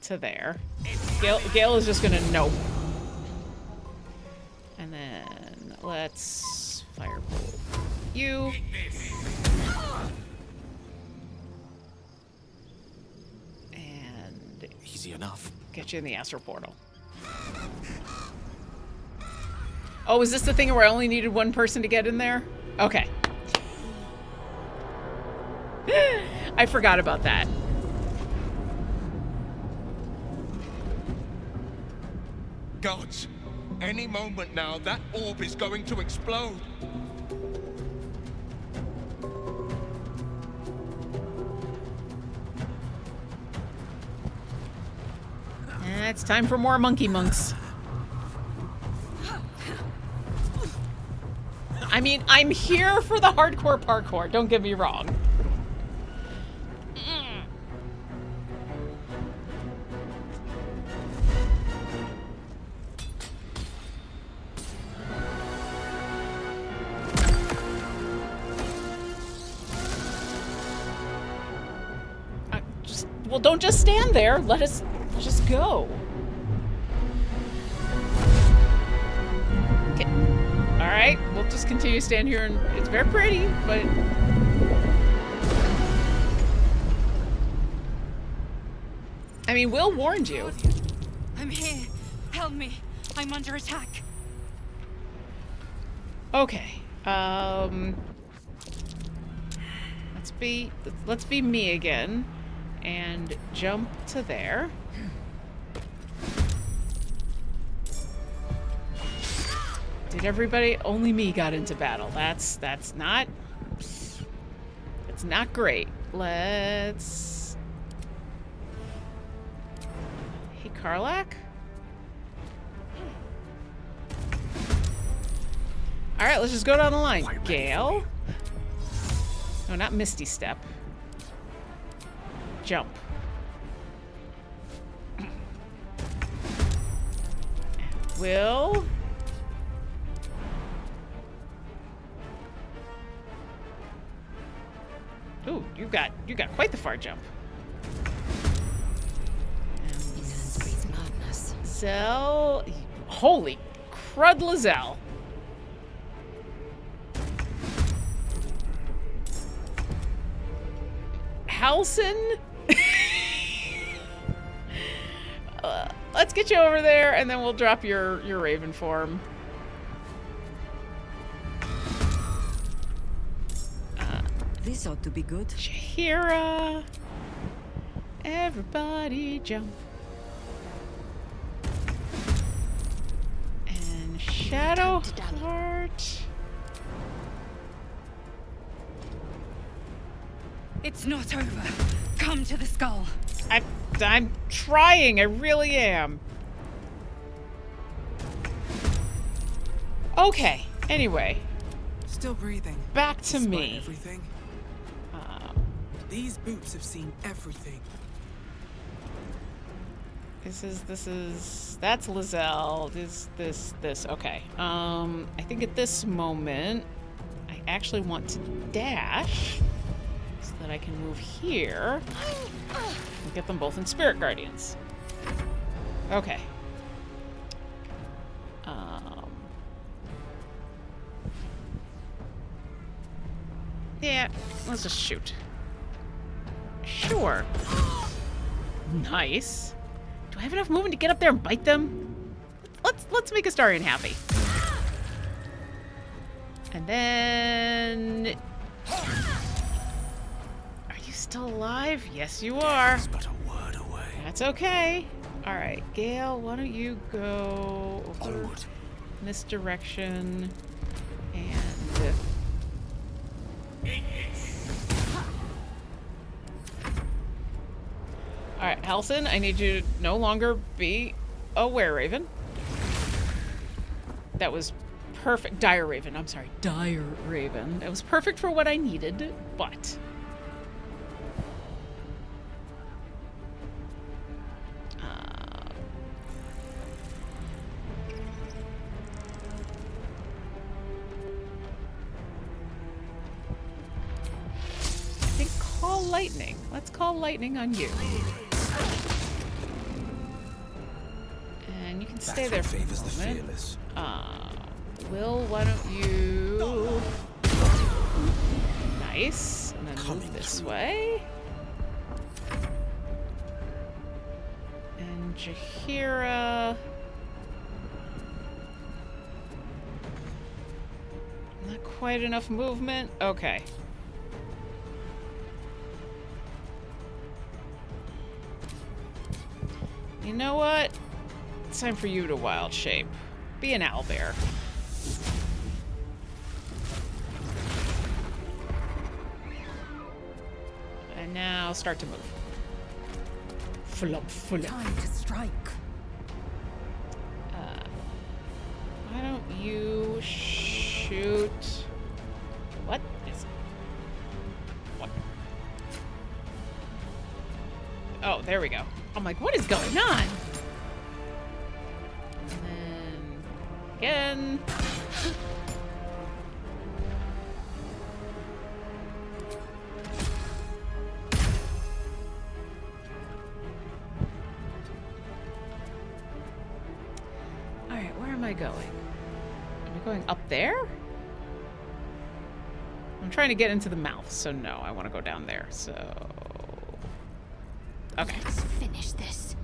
to there. Gale is just gonna nope. And then let's firebolt you. And easy enough. Get you in the astral portal. Oh, is this the thing where I only needed 1 person to get in there? Okay. I forgot about that. Gods, any moment now, that orb is going to explode. It's time for more monkey monks. I mean, I'm here for the hardcore parkour, don't get me wrong. Well, don't just stand there. Let's just go. Okay. All right, we'll just continue to stand here, and it's very pretty, but I mean, Will warned you. I'm here. Help me. I'm under attack. Okay. Let's be me again. And jump to there. Did everybody? Only me got into battle. That's not great. Let's. Hey, Karlak. All right, let's just go down the line. Gale. No, not Misty Step. Jump. Will. Ooh, you got quite the far jump. Zell. Holy crud, Lizelle. Halson. Let's get you over there, and then we'll drop your raven form. This ought to be good. Shahira. Everybody jump. And Shadowheart. It's not over. Come to the skull. I'm trying. I really am. Okay. Anyway. Still breathing. Back to despite me. Everything. These boots have seen everything. That's Lizelle. This. Okay. I think at this moment, I actually want to dash so that I can move here and get them both in Spirit Guardians. Okay. Yeah, let's just shoot. Sure. Nice. Do I have enough movement to get up there and bite them? Let's make Astarion happy. And then... Are you still alive? Yes, you are. But a word away. That's okay. All right, Gale, why don't you go over in this direction and... Alright, Halson, I need you to no longer be a wereraven. That was perfect. Dire Raven, I'm sorry. Dire Raven. That was perfect for what I needed, but... lightning. Let's call lightning on you. And you can stay there for a moment. The fearless. Will, why don't you... Nice. And then move this way. And Jaheira... Not quite enough movement? Okay. You know what? It's time for you to wild shape. Be an owlbear. And now start to move. Flop, flop. Time to strike. Why don't you shoot? What is it? What? Oh, there we go. I'm like, what is going on? And then again. All right, where am I going? Am I going up there? I'm trying to get into the mouth, so no, I want to go down there. So, okay. Let's finish this.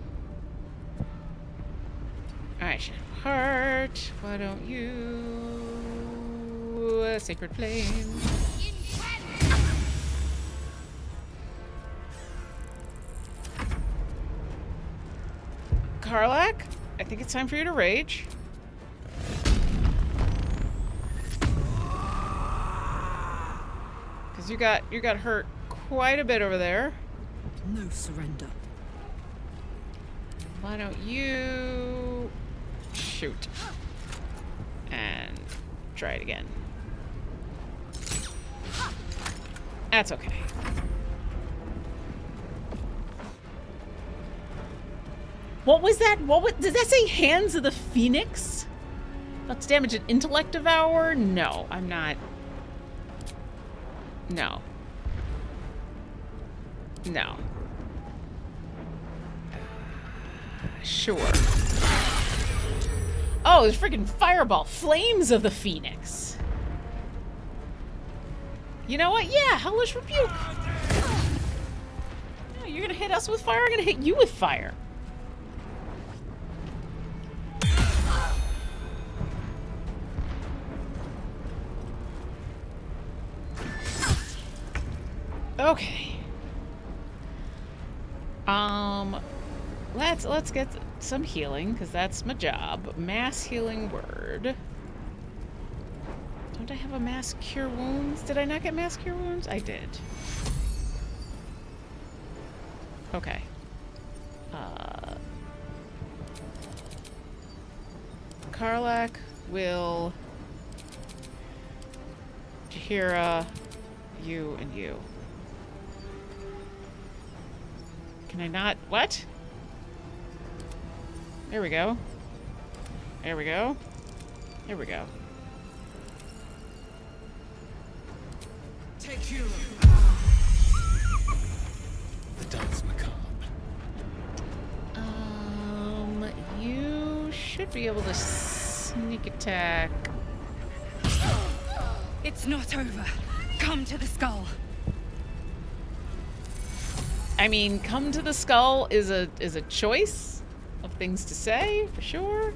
All right, Shadowheart, why don't you... Sacred Flame. Karlach, I think it's time for you to rage. Because you got hurt quite a bit over there. No surrender. Why don't you shoot and try it again? That's okay. What was that? Did that say Hands of the Phoenix? Let's damage an intellect devour? No, I'm not. No. No. Sure. Oh, there's freaking fireball. Flames of the Phoenix. You know what? Yeah, Hellish Rebuke. No, you're gonna hit us with fire, I'm gonna hit you with fire. Okay. Let's get some healing, because that's my job. Mass healing word. Don't I have a mass cure wounds? Did I not get mass cure wounds? I did. Okay. Karlach, Will, Jaheira, you, and you. Can I not? What? There we go. There we go. There we go. Take you. The dance macabre. You should be able to sneak attack. It's not over. Come to the skull. I mean, come to the skull is a choice of things to say, for sure.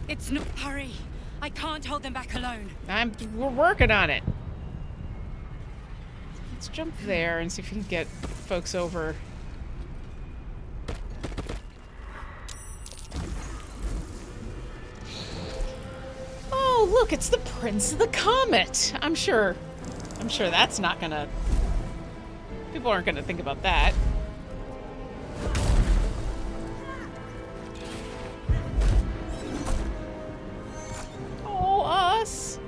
It's not. Hurry. I can't hold them back alone. We're working on it. Let's jump there and see if we can get folks over. Oh, look, it's the Prince of the Comet. I'm sure that's not gonna... People aren't gonna think about that. Oh, us.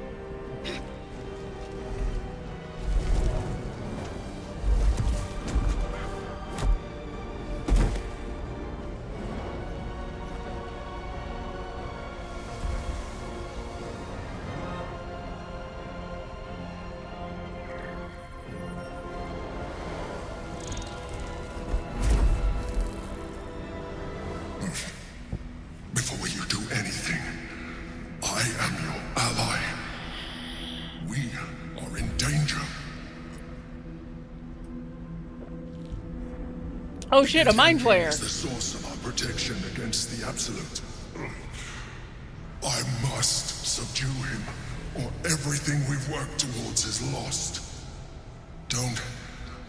danger. Oh shit, a mind flayer. Is the source of our protection against the Absolute. I must subdue him, or everything we've worked towards is lost. Don't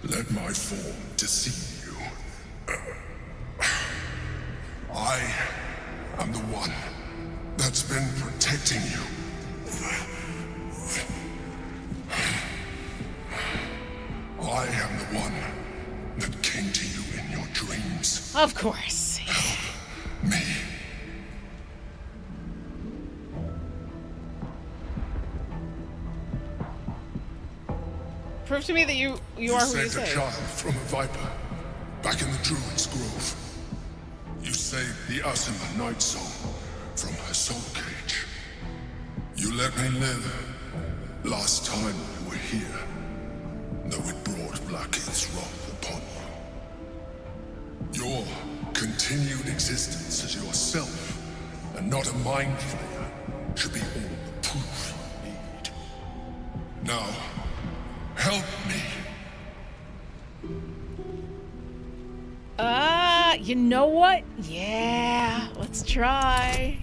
let my form deceive you. I am the one that's been protecting you. I am the one that came to you in your dreams. Of course. Me. Prove to me that you are who you saved say. a child from a viper back in the Druid's Grove. You saved the Asima Night Soul from her soul cage. You let me live last time you were here, though it brought Blackheath's wrath upon you. Your continued existence as yourself, and not a mind flayer, should be all the proof you need. Now, help me. You know what? Yeah, let's try.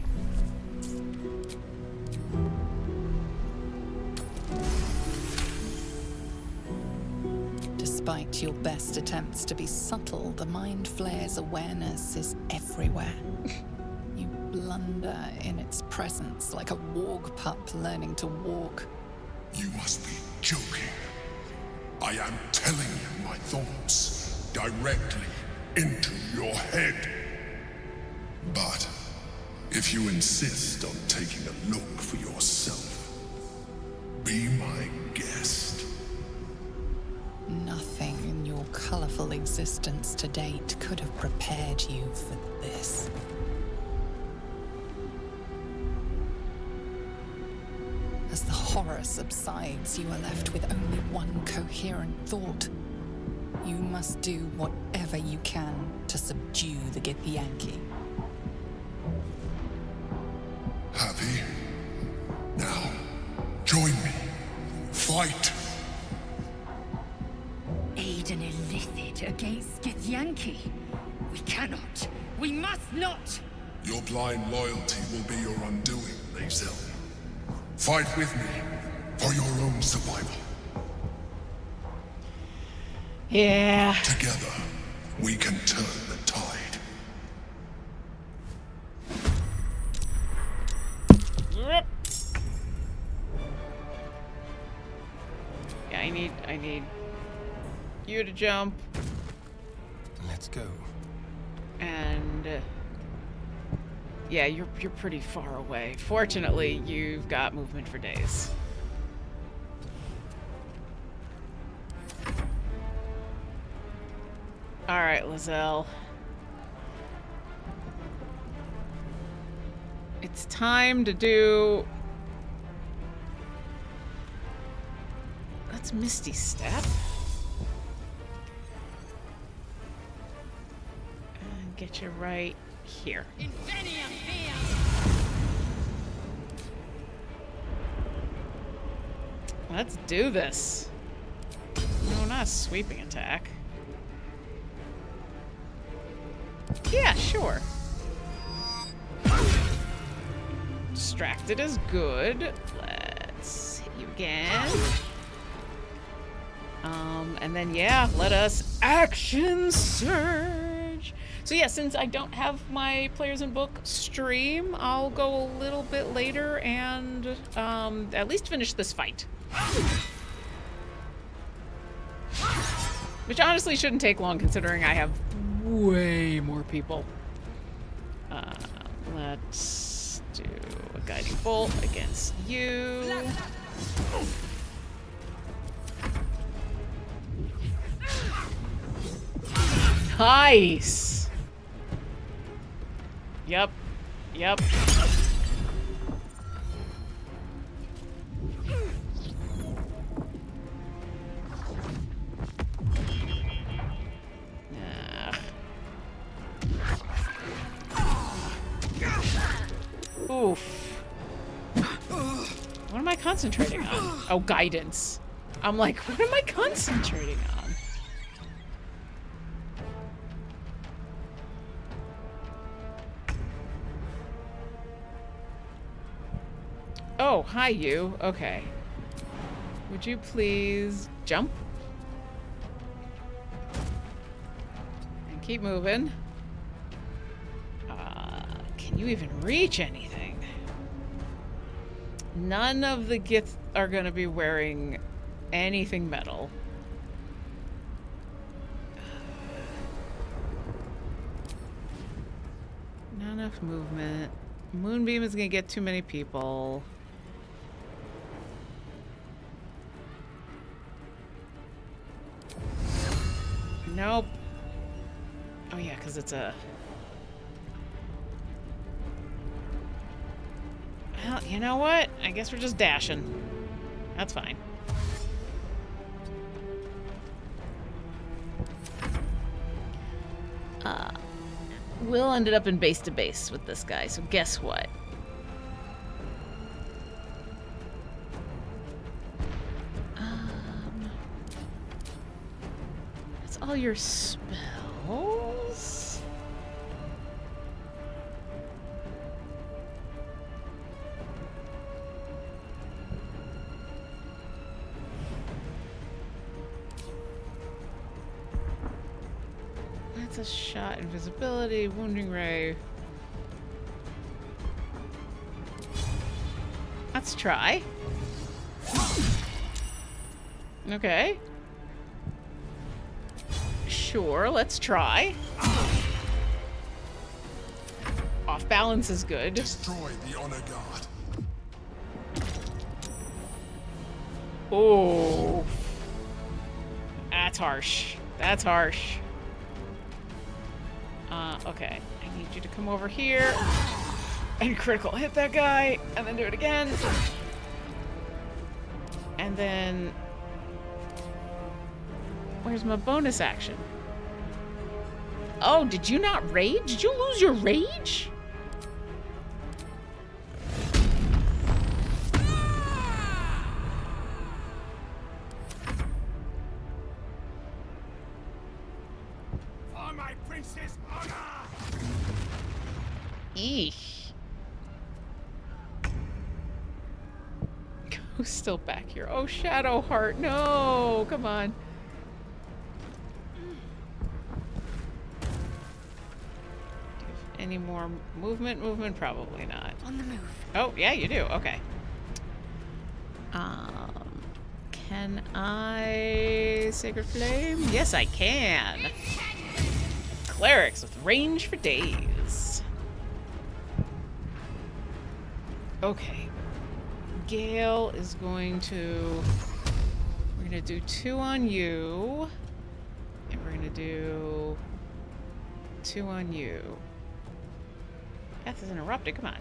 Despite your best attempts to be subtle, the mind flayer's awareness is everywhere. You blunder in its presence like a warg pup learning to walk. You must be joking. I am telling you my thoughts directly into your head. But if you insist on taking a look for yourself, be my guest. Nothing in your colorful existence to date could have prepared you for this. As the horror subsides, you are left with only one coherent thought. You must do whatever you can to subdue the Githyanki. Happy? Now, join me. Fight! Aid an illicit against Githyanki. We cannot. We must not. Your blind loyalty will be your undoing, Lae'zel. Fight with me for your own survival. Yeah. Together, we can turn the tide. Yep. Yeah, I need you to jump. Let's go. And yeah, you're pretty far away. Fortunately, you've got movement for days. All right, Lae'zel. It's time to do... That's Misty Step. And get you right here. Let's do this. No, not a sweeping attack. Yeah, sure. Distracted is good. Let's hit you again. And then yeah, let us action surge. So yeah, since I don't have my Players in Book stream, I'll go a little bit later and at least finish this fight. Which honestly shouldn't take long considering I have way more people. Let's do a guiding bolt against you. Nice. Yep. Yep. Oof. What am I concentrating on? Oh, guidance. I'm like, what am I concentrating on? Oh, hi you. Okay. Would you please jump? And keep moving. Can you even reach anything? None of the Gith are going to be wearing anything metal. Not enough movement. Moonbeam is going to get too many people. Nope. Oh yeah, because it's a... Well, you know what? I guess we're just dashing. That's fine. Will ended up in base to base with this guy, so guess what? That's all your spells? That's a shot, invisibility, wounding ray. Let's try. Okay. Sure, let's try. Off balance is good. Destroy the honor guard. Oh. That's harsh. That's harsh. Okay. I need you to come over here and critical hit that guy, and then do it again. And then... Where's my bonus action? Oh, did you not rage? Did you lose your rage? For my prince's honor! Eesh. Who's still back here? Oh, Shadowheart, no! Come on. Any more movement? Movement? Probably not. On the move. Oh, yeah, you do. Okay. Can I... Sacred Flame? Yes, I can. Clerics with range for days. Okay. Gale is going to... We're going to do 2 on you. And we're going to do 2 on you. Death is interrupted. Come on.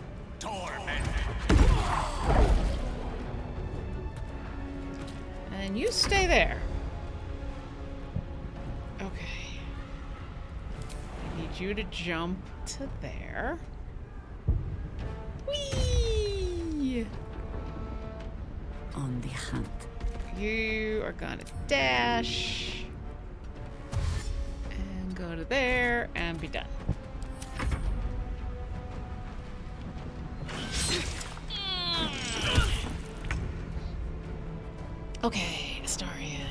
And you stay there. Okay. I need you to jump to there. Whee! On the hunt. You are gonna dash. And go to there and be done. Okay, Astarion.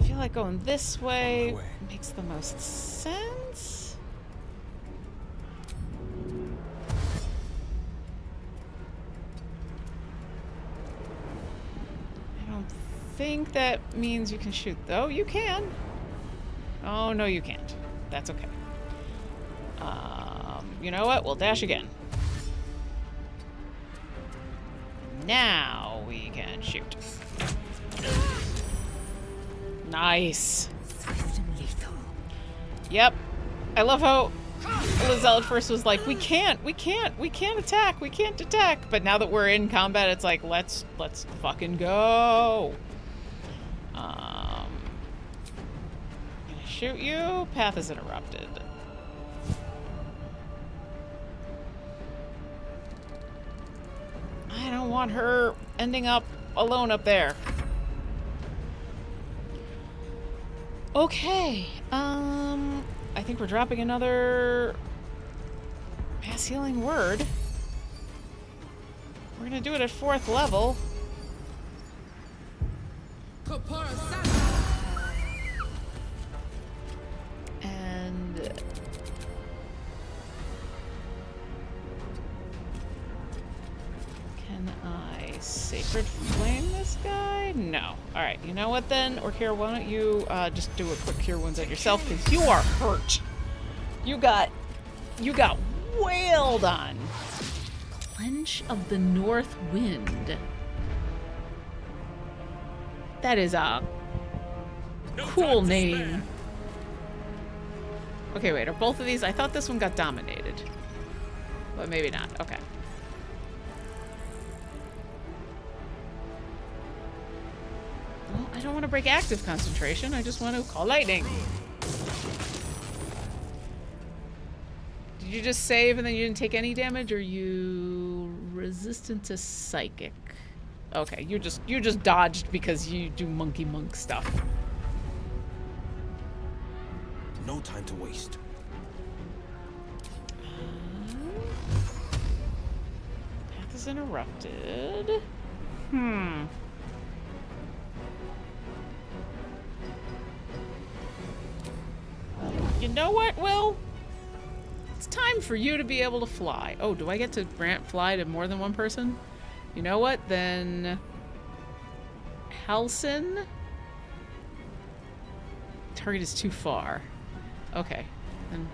I feel like going this way makes the most sense. I don't think that means you can shoot, though. You can. Oh, no, you can't. That's okay. You know what? We'll dash again. Now we can shoot. Nice. Swift and lethal. Yep. I love how Lizelle at first was like, we can't attack. But now that we're in combat, it's like, let's fucking go. Gonna shoot you. Path is interrupted. want her ending up alone up there. Okay, I think we're dropping another mass healing word. We're gonna do it at 4th level. And can I Sacred Flame this guy? No. Alright, you know what then? Orkira, why don't you just do a quick Cure Wounds on yourself, because you are hurt. You got wailed on. Clench of the North Wind. That is a cool name. Okay, wait, are both of these? I thought this one got dominated. But maybe not. Okay. Well, I don't want to break active concentration. I just want to call lightning. Did you just save and then you didn't take any damage, or you resistant to psychic? Okay, you just dodged because you do monkey monk stuff. No time to waste. Path is interrupted. You know what, Will? It's time for you to be able to fly. Oh, do I get to grant fly to more than one person? You know what, then... Halson? Target is too far. Okay, then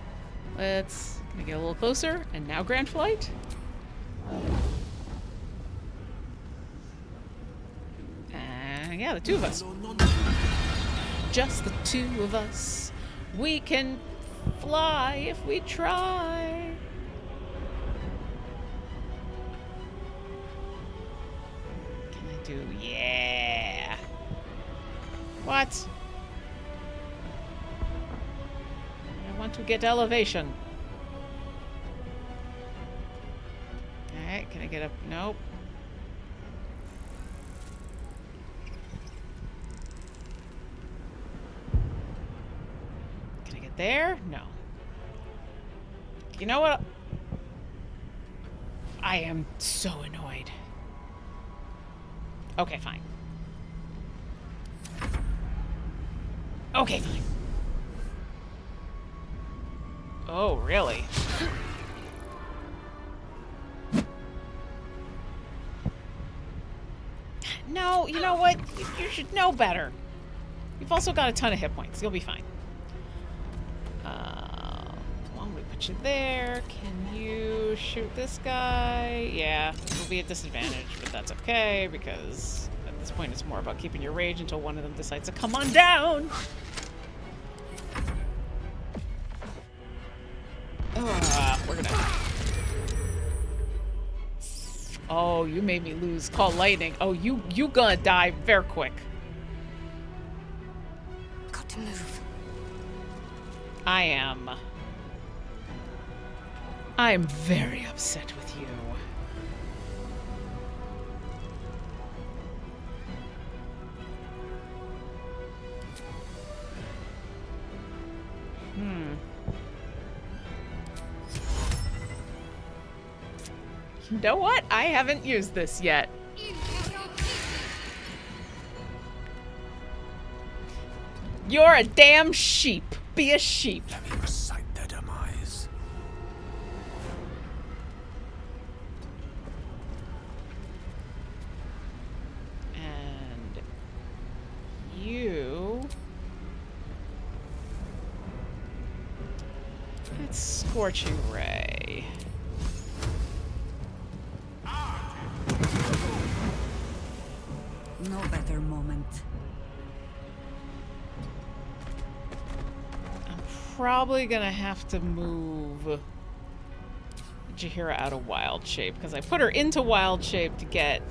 let's get a little closer, and now grant flight. Yeah, the two of us. Just the two of us. We can fly if we try. Can I do? Yeah. What? I want to get elevation. Alright, can I get up? Nope. Can I get there? No. You know what? I am so annoyed. Okay, fine. Okay, fine. Oh, really? No, you know what? You should know better. You've also got a ton of hit points. You'll be fine. Why don't we put you there? Can you shoot this guy? Yeah, it'll be a disadvantage, but that's okay, because at this point it's more about keeping your rage until one of them decides to come on down. We're gonna... Oh, you made me lose. Call lightning. Oh, you gonna die very quick. Got to move. I am very upset with you. You know what? I haven't used this yet. You're a damn sheep. Be a sheep. Let me recite their demise. And you... It's Scorching Ray. No better moment. I'm probably gonna have to move Jaheira out of wild shape, because I put her into wild shape to get...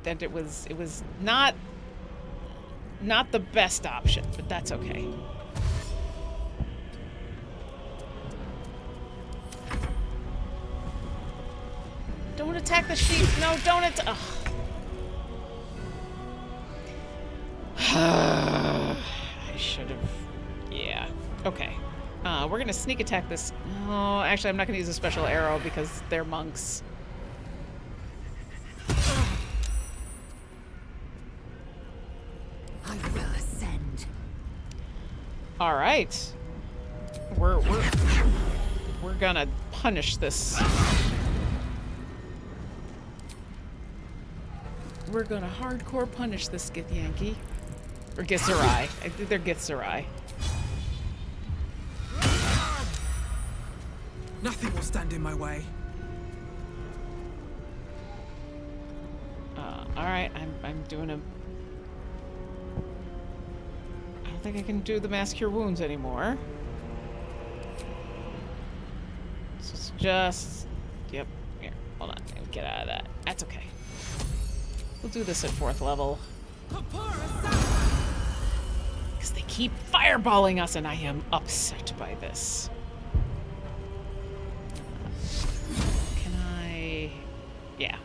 That it was not the best option, but that's okay. Don't attack the sheep. No, don't attack. I should have. Yeah. Okay. We're gonna sneak attack this. Oh, actually, I'm not gonna use a special arrow because they're monks. I will ascend. All right. We're gonna punish this. We're gonna hardcore punish this Githyanki. Or Githzerai. I think they're Githzerai. Nothing will stand in my way. Alright, I'm doing a... I don't think I can do the mass cure wounds anymore. So it's just... Yep, here, hold on, get out of that. That's okay. We'll do this at 4th level. Because they keep fireballing us and I am upset by this. Can I... Yeah.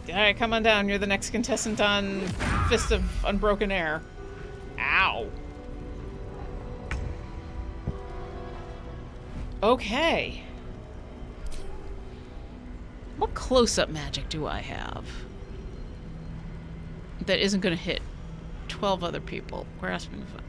Alright, come on down. You're the next contestant on Fist of Unbroken Air. Ow. Okay. What close-up magic do I have that isn't going to hit 12 other people? Grasping the foot.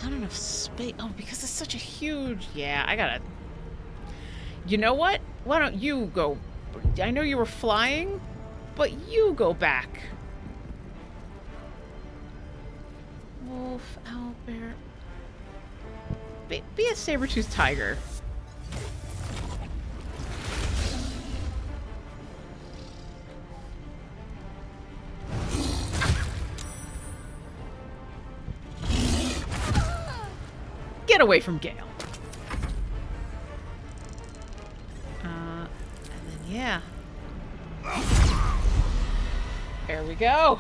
Not enough space. Oh, because it's such a huge... Yeah, I gotta... You know what? Why don't you go... I know you were flying, but you go back. Wolf, owlbear... Be a saber-toothed tiger. Get away from Gale. And then, yeah. There we go.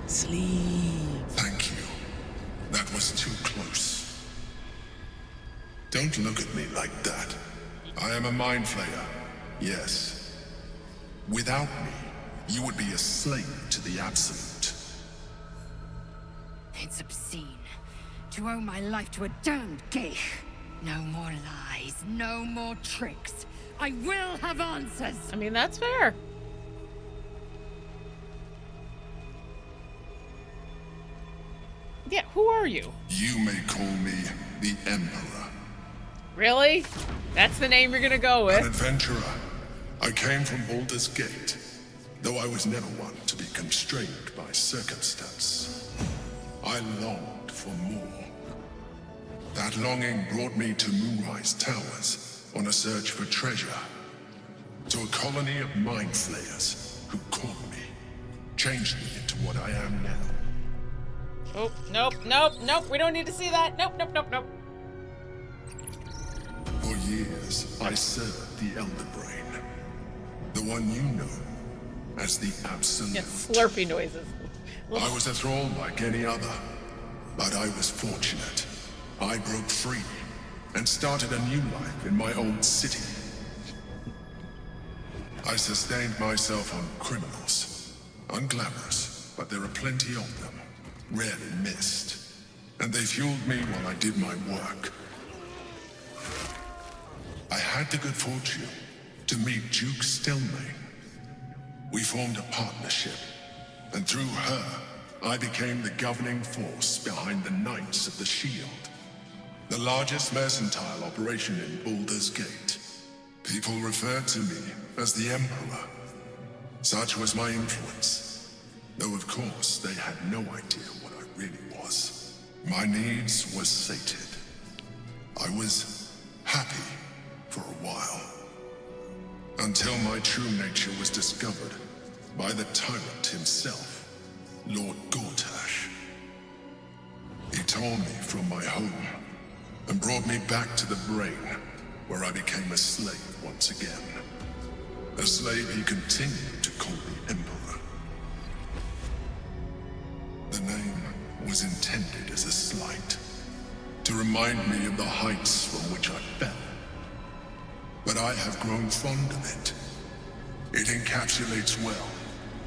Sleep. Thank you. That was too close. Don't look at me like that. I am a mind flayer. Yes. Without me, you would be a slave to the Absolute. It's obscene to owe my life to a damned geich. No more lies, no more tricks. I will have answers. I mean, that's fair. Yeah, who are you? You may call me the Emperor. Really? That's the name you're gonna go with? An adventurer. I came from Baldur's Gate, though I was never one to be constrained by circumstance. I longed for more. That longing brought me to Moonrise Towers on a search for treasure. To a colony of mind flayers who caught me, changed me into what I am now. Oh, nope, we don't need to see that. Nope. For years, I served the Elder Brain, the one you know as the Absolute. Yeah, slurpy noises. I was a thrall like any other, but I was fortunate. I broke free and started a new life in my old city. I sustained myself on criminals. Unglamorous, but there are plenty of them, rarely missed. And they fueled me while I did my work. I had the good fortune to meet Duke Stelmane. We formed a partnership, and through her, I became the governing force behind the Knights of the Shield, the largest mercantile operation in Baldur's Gate. People referred to me as the Emperor. Such was my influence, though of course they had no idea what I really was. My needs were sated. I was happy for a while. Until my true nature was discovered by the tyrant himself, Lord Gortash. He tore me from my home and brought me back to the brain, where I became a slave once again. A slave he continued to call the Emperor. The name was intended as a slight, to remind me of the heights from which I fell. But I have grown fond of it. It encapsulates well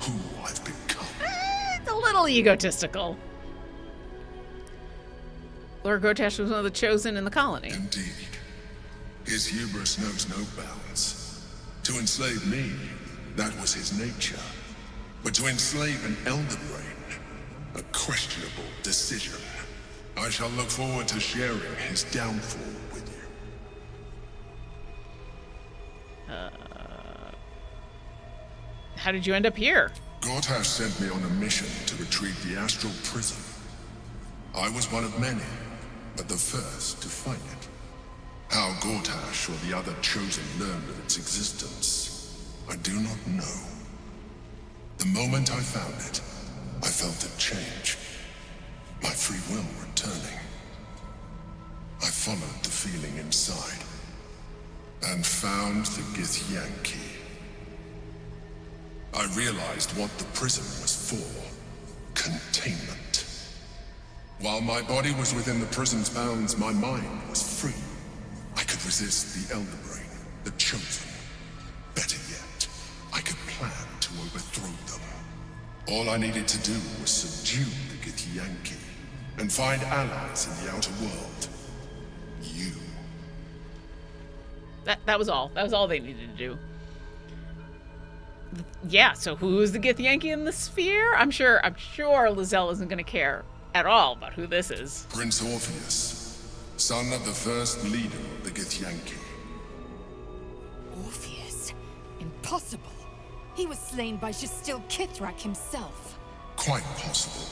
who I've become. It's a little egotistical. Lord Gortash was one of the chosen in the colony. Indeed. His hubris knows no bounds. To enslave me, that was his nature. But to enslave an Elder Brain, a questionable decision. I shall look forward to sharing his downfall with you. How did you end up here? Gortash sent me on a mission to retrieve the astral prism. I was one of many, but the first to find it. How Gortash or the other chosen learned of its existence, I do not know. The moment I found it, I felt it change. My free will returning. I followed the feeling inside and found the Githyanki. I realized what the prism was for. Containment. While my body was within the prison's bounds, my mind was free. I could resist the Elder Brain, the chosen. Better yet, I could plan to overthrow them. All I needed to do was subdue the Githyanki and find allies in the outer world. You. That was all. That was all they needed to do. Yeah, so who's the Githyanki in the sphere? I'm sure Lizelle isn't going to care at all about who this is. Prince Orpheus, son of the first leader of the Githyanki. Orpheus? Impossible. He was slain by Justil Kithrak himself. Quite possible,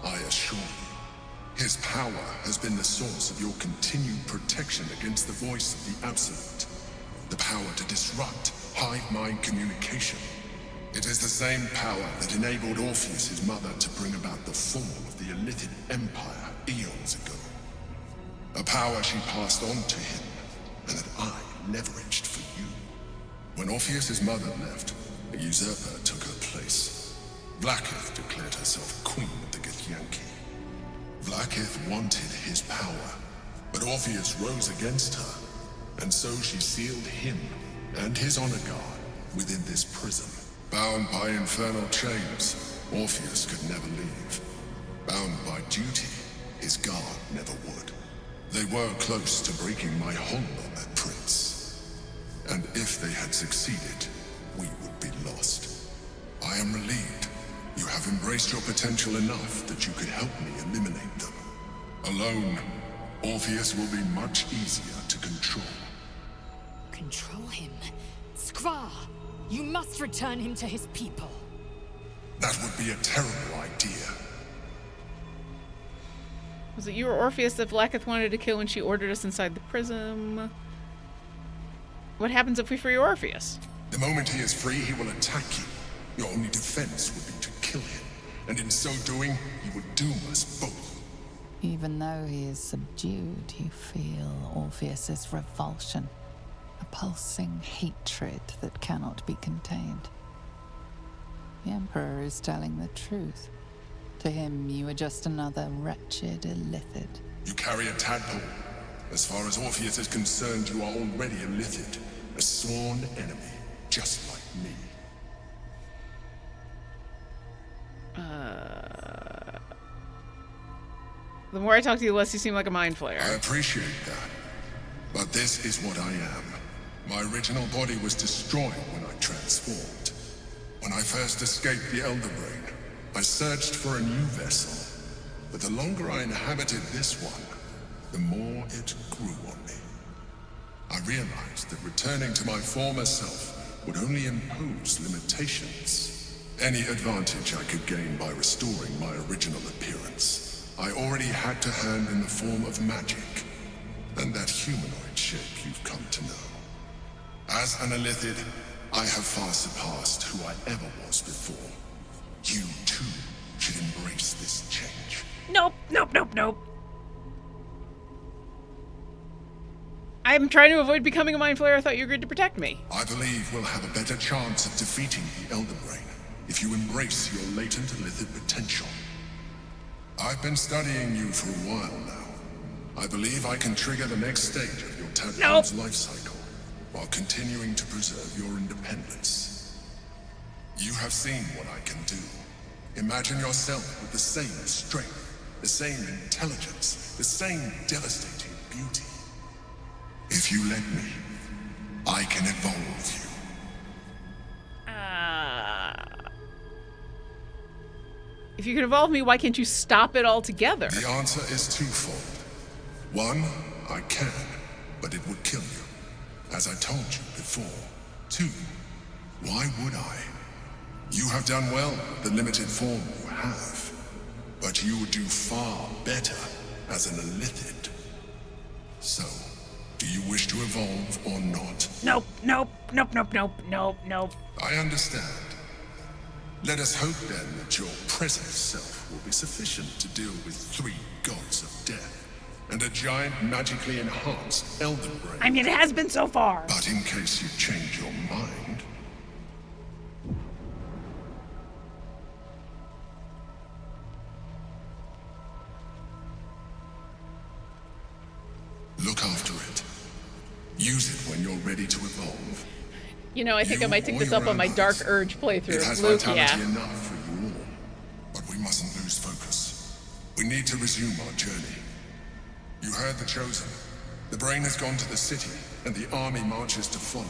I assure you. His power has been the source of your continued protection against the voice of the Absolute. The power to disrupt hive mind communication. It is the same power that enabled Orpheus' mother to bring about the fall of the Illithid Empire eons ago. A power she passed on to him, and that I leveraged for you. When Orpheus' mother left, a usurper took her place. Vlaakith declared herself queen of the Githyanki. Vlaakith wanted his power, but Orpheus rose against her, and so she sealed him and his honor guard within this prison. Bound by infernal chains, Orpheus could never leave. Bound by duty, his guard never would. They were close to breaking my hold on that prince. And if they had succeeded, we would be lost. I am relieved. You have embraced your potential enough that you could help me eliminate them. Alone, Orpheus will be much easier to control. Control him? Skvar! You must return him to his people. That would be a terrible idea. Was it you or Orpheus that Vlaakith wanted to kill when she ordered us inside the prism? What happens if we free Orpheus? The moment he is free, he will attack you. Your only defense would be to kill him. And in so doing, he would doom us both. Even though he is subdued, you feel Orpheus's revulsion. A pulsing hatred that cannot be contained. The Emperor is telling the truth. To him, you are just another wretched Illithid. You carry a tadpole. As far as Orpheus is concerned, you are already Illithid. A sworn enemy, just like me. The more I talk to you, the less you seem like a mind flayer. I appreciate that. But this is what I am. My original body was destroyed when I transformed. When I first escaped the Elder Brain, I searched for a new vessel. But the longer I inhabited this one, the more it grew on me. I realized that returning to my former self would only impose limitations. Any advantage I could gain by restoring my original appearance, I already had to hand in the form of magic, and that humanoid shape you've come to know. As an Illithid, I have far surpassed who I ever was before. You, too, should embrace this change. Nope, nope, nope, nope. I'm trying to avoid becoming a Mind Flayer. I thought you agreed to protect me. I believe we'll have a better chance of defeating the Elder Brain if you embrace your latent illithid potential. I've been studying you for a while now. I believe I can trigger the next stage of your tadpole's life cycle while continuing to preserve your independence. You have seen what I can do. Imagine yourself with the same strength, the same intelligence, the same devastating beauty. If you let me, I can evolve you. If you can evolve me, why can't you stop it altogether? The answer is twofold. One, I can, but it would kill you, as I told you before. Two, why would I? You have done well with the limited form you have, but you would do far better as an illithid. So, do you wish to evolve or not? Nope, nope, nope, nope, nope, nope, nope. I understand. Let us hope then that your present self will be sufficient to deal with 3 gods of death and a giant magically enhanced Elder Brain. I mean, it has been so far. But in case you change your mind... Look after it. Use it when you're ready to evolve. You know, I think I might take this up on my Dark Urge playthrough. It has Luke, vitality yeah. enough for you all. But we mustn't lose focus. We need to resume our journey. You heard the Chosen. The Brain has gone to the city, and the army marches to follow.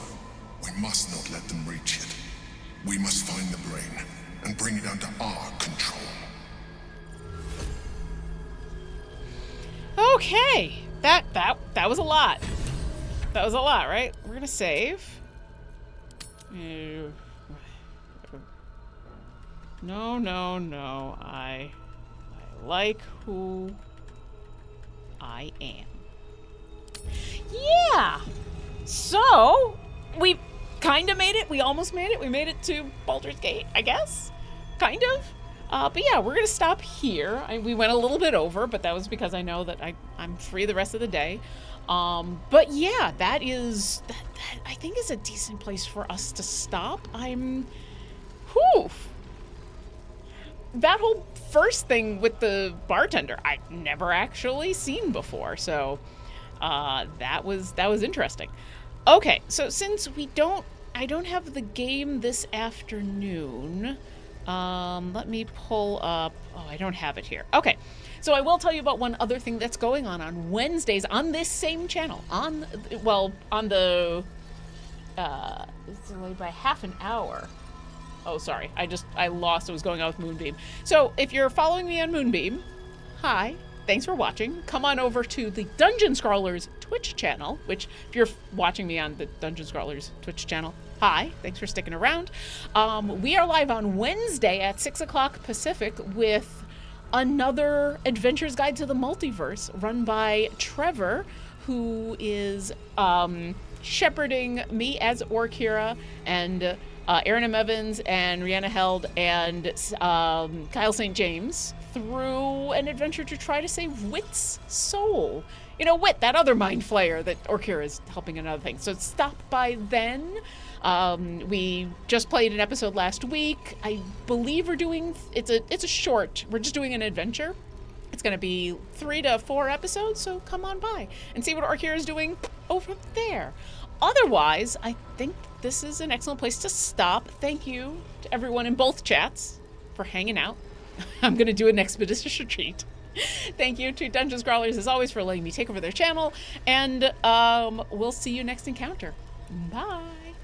We must not let them reach it. We must find the Brain and bring it under our control. Okay. That was a lot. That was a lot, right? We're gonna save. No, no, no. I like who I am. Yeah. So we kind of made it. We almost made it. We made it to Baldur's Gate, I guess. Kind of. But yeah, we're gonna stop here. We went a little bit over, but that was because I know that I'm free the rest of the day. But yeah, that I think is a decent place for us to stop. That whole first thing with the bartender, I've never actually seen before. So, that was interesting. Okay, so since I don't have the game this afternoon, let me pull up, I don't have it here. Okay. So I will tell you about one other thing that's going on Wednesdays on this same channel. On the, it's delayed by half an hour. Oh, sorry. I lost what was going on with Moonbeam. So if you're following me on Moonbeam, hi, thanks for watching. Come on over to the Dungeon Scrawlers Twitch channel, which if you're watching me on the Dungeon Scrawlers Twitch channel, hi, thanks for sticking around. We are live on Wednesday at 6 o'clock Pacific with another Adventurer's Guide to the Multiverse run by Trevor, who is shepherding me as Orkira and Aaron M. Evans and Rihanna Held and Kyle St. James through an adventure to try to save Wit's soul. You know, Wit, that other Mind Flayer that Orkira is helping another thing. So stop by then. We just played an episode last week. I believe we're doing, it's a short, we're just doing an adventure. It's gonna be 3 to 4 episodes, so come on by and see what Orkira is doing over there. Otherwise, I think this is an excellent place to stop. Thank you to everyone in both chats for hanging out. I'm gonna do an expeditious retreat. Thank you to Dungeon Scrawlers, as always, for letting me take over their channel, and we'll see you next encounter. Bye.